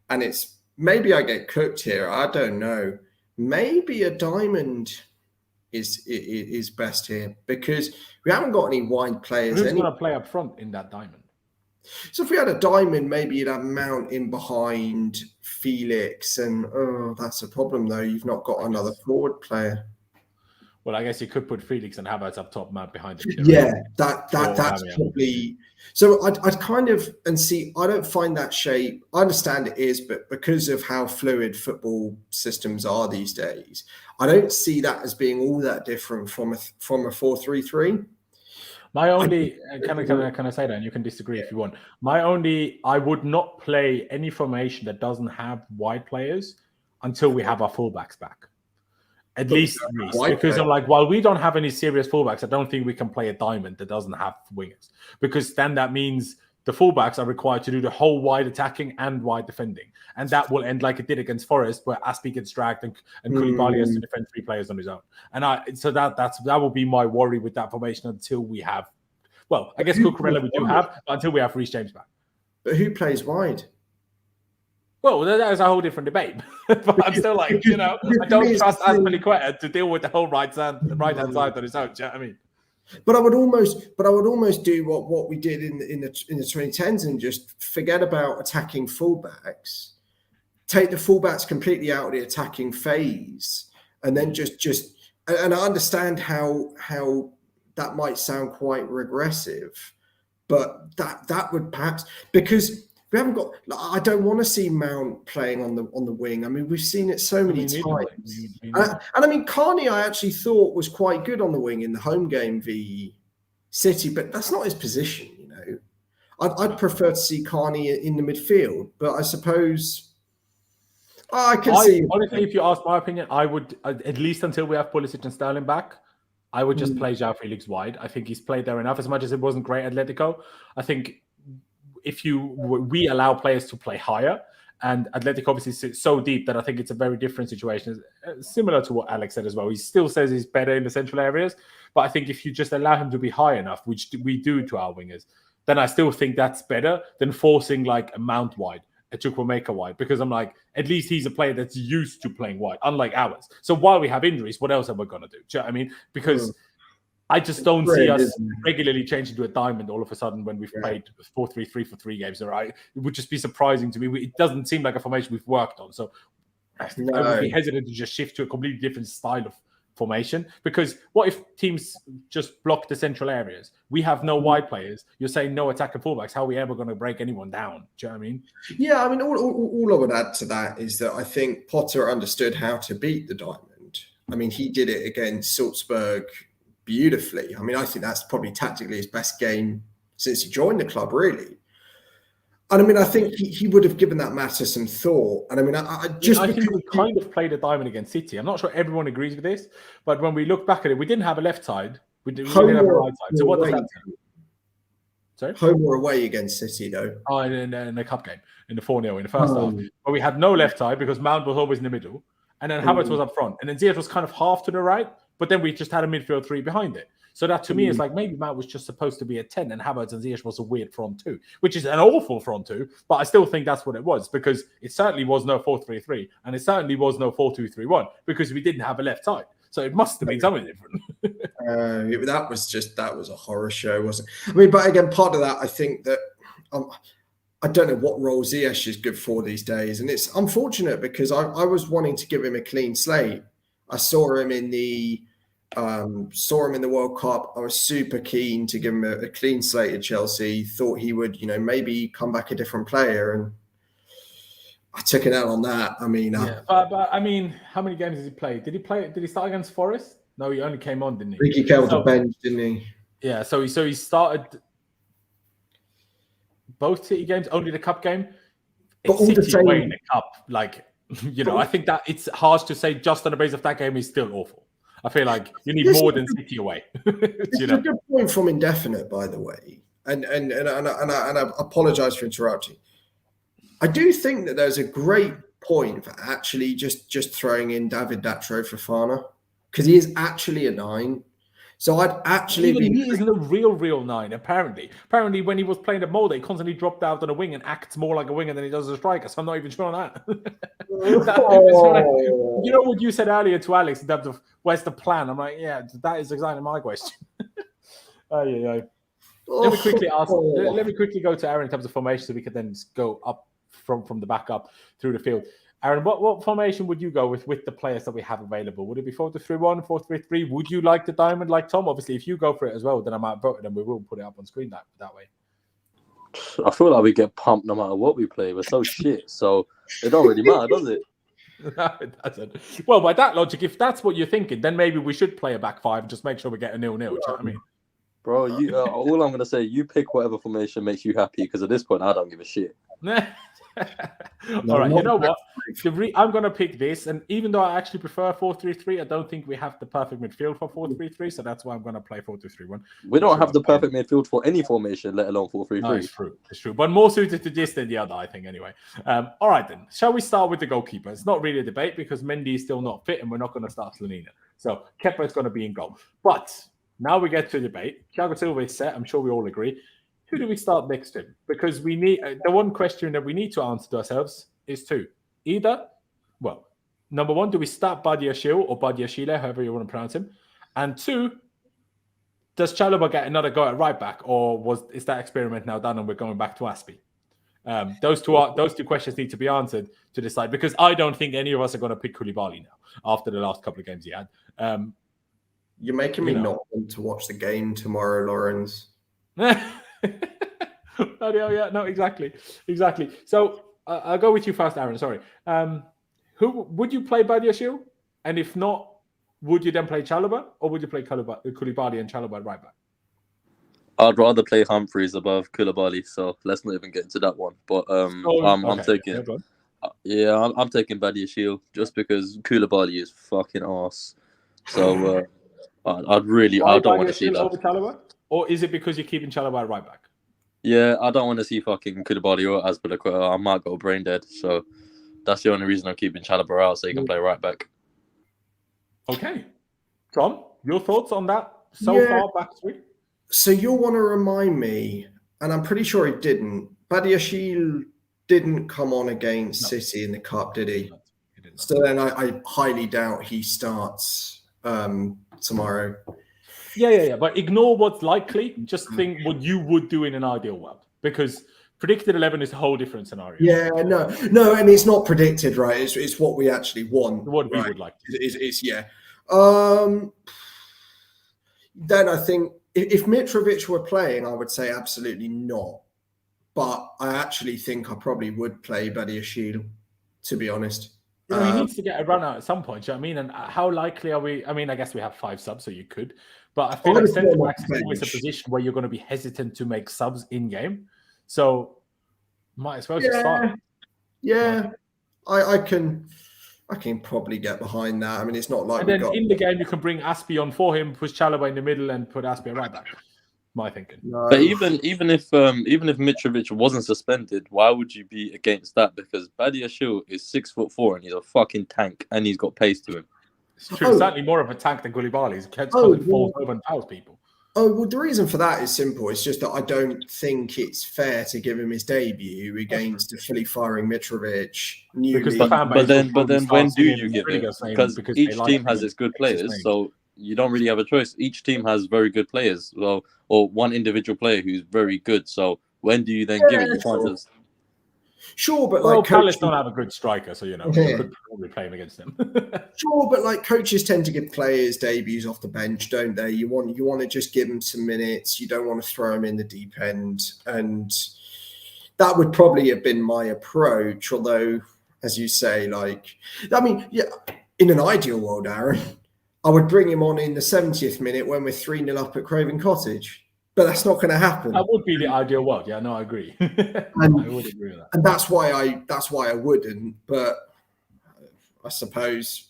and it's maybe I get cooked here. I don't know. Maybe a diamond is best here because we haven't got any wide players. Who's going to play up front in that diamond? So if we had a diamond, maybe you'd have Mount in behind Felix, and that's a problem though. You've not got another forward player. Well, I guess you could put Felix and Havertz up top, Mount behind him. Yeah, that's probably. So I'd kind of see. I don't find that shape. I understand it is, but because of how fluid football systems are these days, I don't see that as being all that different from a 4-3-3. My only can I say that, and you can disagree if you want. I would not play any formation that doesn't have wide players until we have our fullbacks back. At least Reece, because I'm like, while we don't have any serious fullbacks, I don't think we can play a diamond that doesn't have wingers, because then that means the fullbacks are required to do the whole wide attacking and wide defending, and that will end like it did against Forest, where Aspie gets dragged and Koulibaly has to defend 3 players on his own. And that will be my worry with that formation until we have, well, I guess Cucurella we do have, but until we have Reece James back. But who plays wide? Well, that is a whole different debate. But I'm still like, I don't trust Azpilicueta to deal with the whole right hand side on his own. Do you know what I mean? But I would almost do what we did in the 2010s and just forget about attacking fullbacks, take the fullbacks completely out of the attacking phase, and then just and I understand how that might sound quite regressive, but that would perhaps, because we haven't got. I don't want to see Mount playing on the wing. I mean, we've seen it so many times. And I mean, Kante, I actually thought was quite good on the wing in the home game v City, but that's not his position. I'd prefer to see Kante in the midfield, but I suppose I can see. Honestly, if you ask my opinion, I would, at least until we have Pulisic and Sterling back, I would just play Joao Felix wide. I think he's played there enough. As much as it wasn't great at Atletico, I think if we allow players to play higher, and Atletico obviously sits so deep that I think it's a very different situation. Similar to what Alex said as well. He still says he's better in the central areas, but I think if you just allow him to be high enough, which we do to our wingers, then I still think that's better than forcing like a Mount wide, a Chukwuemeka wide, because I'm like, at least he's a player that's used to playing wide, unlike ours. So while we have injuries, what else are we going to do? Do you know what I mean? Because I just don't see us regularly changing to a diamond all of a sudden when we've played 4-3-3 for 3 games. All right, it would just be surprising to me. It doesn't seem like a formation we've worked on. So I would be hesitant to just shift to a completely different style of formation, because what if teams just block the central areas? We have no wide players. You're saying no attacking fullbacks. How are we ever going to break anyone down? Do you know what I mean? Yeah, I mean, all I would add to that is that I think Potter understood how to beat the diamond. I mean, he did it against Salzburg beautifully. I mean, I think that's probably tactically his best game since he joined the club, really. And I mean, I think he would have given that matter some thought. And I mean, I think we kind of played a diamond against City. I'm not sure everyone agrees with this, but when we look back at it, we didn't have a left side. We didn't have a right side. So what does that mean? Sorry? Home or away against City, though? Oh, in the cup game, in the 4-0 in the first half. But we had no left side because Mount was always in the middle. And then Havertz was up front. And then Ziyech was kind of half to the right. But then we just had a midfield 3 behind it. So that to me is like, maybe Mount was just supposed to be a 10 and Havertz and Ziyech was a weird front 2, which is an awful front 2. But I still think that's what it was, because it certainly was no 4-3-3 and it certainly was no 4-2-3-1 because we didn't have a left side. So it must have been something different. That was a horror show, wasn't it? I mean, but again, part of that, I think that I don't know what role Ziyech is good for these days. And it's unfortunate because I was wanting to give him a clean slate. I saw him in the World Cup. I was super keen to give him a clean slate at Chelsea. Thought he would, maybe come back a different player, and I took it out on that. I mean, but I mean, how many games did he play? Did he start against Forest? No, he only came on, didn't he? I think he came off the bench, didn't he? Yeah. So he started both City games, only the cup game. But all the same, in the cup, like I think that it's harsh to say just on the basis of that game is still awful. I feel like you need more than City away. It's a good point from Indefinite, by the way. And I apologise for interrupting. I do think that there's a great point for actually just throwing in David Datro Fofana, because he is actually a 9. So I'd actually he isn't a real 9, apparently. Apparently, when he was playing at Molde, he constantly dropped out on a wing and acts more like a winger than he does as a striker. So I'm not even sure on that. You know what you said earlier to Alex in terms of where's the plan? I'm like, yeah, that is exactly my question. Let me quickly ask. Let me quickly go to Aaron in terms of formation, so we can then go up from the back up through the field. Aaron, what formation would you go with the players that we have available? Would it be 4-2-3-1, 4-3-3? Would you like the diamond like Tom? Obviously, if you go for it as well, then I might vote it and we will put it up on screen that way. I feel like we get pumped no matter what we play. We're so shit, so it don't really matter, does it? No, it doesn't. Well, by that logic, if that's what you're thinking, then maybe we should play a back 5 and just make sure we get a 0-0. Do you know what I mean? Bro, you all I'm gonna say, you pick whatever formation makes you happy. Because at this point, I don't give a shit. All right, you know what? I'm going to pick this, and even though I actually prefer 4-3-3, I don't think we have the perfect midfield for 4-3-3, so that's why I'm going to play 4-2-3-1. We don't have the perfect midfield for any formation, let alone 4-3-3. No, it's true. It's true. But more suited to this than the other, I think, anyway. All right, then. Shall we start with the goalkeeper? It's not really a debate because Mendy is still not fit, and we're not going to start Slanina. So Kepa is going to be in goal. But now we get to debate. Thiago Silva is set. I'm sure we all agree. Who do we start next to? Because we need the one question that we need to answer to ourselves is two. Either, well, number one, do we start Badiashile or Badiashile, however you want to pronounce him? And two, does Chalobah get another go at right back, or is that experiment now done and we're going back to Aspie? Those two questions need to be answered to decide, because I don't think any of us are going to pick Koulibaly now after the last couple of games he had. You're making me not want to watch the game tomorrow, Laurenz. Yeah, no, exactly. So I'll go with you first, Aaron. Sorry. Who would you play Badiashile? And if not, would you then play Chalobah, or would you play Koulibaly and Chalobah at right back? I'd rather play Humphreys above Koulibaly, so let's not even get into that one. But I'm taking Badiashile just because Koulibaly is fucking arse. So I don't want to see that. Over Chalobah? Or is it because you're keeping Chalobah at right back? Yeah, I don't want to see fucking Koulibaly or Azpilicueta. I might go brain dead. So that's the only reason I'm keeping Chalobah out, so he can play right back. Okay. Tom, your thoughts on that far back three? So you'll want to remind me, and I'm pretty sure he didn't. Badiashile didn't come on against City in the Cup, did he? He did not. So then I highly doubt he starts tomorrow. Yeah. But ignore what's likely. Just think what you would do in an ideal world, because predicted 11 is a whole different scenario. Yeah, no, and it's not predicted, right? It's what we actually want. What we right? would like. It's yeah. Then I think if Mitrovic were playing, I would say absolutely not. But I actually think I probably would play Badiashile, to be honest. He needs to get a run out at some point. Do you know what I mean? And how likely are we? I mean, I guess we have 5 subs, so you could. But I feel like centre backs is always a position where you're going to be hesitant to make subs in game. So might as well just start. Yeah, I can probably get behind that. I mean, it's not like. And then in the game, you can bring Aspie on for him, push Chalobah in the middle, and put Aspie right back. My thinking. No. But even if Mitrovic wasn't suspended, why would you be against that? Because Badiashile is 6'4" and he's a fucking tank, and he's got pace to him. It's true. Certainly more of a tank than Koulibaly. He's falls over and fouls people. Oh, well, the reason for that is simple. It's just that I don't think it's fair to give him his debut against a fully firing Mitrovic. But then when do you give it? Because each team has its good players, so you don't really have a choice. Each team has very good players, or one individual player who's very good. So when do you then give it? You can't just... Sure, but Palace don't have a good striker, so you could probably play him against them. Sure, but coaches tend to give players debuts off the bench, don't they? You want to just give them some minutes. You don't want to throw them in the deep end, and that would probably have been my approach. Although, as you say, in an ideal world, Aaron, I would bring him on in the 70th minute when we're 3-0 up at Craven Cottage. But that's not going to happen. That would be the ideal world. Yeah, no, I agree. I would agree with that. And that's why I wouldn't. But I suppose.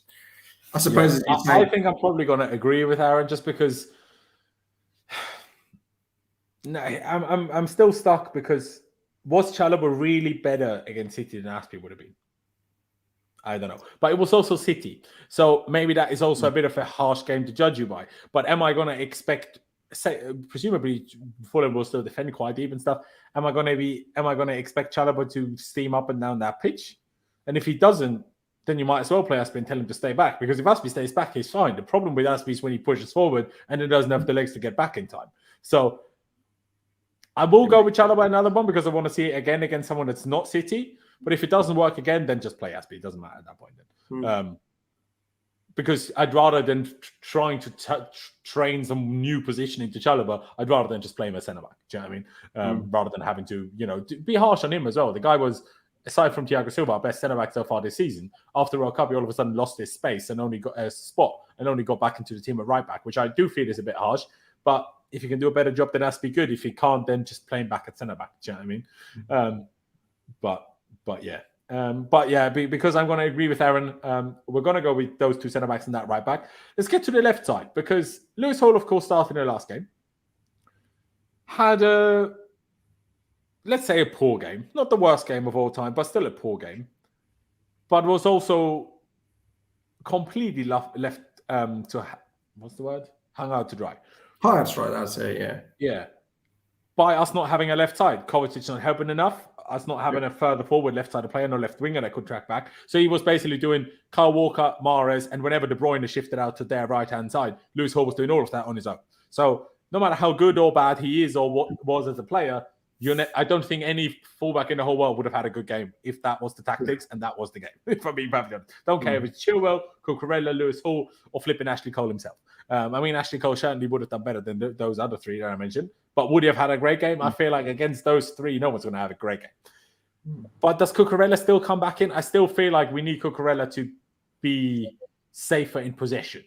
I think I'm probably going to agree with Aaron, just because. No, I'm still stuck, because was Chalobah really better against City than Aspie would have been? I don't know. But it was also City, so maybe that is also a bit of a harsh game to judge you by. But am I going to expect? Presumably Fulham will still defend quite deep and stuff. Am I going to expect Chalobah to steam up and down that pitch? And if he doesn't, then you might as well play Aspie and tell him to stay back, because if Aspie stays back, he's fine. The problem with Aspie is when he pushes forward and then doesn't have the legs to get back in time. So I will go with Chalobah another one, because I want to see it again against someone that's not City. But if it doesn't work again, then just play Aspie. It doesn't matter at that point then. Because I'd rather than trying to train some new positioning to Chalobah, I'd rather than just play him as centre back. Do you know what I mean? Rather than having to, be harsh on him as well. The guy was, aside from Thiago Silva, our best centre back so far this season. After World Cup, he all of a sudden lost his space and only got a spot and only got back into the team at right back, which I do feel is a bit harsh. But if he can do a better job, then that's be good. If he can't, then just play him back at centre back. Do you know what I mean? But yeah, because I'm going to agree with Aaron, we're going to go with those two centre backs and that right back. Let's get to the left side, because Lewis Hall, of course, started in the last game. Had let's say a poor game, not the worst game of all time, but still a poor game. But was also completely left to what's the word? Hung out to dry. Oh, that's right. That's it. Yeah. Yeah. By us not having a left side, Kovacic not helping enough. Us not having a further forward left-sided player, no left winger that could track back. So he was basically doing Kyle Walker, Mahrez, and whenever De Bruyne shifted out to their right-hand side, Lewis Hall was doing all of that on his own. So no matter how good or bad he is or what was as a player, I don't think any fullback in the whole world would have had a good game if that was the tactics and that was the game. If I'm being perfectly honest. Don't care if it's Chilwell, Cucurella, Lewis Hall, or flipping Ashley Cole himself. Ashley Cole certainly would have done better than those other three that I mentioned. But would he have had a great game? I feel like against those three, no one's going to have a great game. But does Cucurella still come back in? I still feel like we need Cucurella to be safer in possession.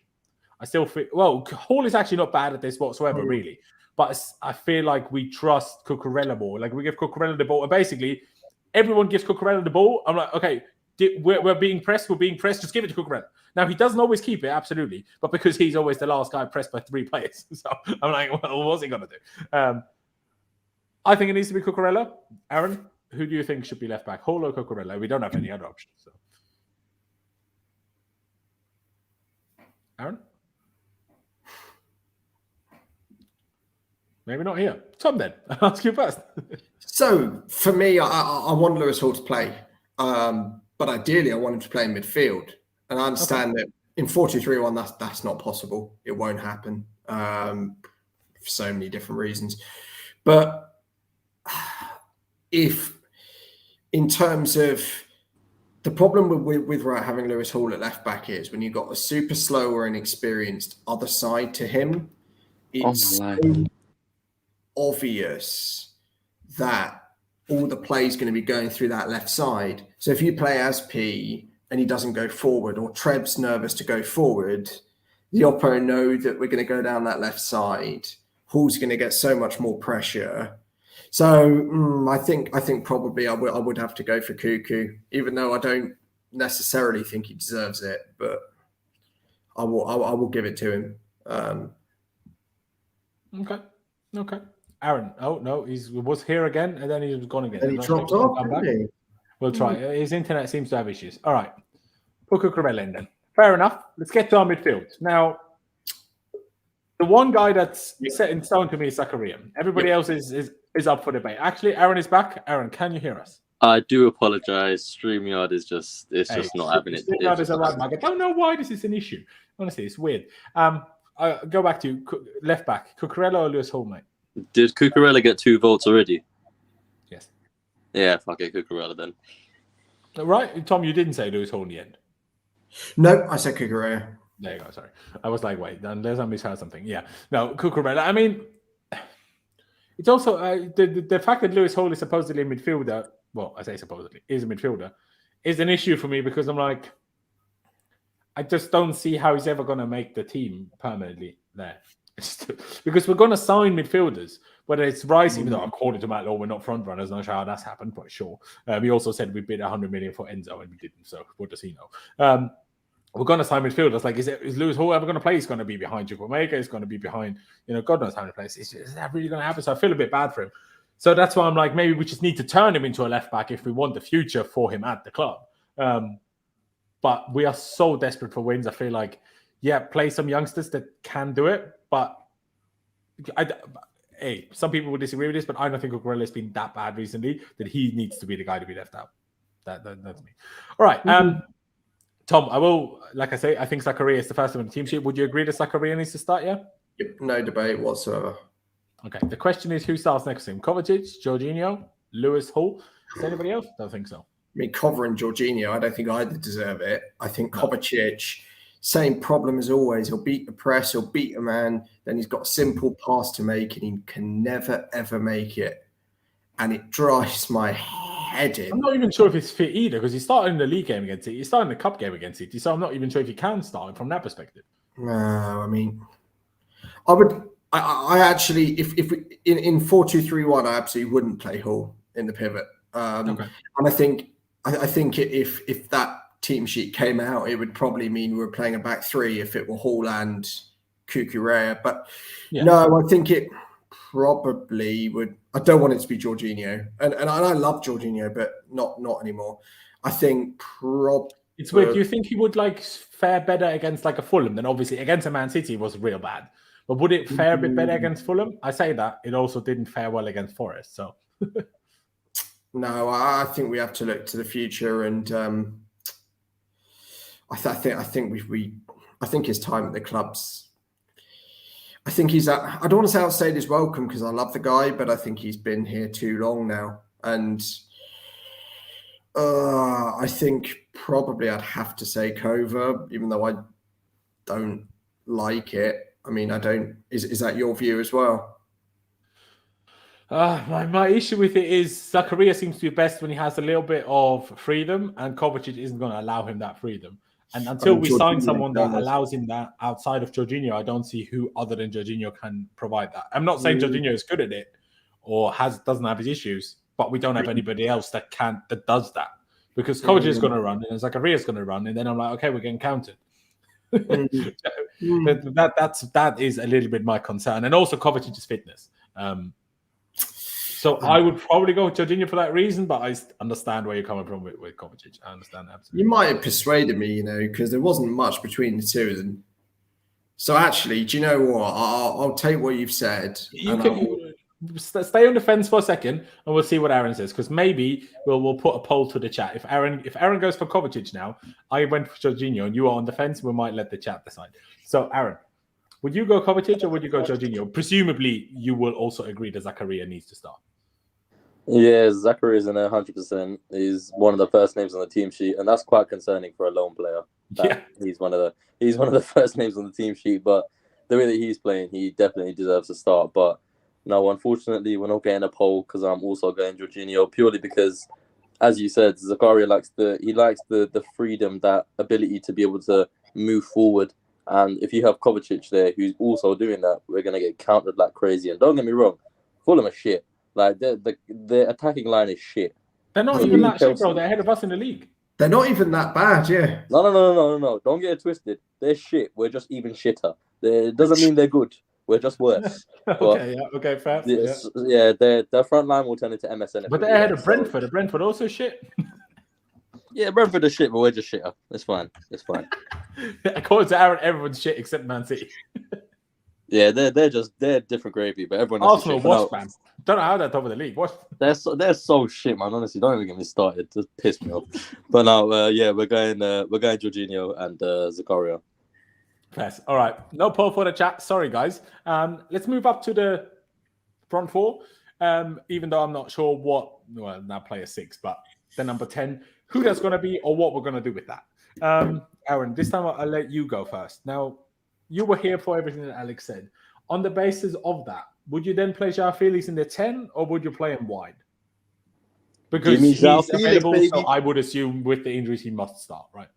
I still feel, Hall is actually not bad at this whatsoever, really. But I feel like we trust Cucurella more. Like, we give Cucurella the ball. And basically, everyone gives Cucurella the ball. I'm like, okay, we're being pressed. We're being pressed. Just give it to Cucurella. Now, he doesn't always keep it, absolutely. But because he's always the last guy pressed by three players. So I'm like, well, what's he going to do? I think it needs to be Cucurella. Aaron, who do you think should be left back? Hall or Cucurella? We don't have any other options. So. Aaron? Maybe not here. Tom, then. I'll ask you first. So, for me, I want Lewis Hall to play. But ideally, I want him to play in midfield. And I understand that in 4-2-3-1, that's not possible. It won't happen for so many different reasons. But if, in terms of the problem with having Lewis Hall at left back is when you've got a super slow or inexperienced other side to him, it's obvious that all the play is going to be going through that left side. So if you play as P and he doesn't go forward, or Treb's nervous to go forward, the Oppo know that we're going to go down that left side. Hall's going to get so much more pressure. So I think probably I would have to go for Cuckoo, even though I don't necessarily think he deserves it, but I will give it to him. Okay. Aaron, oh no, he was here again and then he was gone again. And he dropped off, didn't he? We'll try. His internet seems to have issues. All right. Put Cucurella in then. Fair enough. Let's get to our midfield. Now, the one guy that's set in stone to me is Zakaria. Everybody else is up for debate. Actually, Aaron is back. Aaron, can you hear us? I do apologize. StreamYard is just not having it. StreamYard is a right bug. I don't know why this is an issue. Honestly, it's weird. I go back to left back. Cucurella or Lewis Hall, mate? Did Cucurella get 2 votes already? Yes. Yeah, fuck it, Cucurella then. Right, Tom, you didn't say Lewis Hall in the end. No, I said Cucurella. There you go. Sorry, I was like, wait, unless I misheard something. Yeah, no, Cucurella. I mean, it's also the fact that Lewis Hall is supposedly a midfielder. Well, I say supposedly is a midfielder, is an issue for me because I'm like, I just don't see how he's ever going to make the team permanently there. Because we're going to sign midfielders, whether it's Rice, even though according to Matt Law, we're not front runners. Not sure how that's happened, but sure. We also said we bid 100 million for Enzo, and we didn't. So what does he know? We're going to sign midfielders. Like, is Lewis Hall ever going to play? He's going to be behind Chukwuemeka. He's going to be behind, God knows how many players. Is that really going to happen? So I feel a bit bad for him. So that's why I'm like, maybe we just need to turn him into a left back if we want the future for him at the club. But we are so desperate for wins. I feel like, play some youngsters that can do it. But some people will disagree with this, but I don't think Cucurella has been that bad recently that he needs to be the guy to be left out. That's me. All right. Tom, I will, like I say, I think Zakaria is the first one on the team sheet. Would you agree that Zakaria needs to start, yeah? Yep, no debate whatsoever. Okay. The question is, who starts next to him? Kovacic, Jorginho, Lewis Hall? Is anybody else? Don't think so. I mean, Cover and Jorginho, I don't think either deserve it. I think Kovacic, same problem as always. He'll beat the press, he'll beat a man, then he's got a simple pass to make and he can never, ever make it. And it drives my head in. I'm not even sure if he's fit either because he started in the league game against City. He started in the cup game against City, so I'm not even sure if he can start from that perspective. No, I mean, I I actually, if we, in 4-2-3-1, I absolutely wouldn't play Hall in the pivot. Okay. And I think if that team sheet came out, it would probably mean we were playing a back three if it were Hall and Cucurella. But no, I think it probably would. I don't want it to be Jorginho, and I love Jorginho, but not anymore. I think it's weird. Do you think he would like fare better against like a Fulham? Then obviously against a Man City was real bad. But would it fare a bit better against Fulham? I say that. It also didn't fare well against Forest. So no, I think we have to look to the future, and I think his time at the club's. I think he's. I don't want to say outstayed his welcome because I love the guy, but I think he's been here too long now, and I think probably I'd have to say Kova, even though I don't like it. I mean, I don't. Is that your view as well? My issue with it is Zakaria seems to be best when he has a little bit of freedom, and Kovacic isn't going to allow him that freedom. And until we sign someone that allows him that outside of Jorginho, I don't see who other than Jorginho can provide that. I'm not saying Jorginho is good at it or doesn't have his issues, but we don't have anybody else that does that because Kovacic is going to run and Zakaria is going to run, and then I'm like, okay, we're getting counted. That is a little bit my concern, and also Kovacic's fitness. So I would probably go with Jorginho for that reason, but I understand where you're coming from with Kovacic. I understand absolutely. You might have persuaded me, because there wasn't much between the two of them. So actually, do you know what? I'll take what you've said. Stay on the fence for a second, and we'll see what Aaron says. Because maybe we'll put a poll to the chat. If Aaron goes for Kovacic now, I went for Jorginho, and you are on the fence. We might let the chat decide. So Aaron, would you go Kovacic or would you go Jorginho? Presumably, you will also agree that Zakaria needs to start. Yeah, Zachary is in there 100%. He's one of the first names on the team sheet, and that's quite concerning for a lone player. He's one of the first names on the team sheet, but the way that he's playing, he definitely deserves to start. But no, unfortunately, we're not getting a poll because I'm also going Jorginho purely because, as you said, Zakaria likes the freedom, that ability to be able to move forward. And if you have Kovacic there, who's also doing that, we're gonna get countered like crazy. And don't get me wrong, Fulham are shit. Like the attacking line is shit. They're not even that shit, bro. They're ahead of us in the league. They're not even that bad, yeah. No. Don't get it twisted. They're shit. We're just even shitter. It doesn't mean they're good. We're just worse. Okay, fair. Yeah, their front line will turn into MSN. But they're ahead of Brentford. Are Brentford also shit? Yeah, Brentford is shit, but we're just shitter. It's fine. According to Aaron, everyone's shit except Man City. Yeah, they're different gravy, but everyone else Arsenal, Wasp, man. Don't know how they're top of the league. What? They're so shit, man. Honestly, don't even get me started. Just piss me off. But now, we're going Jorginho and Zakaria. Yes. All right. No poll for the chat. Sorry, guys. Let's move up to the front four. Even though I'm not sure now player 6, but the number 10, who that's going to be or what we're going to do with that. Aaron, this time I'll let you go first. Now, you were here for everything that Alex said. On the basis of that, would you then play Joao Felix in the 10 or would you play him wide? Because he's available, so I would assume with the injuries he must start, right?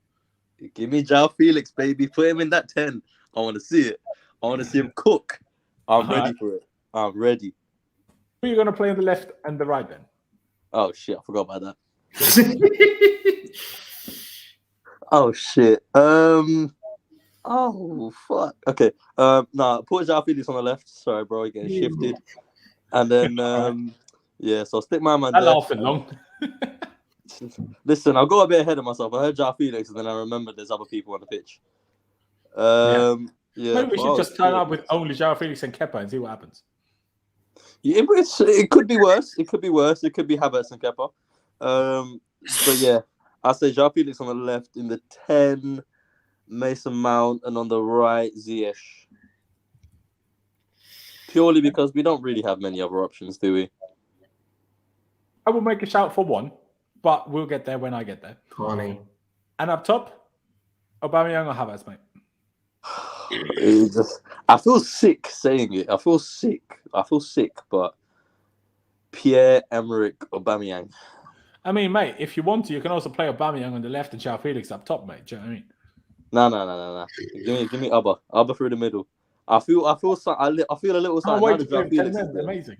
Give me Joao Felix, baby. Put him in that 10. I want to see it. I want to see him cook. I'm ready for it. I'm ready. Who are you going to play on the left and the right then? Oh, shit. I forgot about that. Oh, shit. Oh, fuck. Okay. Put Joao Felix on the left. Sorry, bro. You're getting shifted. And then, so I'll stick my man there. Laughing long. Listen, I'll go a bit ahead of myself. I heard Joao Felix, and then I remembered there's other people on the pitch. Maybe we should just turn up with only Joao Felix and Kepa and see what happens. Yeah, it could be worse. It could be worse. It could be Havertz and Kepa. But yeah, I'll say Joao Felix on the left in the 10, Mason Mount, and on the right, Ziyech. Purely because we don't really have many other options, do we? I will make a shout for one, but we'll get there when I get there. Funny. And up top, Aubameyang or Havertz, mate? I feel sick saying it. I feel sick, but Pierre-Emerick Aubameyang. I mean, mate, if you want to, you can also play Aubameyang on the left and Joao Felix up top, mate. Do you know what I mean? No. Give me Abba through the middle. I feel a little Can't something wait now to that play Joao with 10 Felix is men. there. Amazing.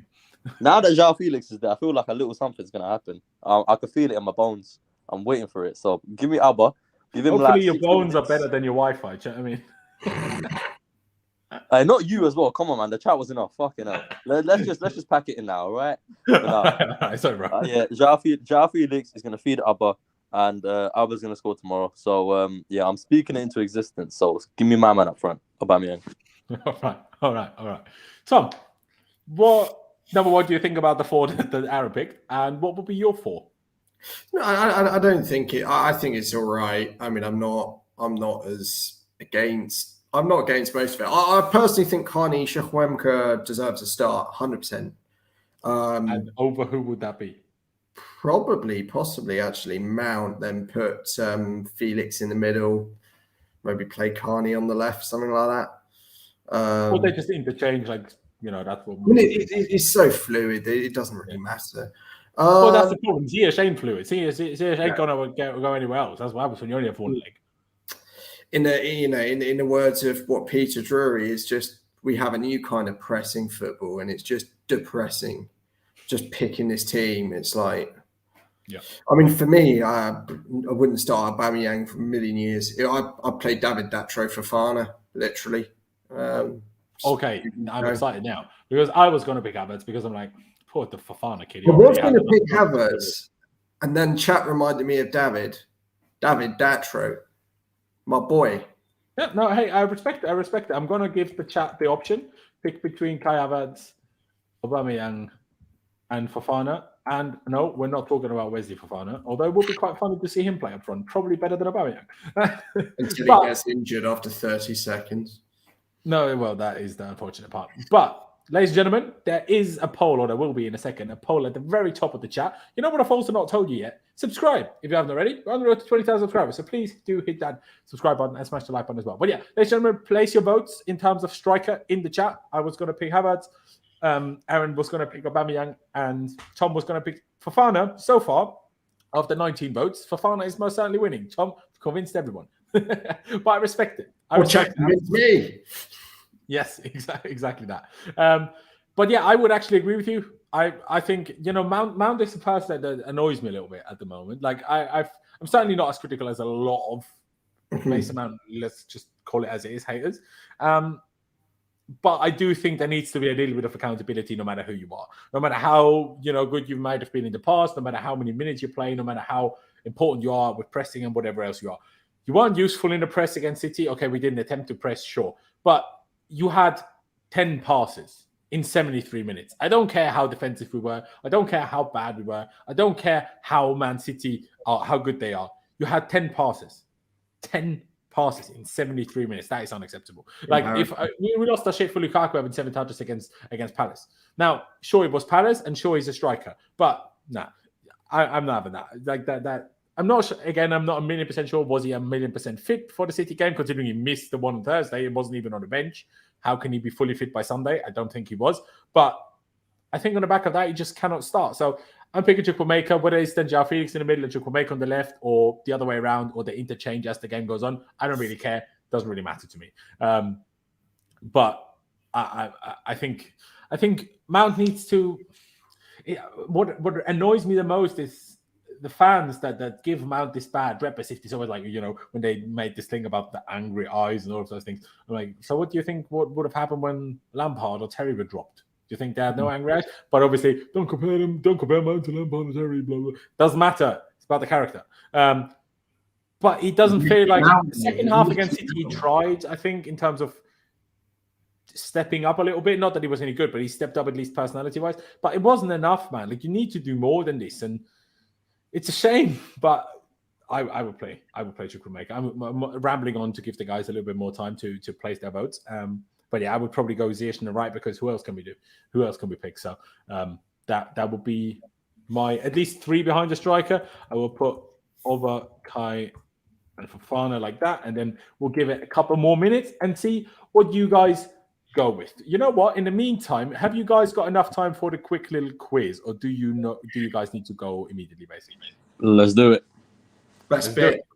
Now that Joao Felix is there, I feel like a little something's gonna happen. I can feel it in my bones. I'm waiting for it. So give me Alba. Give him Hopefully like your 60 bones are minutes. better than your Wi-Fi. Do you know what I mean? Not you as well. Come on, man. The chat was enough. Fucking hell. Let's just pack it in now, all right? But no. Sorry, bro. Yeah, Joao Felix is gonna feed Alba, and Alba's gonna score tomorrow. So yeah, I'm speaking it into existence. So give me my man up front, Aubameyang. All right. Tom, what do you think about the four that Aaron picked, and what would be your four? No, I don't think it. I think it's all right. I mean, I'm not against most of it. I personally think Kante Chukwuemeka deserves a start, 100%. And over who would that be? Possibly, actually, Mount. Then put Felix in the middle. Maybe play Kante on the left, something like that. Or they just interchange, like that's what. It's so fluid. It doesn't really matter. Well, that's the problem. Ziyech ain't fluid. Ziyech ain't gonna go anywhere else. That's what happens when you only have one leg. In the words of what Peter Drury is, just we have a new kind of pressing football, and it's just depressing. Just picking this team, it's like, yeah. I mean, for me, I wouldn't start Aubameyang for a million years. I played David Datro Fofana, literally. Okay, I'm excited now because I was going to pick Havertz because I'm like, poor the Fofana kid. I was going to pick Havertz, and then chat reminded me of David Datro, my boy. Yeah, no, hey, I respect it. I'm going to give the chat the option, pick between Kai Havertz, Aubameyang, and Fofana. And no, we're not talking about Wesley Fofana, although it would be quite funny to see him play up front, probably better than Aubameyang. Until he gets injured after 30 seconds. No, well, that is the unfortunate part. But, ladies and gentlemen, there is a poll, or there will be in a second, a poll at the very top of the chat. You know what I've also not told you yet? Subscribe if you haven't already. We're on the road to 20,000 subscribers, so please do hit that subscribe button and smash the like button as well. But yeah, ladies and gentlemen, place your votes in terms of striker in the chat. I was going to pick Havertz. Aaron was going to pick Aubameyang, and Tom was going to pick Fofana. So far, of the 19 votes, Fofana is most certainly winning. Tom convinced everyone. But I respect it. Convinced me. Yes, exactly that. But yeah, I would actually agree with you. I think Mount is the person that annoys me a little bit at the moment. Like I'm certainly not as critical as a lot of Mason Mount. Let's just call it as it is, haters. But I do think there needs to be a little bit of accountability, no matter who you are, no matter how good you might have been in the past, no matter how many minutes you play, no matter how important you are with pressing and whatever else you are. You weren't useful in the press against City. Okay, we didn't attempt to press, sure, but you had 10 passes in 73 minutes. I don't care how defensive we were. I don't care how bad we were. I don't care how Man City are, how good they are. You had 10 passes. 10 passes in 73 minutes. That is unacceptable. Like, if we lost our shit for Lukaku having 7 touches against Palace. Now, sure, it was Palace, and sure, he's a striker. But, nah, I'm not having that. Like, that I'm not sure, again, I'm not 1,000,000% sure. Was he 1,000,000% fit for the City game, considering he missed the one on Thursday? He wasn't even on the bench. How can he be fully fit by Sunday? I don't think he was. But I think on the back of that, he just cannot start. So I'm picking Chukwuemeka, whether it's then Joao Felix in the middle and Chukwuemeka on the left, or the other way around, or the interchange as the game goes on. I don't really care. Doesn't really matter to me. But I think Mount needs to. What annoys me the most is the fans that give Mount this bad rep, as if it's always like, when they made this thing about the angry eyes and all of those things. I'm like, so what do you think would have happened when Lampard or Terry were dropped? Do you think they had no angry eyes? But obviously, don't compare Mount to Lampard and Terry, blah, blah. Doesn't matter. It's about the character. But it doesn't feel like the second half against City, he tried, I think, in terms of stepping up a little bit. Not that he was any good, but he stepped up at least personality-wise. But it wasn't enough, man. Like, you need to do more than this. And it's a shame, but I would play Chukwuemeka. I'm rambling on to give the guys a little bit more time to place their votes. But yeah, I would probably go Ziyech on the right, because who else can we do? Who else can we pick? So that would be my at least 3 behind the striker. I will put over Kai and Fofana like that, and then we'll give it a couple more minutes and see what you guys go with. You know what? In the meantime, have you guys got enough time for the quick little quiz, or do you guys need to go immediately, basically? Let's do it. Let's do it.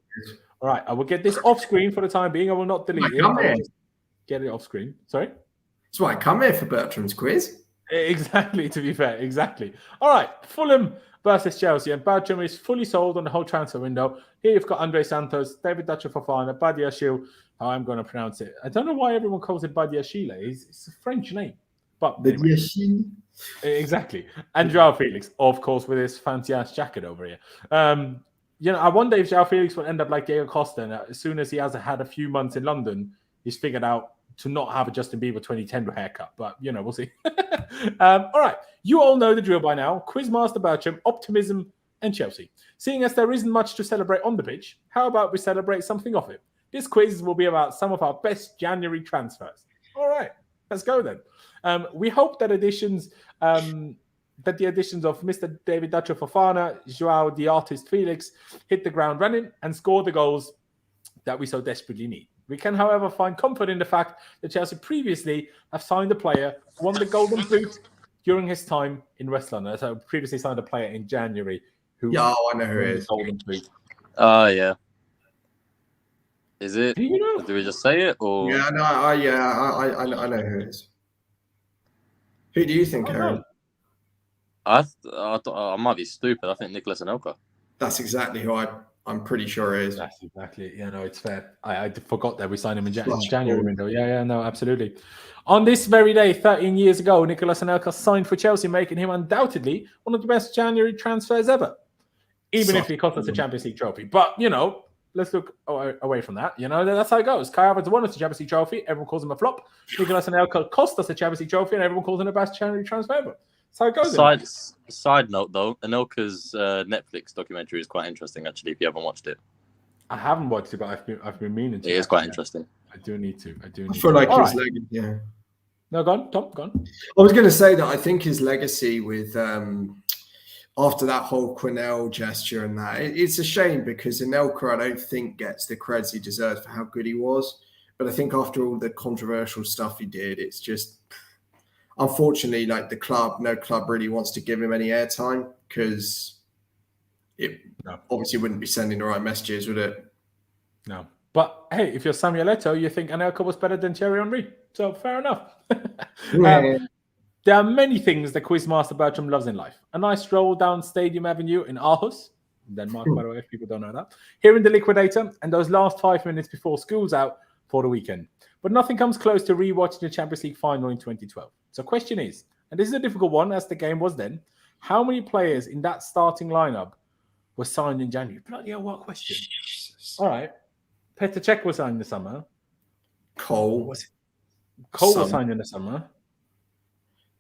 All right, I will get this off screen for the time being. I will not delete it. Get it off screen. Sorry? That's why I come here for Bertram's quiz. Exactly, to be fair. Exactly. All right. Fulham versus Chelsea. And Bertram is fully sold on the whole transfer window. Here you've got Andre Santos, David Fofana, Badiashile. How I'm going to pronounce it. I don't know why everyone calls it Badiashile. It's a French name. But anyway. Exactly. And Joao Felix, of course, with his fancy-ass jacket over here. I wonder if Joao Felix will end up like Diego Costa. And as soon as he has had a few months in London, he's figured out to not have a Justin Bieber 2010 haircut. But, we'll see. All right. You all know the drill by now. Quizmaster Bertram, optimism, and Chelsea. Seeing as there isn't much to celebrate on the pitch, how about we celebrate something off it? This quiz will be about some of our best January transfers. All right. Let's go then. We hope that the additions of Mr. David Fofana, Joao the Artist Felix hit the ground running and score the goals that we so desperately need. We can, however, find comfort in the fact that Chelsea previously have signed a player who won the Golden Boot during his time in West London. So previously signed a player in January who I know who it is. Golden Boot. Yeah. Is it? Do you know? Do we just say it or? Yeah, no, I know who it is. Who do you think, Aaron? I might be stupid. I think Nicolas Anelka. That's exactly who I'm pretty sure it is. That's exactly it. Yeah, no, it's fair. I forgot that we signed him in January window. Yeah, no, absolutely. On this very day, 13 years ago, Nicolas Anelka signed for Chelsea, making him undoubtedly one of the best January transfers ever. Even if he cost us a Champions League trophy. But, let's look away from that. That's how it goes. Kai Havertz won us a Champions League trophy. Everyone calls him a flop. Nicolas Anelka cost us a Champions League trophy, and everyone calls him the best January transfer ever. That's how it goes. Side note, though, Anelka's Netflix documentary is quite interesting, actually, if you haven't watched it. I haven't watched it, but I've been meaning to. It is quite interesting. I do need to. I feel like his legacy. Yeah. No, go on, Tom. Go on. I was going to say that I think his legacy with after that whole Quinnell gesture and that, it's a shame because Anelka, I don't think, gets the credit he deserves for how good he was. But I think after all the controversial stuff he did, it's just, unfortunately, like no club really wants to give him any airtime because it obviously wouldn't be sending the right messages, would it? No. But hey, if you're Samuel Eto'o, you think Anelka was better than Thierry Henry. So fair enough. There are many things that Quizmaster Bertram loves in life. A nice stroll down Stadium Avenue in Aarhus, Denmark, by the way, if people don't know that. Hearing the Liquidator and those last 5 minutes before school's out for the weekend. But nothing comes close to rewatching the Champions League final in 2012. So question is, and this is a difficult one as the game was then, how many players in that starting lineup were signed in January? Bloody hell, what question. All right. Petr Cech was signed in the summer. Cole was signed in the summer.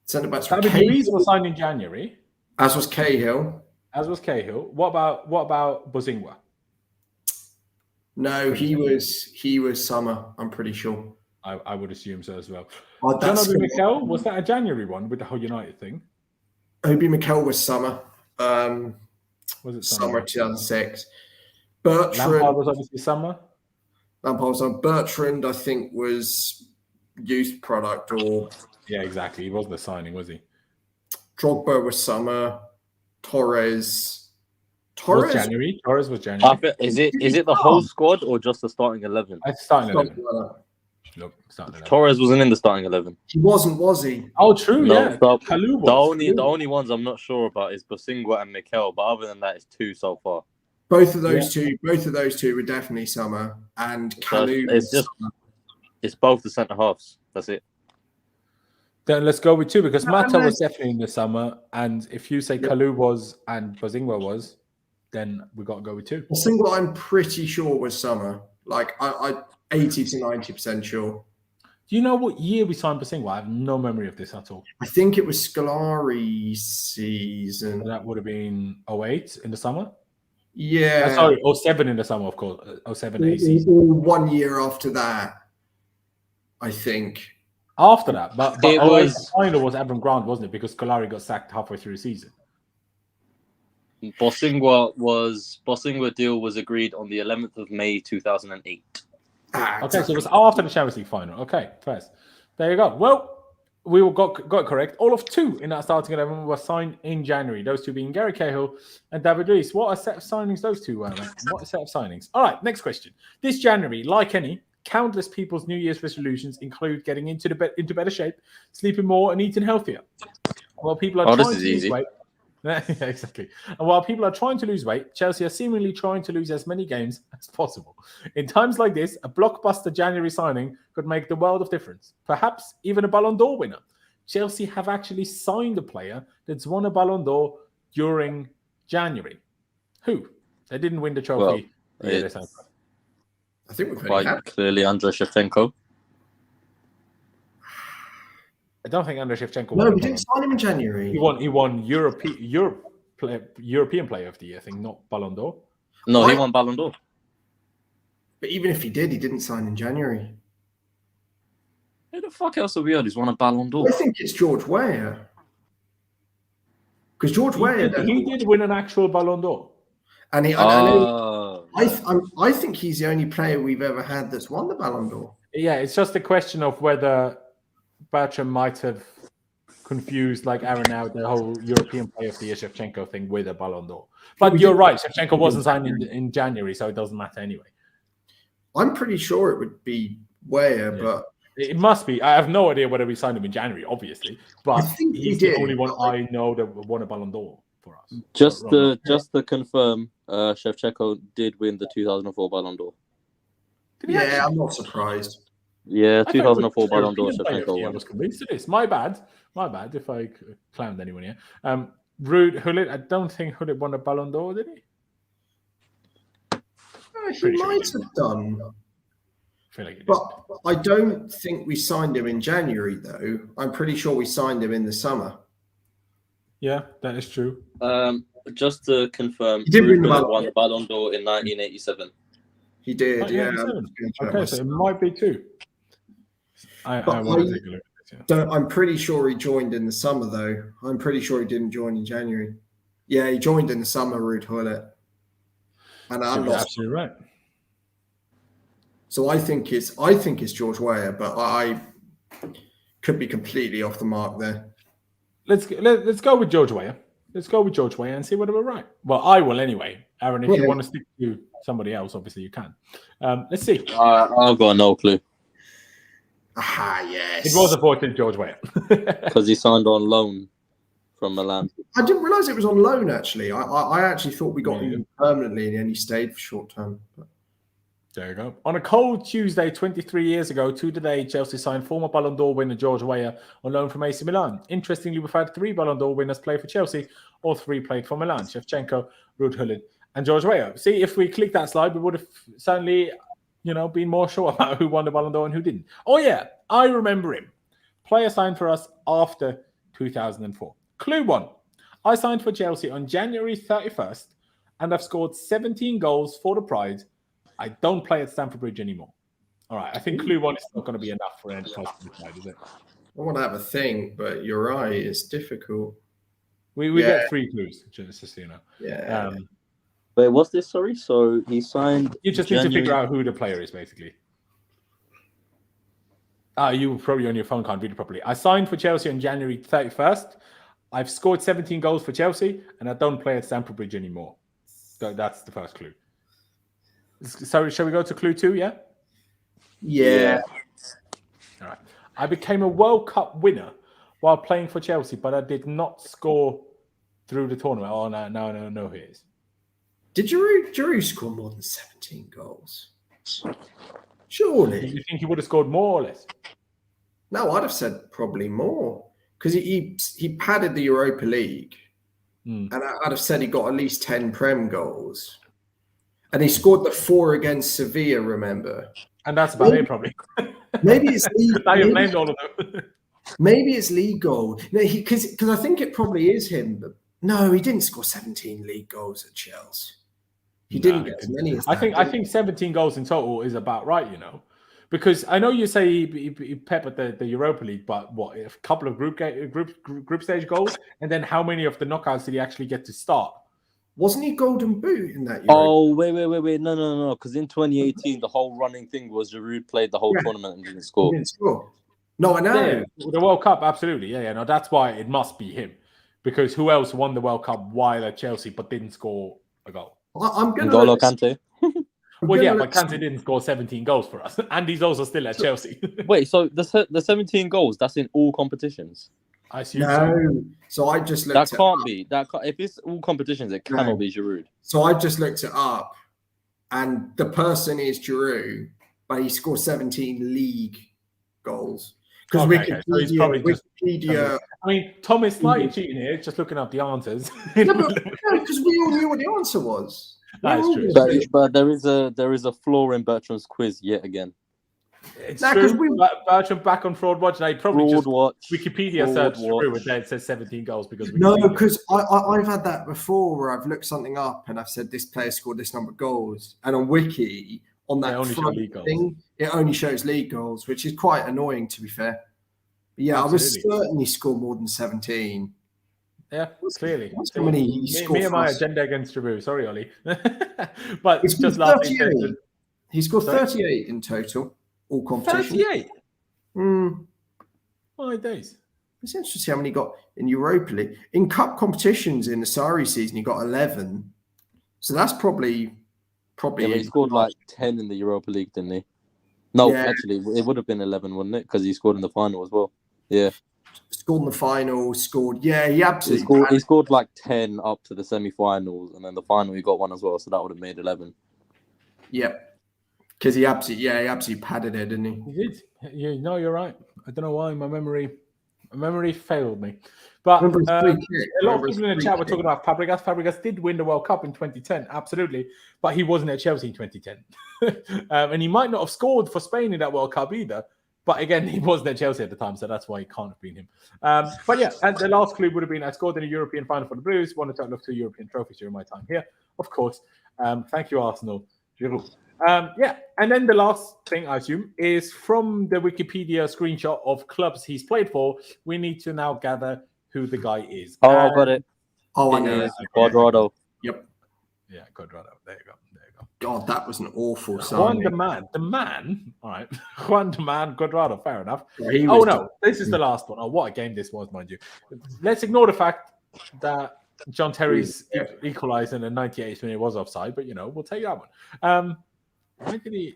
Centre-backs David Luiz was signed in January. As was Cahill. What about Bosingwa? No, he was summer, I'm pretty sure. I would assume so as well. John Obi Mikel, was that a January one with the whole United thing? Obi Mikel was summer. Was it summer 2006? Bertrand Lampard was obviously summer. Lampard was on. Bertrand, I think, was youth product or. Yeah, exactly. He wasn't a signing, was he? Drogba was summer. Torres was January. Torres was January. Is it the whole squad or just the starting 11? It's starting 11. Look, starting 11. Torres wasn't in the starting 11. He wasn't, was he? Oh, true. No, yeah. The only ones I'm not sure about is Bosingwa and Mikel, but other than that, it's 2 so far. Both of those two were definitely summer, and Kalu. It's both the centre halves. That's it. Then let's go with 2 because Mata was definitely in the summer, and if you say Kalu was and Bosingwa was, then we got to go with 2. Bosingwa, I'm pretty sure was summer. Like I 80 to 90% sure. Do you know what year we signed Bosingwa? I have no memory of this at all. I think it was Scolari season. So that would have been 08 in the summer. Yeah. Sorry, 07 in the summer, of course. 07 A season. 1 year after that, I think. After that, but it was the final was Avram Grant, wasn't it? Because Scolari got sacked halfway through the season. Bosingwa deal was agreed on the 11th of May 2008. Okay, so it was after the Champions League final. Okay, first. There you go. Well, we got it correct. All of 2 in that starting 11 were signed in January. Those 2 being Gary Cahill and David Luiz. What a set of signings those 2 were, man. What a set of signings. All right, next question. This January, like any, Countless people's New Year's resolutions include getting into better shape, sleeping more, and eating healthier. While people are trying to lose weight, yeah, exactly. And while people are trying to lose weight, Chelsea are seemingly trying to lose as many games as possible. In times like this, a blockbuster January signing could make the world of difference. Perhaps even a Ballon d'Or winner. Chelsea have actually signed a player that's won a Ballon d'Or during January. Who? They didn't win the trophy. I think we've quite clearly Andrei Shevchenko. I don't think Andrei Shevchenko No, won. we didn't sign him in January. He won European Player of the Year, I think, not Ballon d'Or. No, he won Ballon d'Or. But even if he did, he didn't sign in January. Who the fuck else have we heard? He's won a Ballon d'Or. I think it's George Weah. Because George Weah... He did win an actual Ballon d'Or. And I think he's the only player we've ever had that's won the Ballon d'Or. Yeah, it's just a question of whether Bertram might have confused, like Aaron now, the whole European Player of the Year Shevchenko thing with a Ballon d'Or. But you're right, Shevchenko wasn't signed in January, so it doesn't matter anyway. I'm pretty sure it would be Weah, but... It must be. I have no idea whether we signed him in January, obviously. But he's the only one I know that won a Ballon d'Or for us. Just to confirm, Shevchenko did win the 2004 Ballon d'Or. Yeah, I'm not surprised. Yeah, 2004 Ballon d'Or. I was convinced of this. My bad if I clowned anyone here. Ruud Gullit, I don't think Gullit won a Ballon d'Or, did he? He might have done. Like but I don't think we signed him in January, though. I'm pretty sure we signed him in the summer. Yeah, that is true. Just to confirm, Ruud won the Ballon d'Or in 1987. He did, yeah. Okay, so it might be two. I want to take a look at this. I'm pretty sure he joined in the summer, though. I'm pretty sure he didn't join in January. Yeah, he joined in the summer, Ruud Gullit. And I'm not absolutely right. So I think it's George Weah, but I could be completely off the mark there. Let's go with George Weah. Let's go with George Weah and see whether we're right. Well, I will anyway. Aaron, if you want to stick to somebody else, obviously you can. Let's see. I've got no clue. Aha, yes. It was unfortunately George Weah. Because he signed on loan from Milan. I didn't realise it was on loan, actually. I actually thought we got him permanently and he stayed for short term. But... There you go. On a cold Tuesday, 23 years ago to today, Chelsea signed former Ballon d'Or winner George Weah on loan from AC Milan. Interestingly, we've had 3 Ballon d'Or winners play for Chelsea. All 3 played for Milan. Shevchenko, Ruud Gullit, and George Weah. See, if we click that slide, we would have certainly, been more sure about who won the Ballon d'Or and who didn't. Oh, yeah, I remember him. Player signed for us after 2004. Clue 1. I signed for Chelsea on January 31st, and I've scored 17 goals for the Pride. I don't play at Stamford Bridge anymore. All right, I think clue 1 is not going to be enough for any place to decide, is it? I want to have a think, but you're right. It's difficult. We get 3 clues, just so you know. Yeah. Wait, what's this? Sorry. So he signed. You just need to figure out who the player is, basically. You probably on your phone can't read it properly. I signed for Chelsea on January 31st. I've scored 17 goals for Chelsea, and I don't play at Stamford Bridge anymore. So that's the first clue. So shall we go to clue 2, yeah? Yeah. All right. I became a World Cup winner while playing for Chelsea, but I did not score through the tournament. Oh, no, here it is. Did Giroud score more than 17 goals? Surely. You think he would have scored more or less? No, I'd have said probably more. Because he padded the Europa League. And I'd have said he got at least 10 Prem goals. And he scored the 4 against Sevilla, remember? And that's about it, probably. Maybe it's league. Now you've named all of them. Maybe it's league goal. No, because I think it probably is him. But no, he didn't score 17 league goals at Chelsea. He didn't get as many as that. I think 17 goals in total is about right, Because I know you say he peppered the Europa League, but what, a couple of group stage goals? And then how many of the knockouts did he actually get to start? Wasn't he Golden Boot in that year? Oh, wait. No. Because in 2018, the whole running thing was Giroud played the whole tournament and didn't score. He didn't score. No, I know. Yeah, the World Cup, absolutely. Yeah. No, that's why it must be him. Because who else won the World Cup while at Chelsea but didn't score a goal? I'm going N'Golo Kante. Well, yeah, but Kante didn't score 17 goals for us, and he's also still at Chelsea. Wait, so the 17 goals, that's in all competitions? I assume so. No. So I just looked That it can't up. be. If it's all competitions, it cannot be Giroud. So I just looked it up, and the person is Giroud, but he scored 17 league goals. Because Wikipedia. I mean, Tom is slightly cheating here, just looking up the answers. No, because we all knew what the answer was. That is true. But there is a flaw in Bertrand's quiz yet again. It's true. Bertrand back on Fraud Watch. They probably just Wikipedia searched through it. It says 17 goals because because I've had that before where I've looked something up and I've said this player scored this number of goals, and on Wiki on that front thing it only shows league goals, which is quite annoying to be fair. But yeah, absolutely. I was certainly scored more than 17. Yeah, clearly. How many me and my agenda against Giroud. Sorry, Ollie. But it's just last season, he scored 38 in total. All competitions. 38? My days. It's interesting to see how many he got in Europa League. In cup competitions in the Sarri season, he got 11. So that's probably. Yeah, he scored like 10 in the Europa League, didn't he? No, actually, it would have been 11, wouldn't it? Because he scored in the final as well. Yeah. Scored in the final, he absolutely he scored like 10 up to the semi-finals, and then the final he got one as well, so that would have made 11. Yep. Because he absolutely padded it, didn't he? He did. Yeah, no, you're right. I don't know why my memory failed me. But a lot of people in the chat were talking about Fabregas. Fabregas did win the World Cup in 2010, absolutely, but he wasn't at Chelsea in 2010, and he might not have scored for Spain in that World Cup either. But again, he wasn't at Chelsea at the time, so that's why he can't have been him. But yeah, and the last clue would have been I scored in a European final for the Blues. Wanted to look to European trophies during my time here, of course. Thank you, Arsenal. Yeah, and then the last thing I assume is from the Wikipedia screenshot of clubs he's played for. We need to now gather who the guy is. Oh, I got it. Oh, I know. Cuadrado. Yep. Yeah, Cuadrado. There you go. God, that was an awful signing. Juan the man. All right, Juan the man. Cuadrado. Fair enough. No, this is the last one. Oh, what a game this was, mind you. Let's ignore the fact that John Terry's equaliser in the 98th minute was offside, but we'll take that one. Why did he?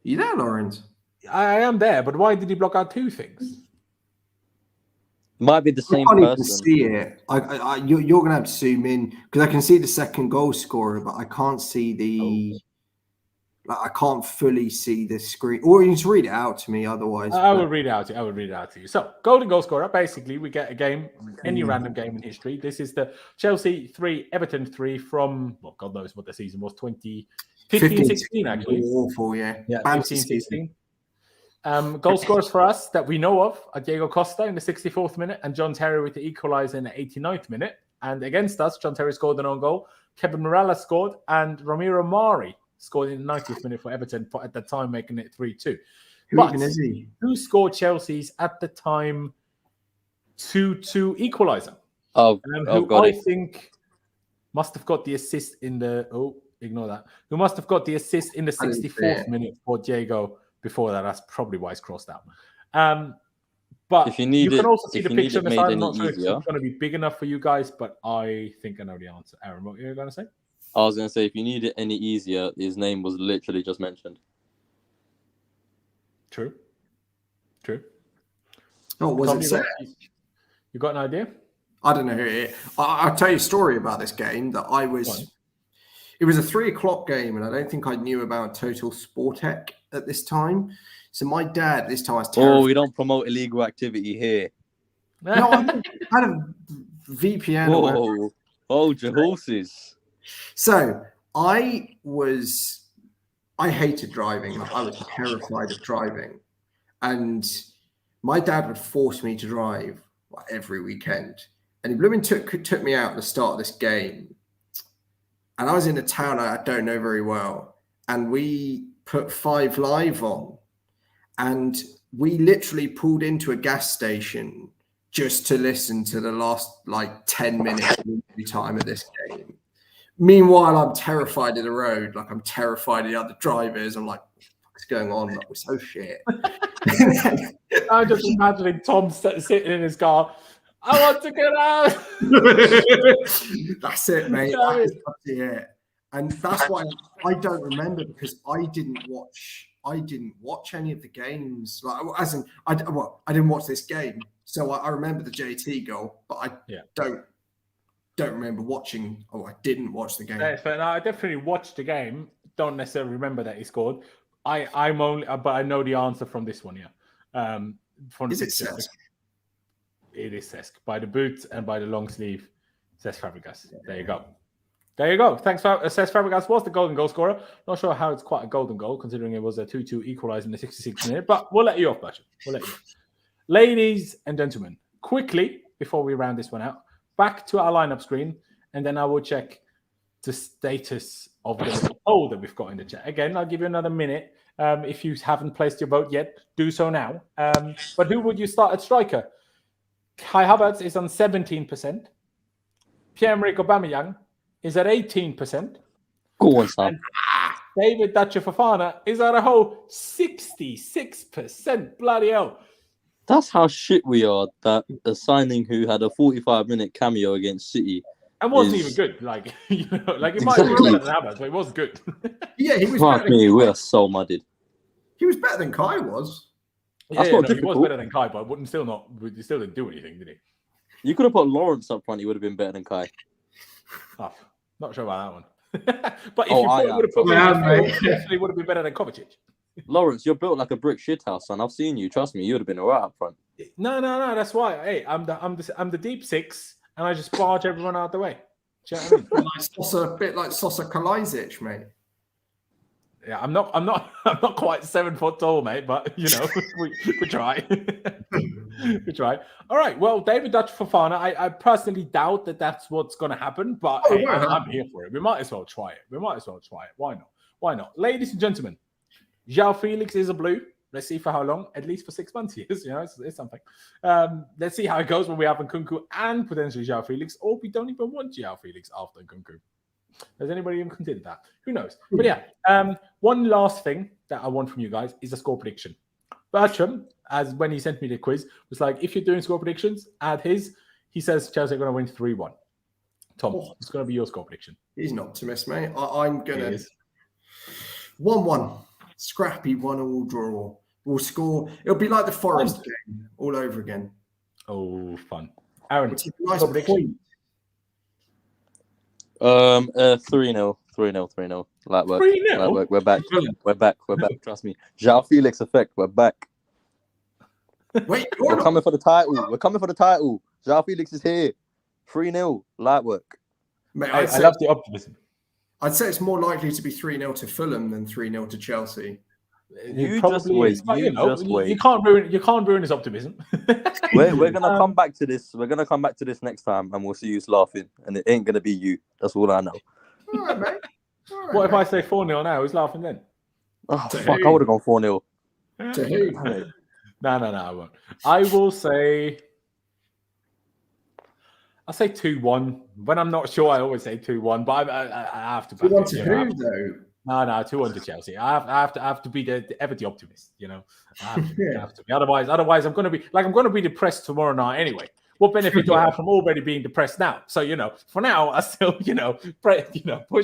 You there, Laurenz? I am there, but why did he block out two things? Might be the same person. I can't person. even see it. You're going to have to zoom in because I can see the second goal scorer, but I can't see the. I can't fully see the screen. Or you just read it out to me. Otherwise, I will read it out to you. So, golden goal scorer. Basically, we get a game, any random game in history. This is the Chelsea 3, Everton 3 from. Well, God knows what the season was. 2015-16 actually. Awful, yeah. 15-16. Goal scorers for us that we know of are Diego Costa in the 64th minute and John Terry with the equaliser in the 89th minute. And against us, John Terry scored an own goal. Kevin Morales scored, and Ramiro Mari scored in the 90th minute for Everton, at the time making it 3-2. But who scored Chelsea's at the time 2-2 equaliser? I think must have got the assist in the... Oh, ignore that. Who must have got the assist in the 64th minute for Diego before that. That's probably why it's crossed out. But if you can also see the picture on the side. I'm not sure if it's going to be big enough for you guys, but I think I know the answer. Aaron, what were you going to say? I was going to say, if you need it any easier, his name was literally just mentioned. True. Oh, was it said? You got an idea? I don't know who it is. I'll tell you a story about this game that I was... What? It was a 3:00 game, and I don't think I knew about Total Sportec at this time. So my dad, this time, was terrified. Oh, we don't promote illegal activity here. No, I had a VPN. Hold your horses. So I hated driving. I was terrified of driving. And my dad would force me to drive every weekend. And he blooming took me out at the start of this game. And I was in a town I don't know very well. And we put 5 Live on. And we literally pulled into a gas station just to listen to the last 10 minutes of the time of this game. Meanwhile, I'm terrified of the road. I'm terrified of the other drivers. I'm like, what's going on? We're so shit. I'm just imagining Tom sitting in his car. I want to get out. That's it, mate. That is it. And that's why I don't remember, because I didn't watch any of the games. Like, as in, I didn't watch this game, so I remember the JT goal, but I don't remember watching. Oh, I didn't watch the game. That's fair. No, I definitely watched the game. Don't necessarily remember that he scored. I'm only, but I know the answer from this one. Yeah. From Is it Cesc? It is Cesc, by the boot and by the long sleeve. Cesc Fabregas. There you go. There you go. Thanks, Cesc Fabregas was the golden goal scorer. Not sure how it's quite a golden goal, considering it was a 2-2 equaliser in the 66th minute, but we'll let you off, Basham. We'll let you off. Ladies and gentlemen, quickly, before we round this one out, back to our lineup screen, and then I will check the status of the little poll that we've got in the chat. Again, I'll give you another minute. If you haven't placed your vote yet, do so now. But who would you start at striker? Kai Havertz is on 17%. Pierre-Emerick Aubameyang is at 18%. Go on, son. David Fofana is at a whole 66%. Bloody hell. That's how shit we are, that a signing who had a 45-minute cameo against City. And wasn't even good. Like, like it might have been better than Havertz, but it was good. Yeah, he was. Fuck me, we are so mudded. He was better than Kai was. He That's was not difficult. better than Kai, but he still didn't do anything, did he? You could have put Laurenz up front, he would have been better than Kai. Oh, not sure about that one. But if Oh, you would have put me, definitely would have been better than Kovacic. Lawrence, you're built like a brick shithouse, son. I've seen you. Trust me, you would have been alright up front. No. That's why. Hey, I'm the deep six, and I just barge everyone out the way. Do you know what I mean? A bit like Sosa Kalajdzic, mate. Yeah, I'm not quite 7 foot tall, mate. But we try. We try. All right. Well, David Fofana, I personally doubt that that's what's going to happen, but hey, I'm here for it. We might as well try it. Why not? Why not? Ladies and gentlemen, Joao Felix is a blue. Let's see for how long. At least for 6 months he is. It's something. Let's see how it goes when we have Nkunku and potentially Joao Felix, or we don't even want Joao Felix after Nkunku. Has anybody even considered that? Who knows? But yeah, one last thing that I want from you guys is a score prediction. Bertram, as when he sent me the quiz, was like, if you're doing score predictions, add his. He says Chelsea are going to win 3-1. Tom, it's going to be your score prediction. He's an optimist, mate. I'm going to 1-1. Scrappy 1-1 draw. We'll score. It'll be like the Forest game all over again. Oh, fun. Aaron, nice point. 3-0. 3-0. Light work. 3-0? Light work. We're back. Trust me. Joao Felix effect. We're back. Wait, we're coming for the title. Joao Felix is here. 3-0. Light work. Mate, I love the optimism. I'd say it's more likely to be 3-0 to Fulham than 3-0 to Chelsea. You just wait. You can't ruin his optimism. We're gonna come back to this. We're gonna come back to this next time, and we'll see you laughing. And it ain't gonna be you. That's all I know. All right, mate. What if I say 4-0 now? Who's laughing then? Oh fuck! I would have gone 4-0. To who? No, I won't. I will say. I'll say 2-1. When I'm not sure, I always say 2-1. But I have to. 2-1 to who though? No, 2-1 to Chelsea. I have to be the optimist. I have to be. Otherwise, I'm going to be depressed tomorrow night anyway. What benefit do I have from already being depressed now? So for now, I still push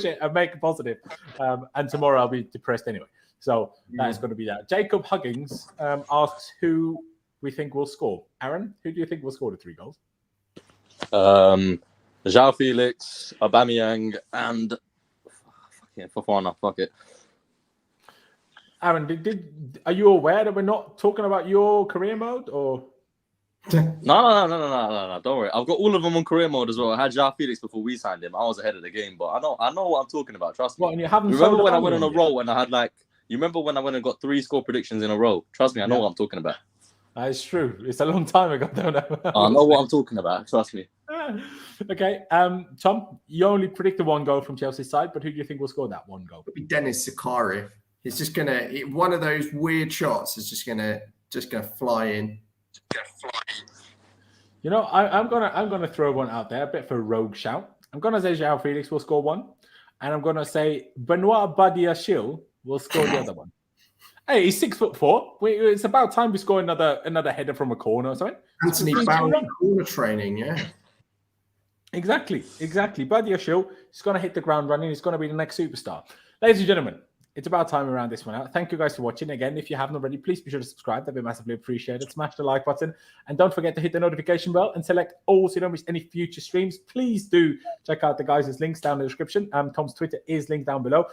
it and make it positive. And tomorrow I'll be depressed anyway. So that is going to be that. Jacob Huggins asks who we think will score. Aaron, who do you think will score the 3 goals? Joao Felix, Aubameyang, and Fofana. Fuck it. Aaron, are you aware that we're not talking about your career mode or? No. Don't worry. I've got all of them on career mode as well. I had Joao Felix before we signed him. I was ahead of the game, but I know what I'm talking about. Trust me. What, and you haven't remember when I went on a roll and I had you remember when I went and got 3 score predictions in a row? Trust me, I know what I'm talking about. It's true. It's a long time ago. Don't know. I know what I'm talking about. Trust me. Okay. Tom, you only predicted 1 goal from Chelsea's side, but who do you think will score that 1 goal? It'll be Dennis Zakaria. He's just one of those weird shots is just gonna fly in. I'm gonna throw one out there, a bit of a rogue shout. I'm gonna say Joao Felix will score 1, and I'm gonna say Benoit Badiashile will score the other one. Hey, he's 6'4". It's about time we score another header from a corner or something. Anthony Barry corner training, yeah. Exactly. Badia Shield, he's going to hit the ground running. He's going to be the next superstar. Ladies and gentlemen, it's about time we round this one out. Thank you guys for watching. Again, if you haven't already, please be sure to subscribe. That'd be massively appreciated. Smash the like button. And don't forget to hit the notification bell and select all so you don't miss any future streams. Please do check out the guys' links down in the description. Tom's Twitter is linked down below.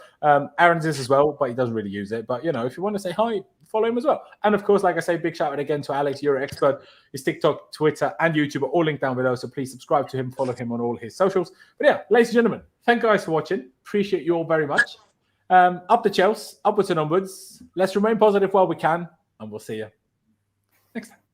Aaron's is as well, but he doesn't really use it. But, if you want to say hi, follow him as well. And, of course, like I say, big shout out again to Alex, EuroExpert. His TikTok, Twitter, and YouTube are all linked down below. So please subscribe to him, follow him on all his socials. But, yeah, ladies and gentlemen, thank you guys for watching. Appreciate you all very much. Up the Chelsea, upwards and onwards. Let's remain positive while we can, and we'll see you next time.